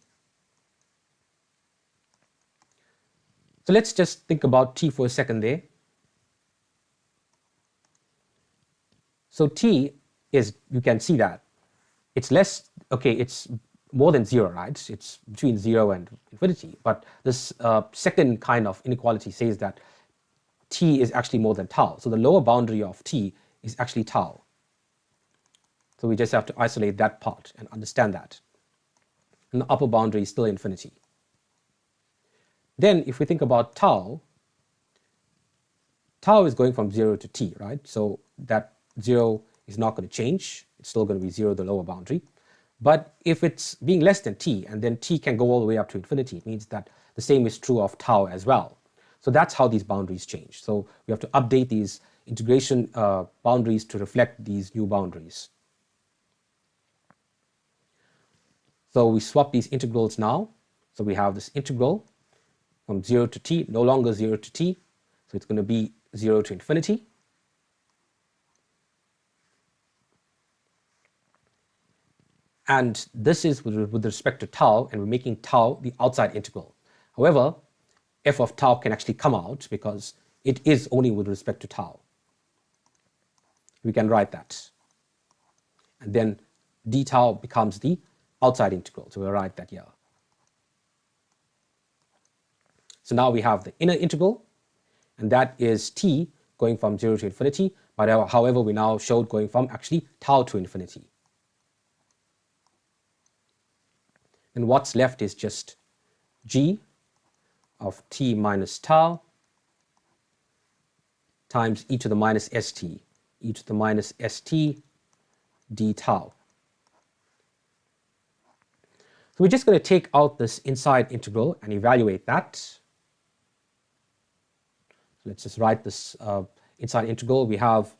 So let's just think about t for a second there. So t is, you can see that it's less, okay, it's more than 0, right? It's between 0 and infinity, but this second kind of inequality says that t is actually more than tau. So the lower boundary of t is actually tau. So we just have to isolate that part and understand that. And the upper boundary is still infinity. Then if we think about tau, tau is going from 0 to t, right? So that 0 is not going to change. It's still going to be 0, the lower boundary. But if it's being less than t, and then t can go all the way up to infinity, it means that the same is true of tau as well. So that's how these boundaries change. So we have to update these integration boundaries to reflect these new boundaries. So we swap these integrals now. So we have this integral from 0 to t, no longer 0 to t. So it's going to be 0 to infinity. And this is with respect to tau, and we're making tau the outside integral. However, f of tau can actually come out because it is only with respect to tau. We can write that. And then d tau becomes the outside integral. So we'll write that here. So now we have the inner integral, and that is t going from 0 to infinity, but however we now showed going from actually tau to infinity. And what's left is just g of t minus tau times e to the minus st, e to the minus st d tau. So we're just going to take out this inside integral and evaluate that. So let's just write this inside integral. We have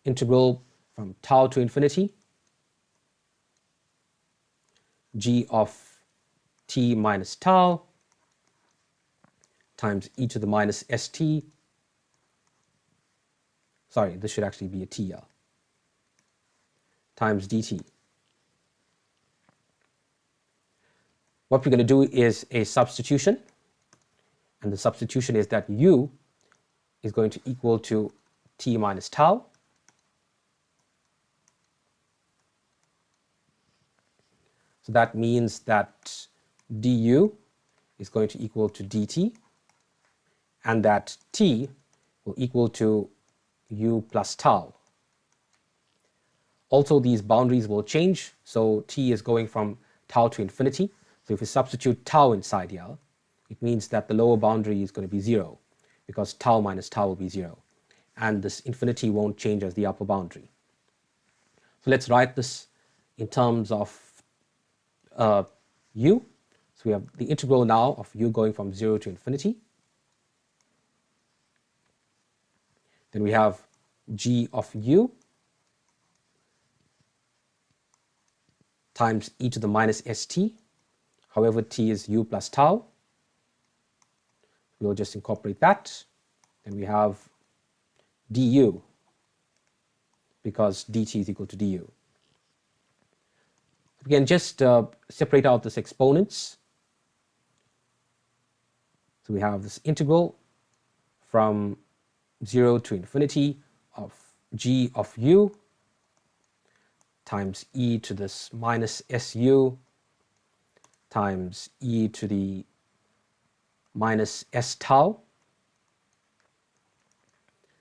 integral from tau to infinity, g of t minus tau times e to the minus st. Sorry, this should actually be a t here, times dt. What we're going to do is a substitution, and the substitution is that u is going to equal to t minus tau So that means that du is going to equal to dt, and that t will equal to u plus tau. Also, these boundaries will change, so t is going from tau to infinity. So if we substitute tau inside here, it means that the lower boundary is going to be 0, because tau minus tau will be 0, and this infinity won't change as the upper boundary. So let's write this in terms of u. So we have the integral now of u going from 0 to infinity. Then we have g of u times e to the minus st. However, t is u plus tau. We'll just incorporate that. Then we have du, because dt is equal to du. We can just separate out this exponents. So we have this integral from 0 to infinity of g of u times e to this minus su times e to the minus s tau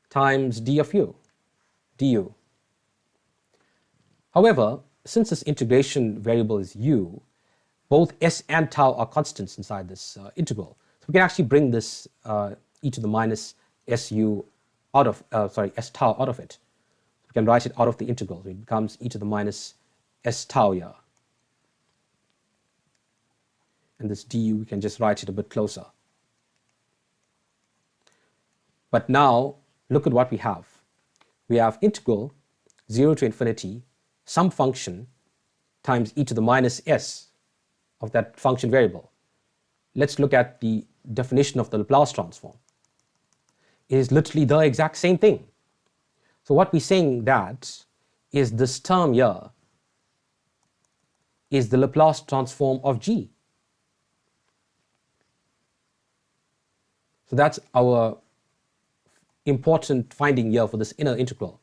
times d of u, du. However, since this integration variable is u, both s and tau are constants inside this integral. So we can actually bring this e to the minus su out of, s tau out of it. We can write it out of the integral. So it becomes e to the minus s tau here. And this du, we can just write it a bit closer. But now, look at what we have. We have integral 0 to infinity, some function times e to the minus s of that function variable. Let's look at the definition of the Laplace transform. It is literally the exact same thing. So what we're saying that is this term here is the Laplace transform of G. So that's our important finding here for this inner integral.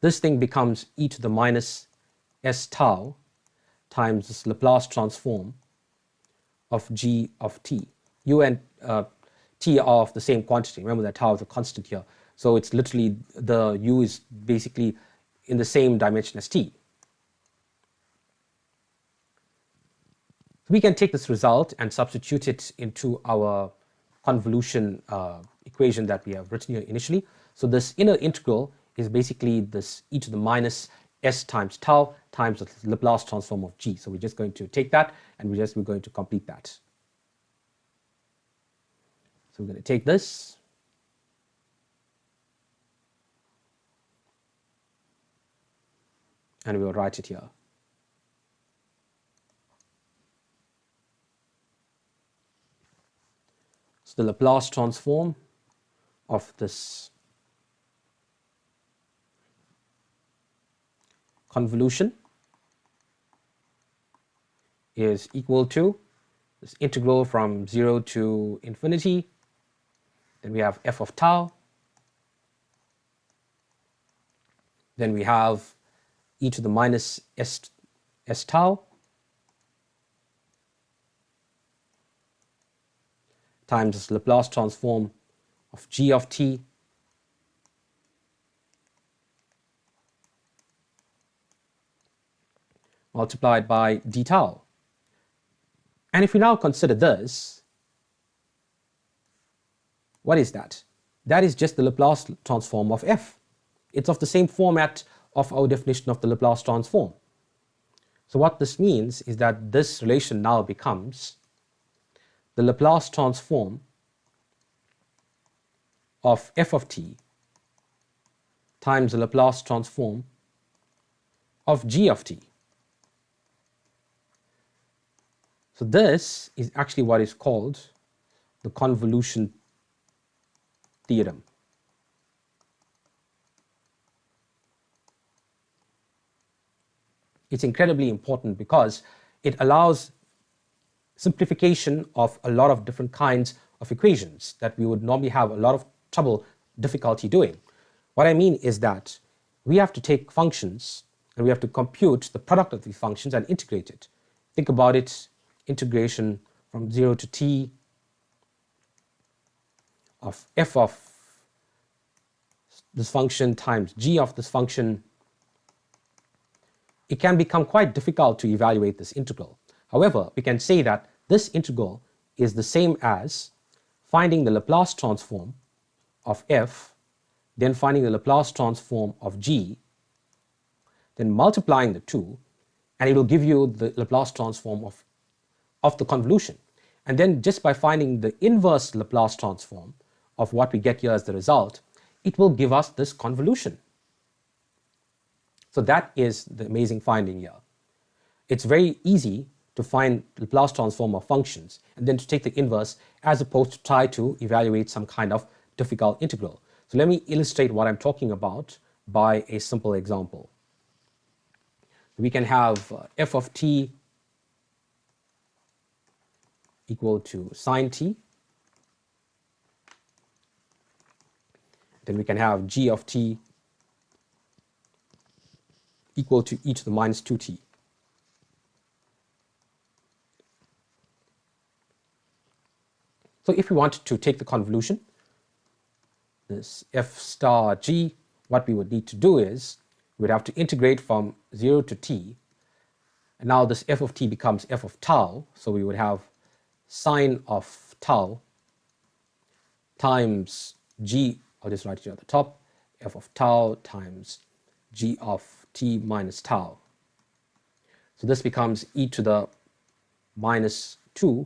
This thing becomes e to the minus s tau times this Laplace transform of G of t. U and t are of the same quantity. Remember that tau is a constant here. So it's literally, the u is basically in the same dimension as t. We can take this result and substitute it into our convolution equation that we have written here initially. So this inner integral is basically this e to the minus s times tau times the Laplace transform of G. So we're just going to take that and we're going to complete that. So we're going to take this and we'll write it here. So the Laplace transform of this convolution is equal to this integral from 0 to infinity. Then we have f of tau. Then we have e to the minus s tau times this Laplace transform of G of t multiplied by d tau. And if we now consider this, what is that? That is just the Laplace transform of f. It's of the same format of our definition of the Laplace transform. So what this means is that this relation now becomes the Laplace transform of f of t times the Laplace transform of g of t. So this is actually what is called the convolution theorem. It's incredibly important because it allows simplification of a lot of different kinds of equations that we would normally have a lot of difficulty doing. What I mean is that we have to take functions and we have to compute the product of these functions and integrate it. Think about it, integration from 0 to t of f of this function times g of this function. It can become quite difficult to evaluate this integral. However, we can say that this integral is the same as finding the Laplace transform of f, then finding the Laplace transform of g, then multiplying the two, and it will give you the Laplace transform of the convolution. And then just by finding the inverse Laplace transform of what we get here as the result, it will give us this convolution. So that is the amazing finding here. It's very easy to find Laplace transform of functions and then to take the inverse as opposed to try to evaluate some kind of difficult integral. So let me illustrate what I'm talking about by a simple example. We can have f of t equal to sine t. Then we can have g of t equal to e to the minus 2t. So if we want to take the convolution, this f star g, what we would need to do is we would have to integrate from 0 to t, And now this f of t becomes f of tau. So we would have sine of tau times g, I'll just write it here at the top, f of tau times g of t minus tau. So this becomes e to the minus 2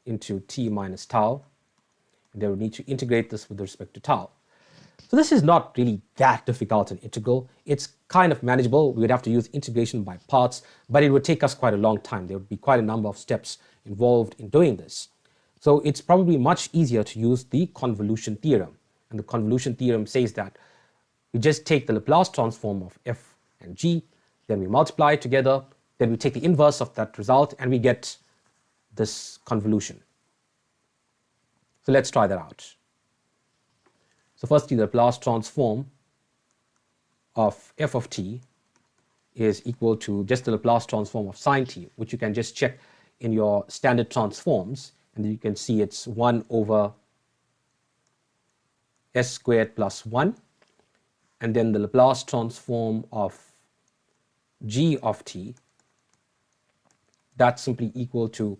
into t minus tau. And then we need to integrate this with respect to tau. So this is not really that difficult an integral. It's kind of manageable. We would have to use integration by parts, but it would take us quite a long time. There would be quite a number of steps involved in doing this. So it's probably much easier to use the convolution theorem. And the convolution theorem says that we just take the Laplace transform of f and g, then we multiply it together, then we take the inverse of that result, and we get this convolution. So let's try that out. So firstly, the Laplace transform of f of t is equal to just the Laplace transform of sine t, which you can just check in your standard transforms, and then you can see it's 1 over s squared plus 1, and then the Laplace transform of g of t, that's simply equal to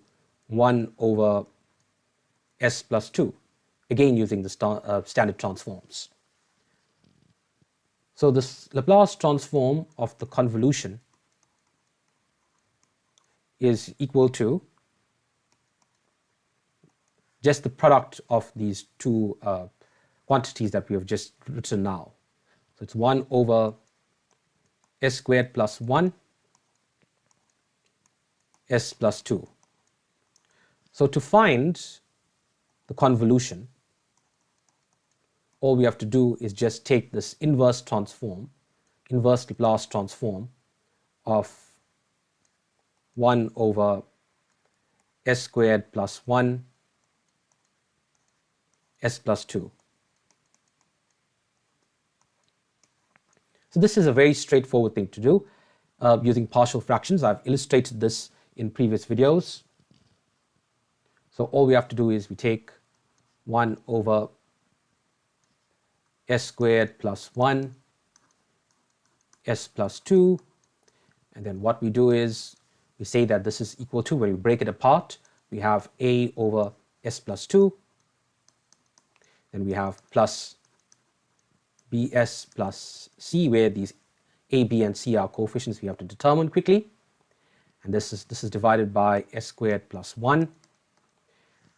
1 over s plus 2, again using the standard transforms. So this Laplace transform of the convolution is equal to just the product of these two quantities that we have just written now. So it's 1 over s squared plus 1 s plus 2. So to find the convolution, all we have to do is just take this inverse Laplace transform of 1 over s squared plus 1 s plus 2. So this is a very straightforward thing to do using partial fractions. I've illustrated this in previous videos. So all we have to do is we take 1 over s squared plus 1 s plus 2, and then what we do is we say that this is equal to, when we break it apart, we have a over s plus 2, then we have plus bs plus c, where these a, b, and c are coefficients we have to determine quickly, and this is divided by s squared plus 1.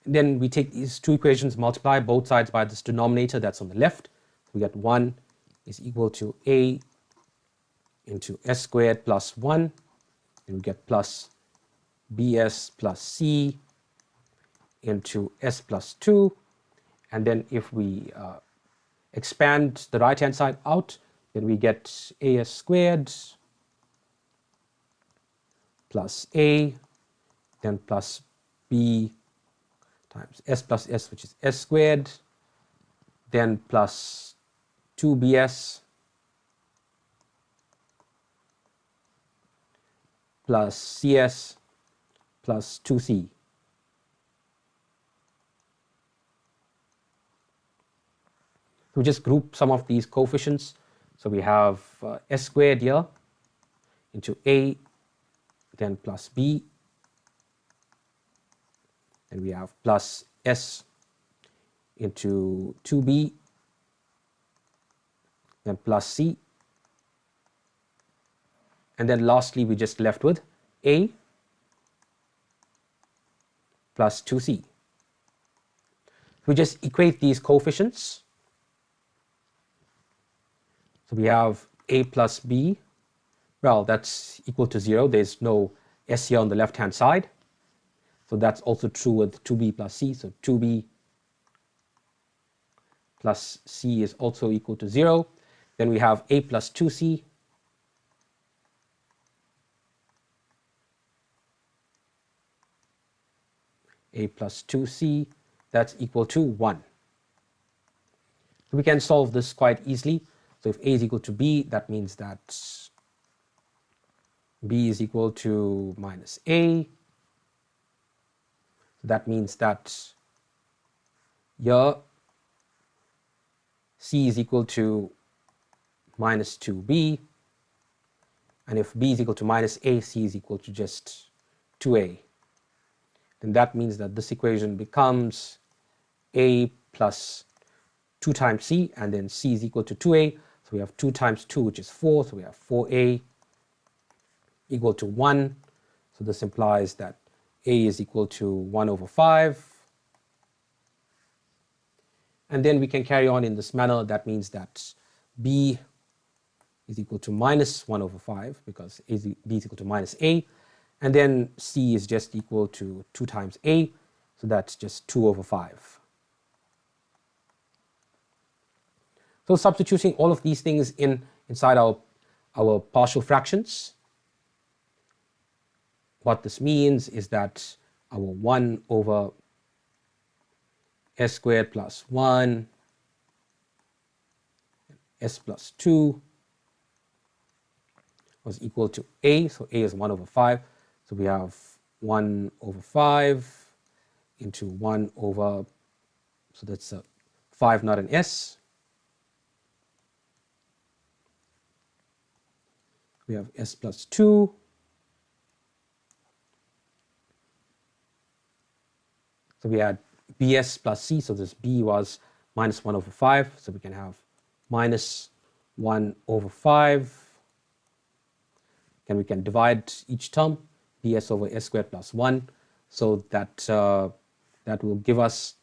And then we take these two equations, multiply both sides by this denominator that's on the left. We get 1 is equal to a into s squared plus 1, and we get plus bs plus c into s plus 2, and then if we expand the right hand side out, then we get as squared plus a, then plus b times s plus s, which is s squared, then plus 2bs plus cs plus 2c. We just group some of these coefficients. So we have s squared here into a, then plus b, then we have plus s into 2b, then plus c, and then lastly we just left with a plus 2c. We just equate these coefficients. So we have a plus b, well, that's equal to 0. There's no s here on the left hand side. So that's also true with 2b plus c. So 2b plus c is also equal to 0. Then we have a plus 2c. A plus 2c, that's equal to 1. So we can solve this quite easily. So if a is equal to b, that means that b is equal to minus a. So that means that here c is equal to minus 2b, and if b is equal to minus a, c is equal to just 2a, then that means that this equation becomes a plus 2 times c, and then c is equal to 2a. So we have 2 times 2, which is 4. So we have 4a equal to 1. So this implies that a is equal to 1 over 5. And then we can carry on in this manner. That means that b is equal to minus 1 over 5 because b is equal to minus a. And then c is just equal to 2 times a. So that's just 2 over 5. So substituting all of these things inside our partial fractions, what this means is that our 1 over s squared plus 1, s plus 2 was equal to a. So a is 1 over 5. So we have 1 over 5 into 1 over, so that's a 5 not an s. We have s plus 2 so we had bs plus c, so this b was minus 1 over 5, so we can have minus 1 over 5, and we can divide each term, bs over s squared plus 1, so that that will give us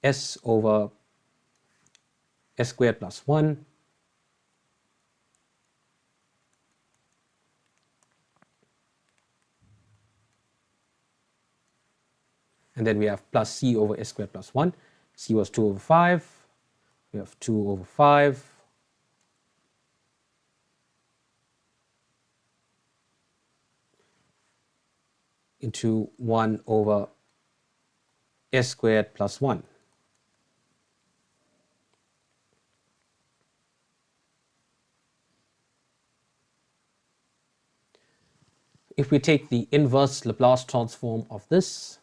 s over s squared plus 1 and then we have plus c over s squared plus 1. C was 2 over 5. We have 2 over 5. Into 1 over s squared plus 1. If we take the inverse Laplace transform of this,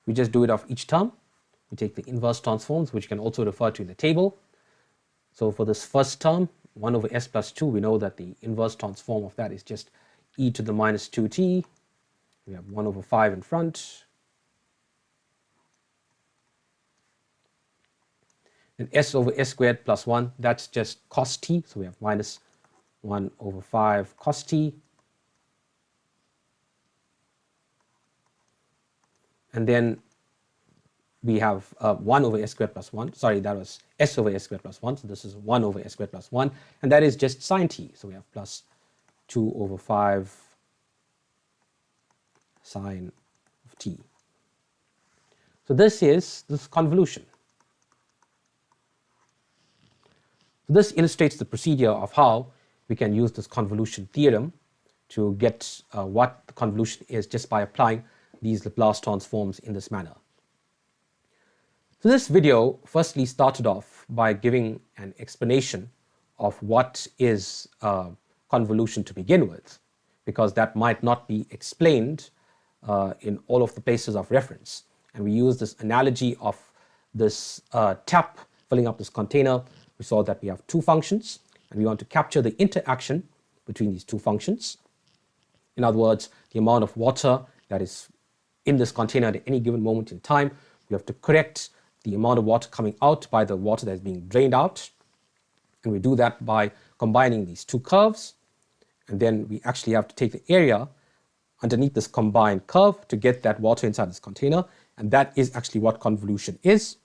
we just do it of each term. We take the inverse transforms, which you can also refer to in the table. So for this first term, 1 over s plus 2, we know that the inverse transform of that is just e to the minus 2t. We have 1 over 5 in front. And s over s squared plus 1, that's just cos t. So we have minus 1 over 5 cos t. And then we have 1 over s squared plus 1. Sorry, that was s over s squared plus 1. So this is 1 over s squared plus 1. And that is just sine t. So we have plus 2 over 5 sine of t. So this is convolution. So this illustrates the procedure of how we can use this convolution theorem to get what the convolution is just by applying these Laplace transforms in this manner. So this video firstly started off by giving an explanation of what is convolution to begin with, because that might not be explained in all of the places of reference. And we use this analogy of this tap filling up this container. We saw that we have two functions, and we want to capture the interaction between these two functions. In other words, the amount of water that is in this container at any given moment in time. We have to correct the amount of water coming out by the water that is being drained out. And we do that by combining these two curves. And then we actually have to take the area underneath this combined curve to get that water inside this container. And that is actually what convolution is.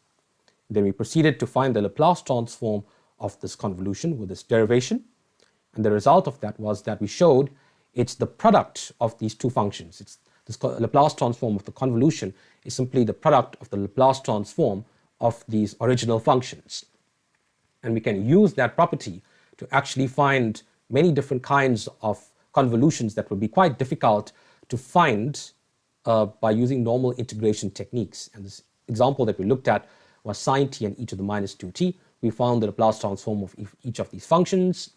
Then we proceeded to find the Laplace transform of this convolution with this derivation. And the result of that was that we showed it's the product of these two functions. It's this Laplace transform of the convolution is simply the product of the Laplace transform of these original functions. And we can use that property to actually find many different kinds of convolutions that would be quite difficult to find by using normal integration techniques. And this example that we looked at was sine t and e to the minus 2t. We found the Laplace transform of each of these functions.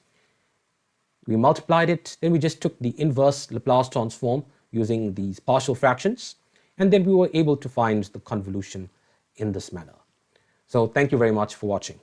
We multiplied it, then we just took the inverse Laplace transform using these partial fractions, And then we were able to find the convolution in this manner. So thank you very much for watching.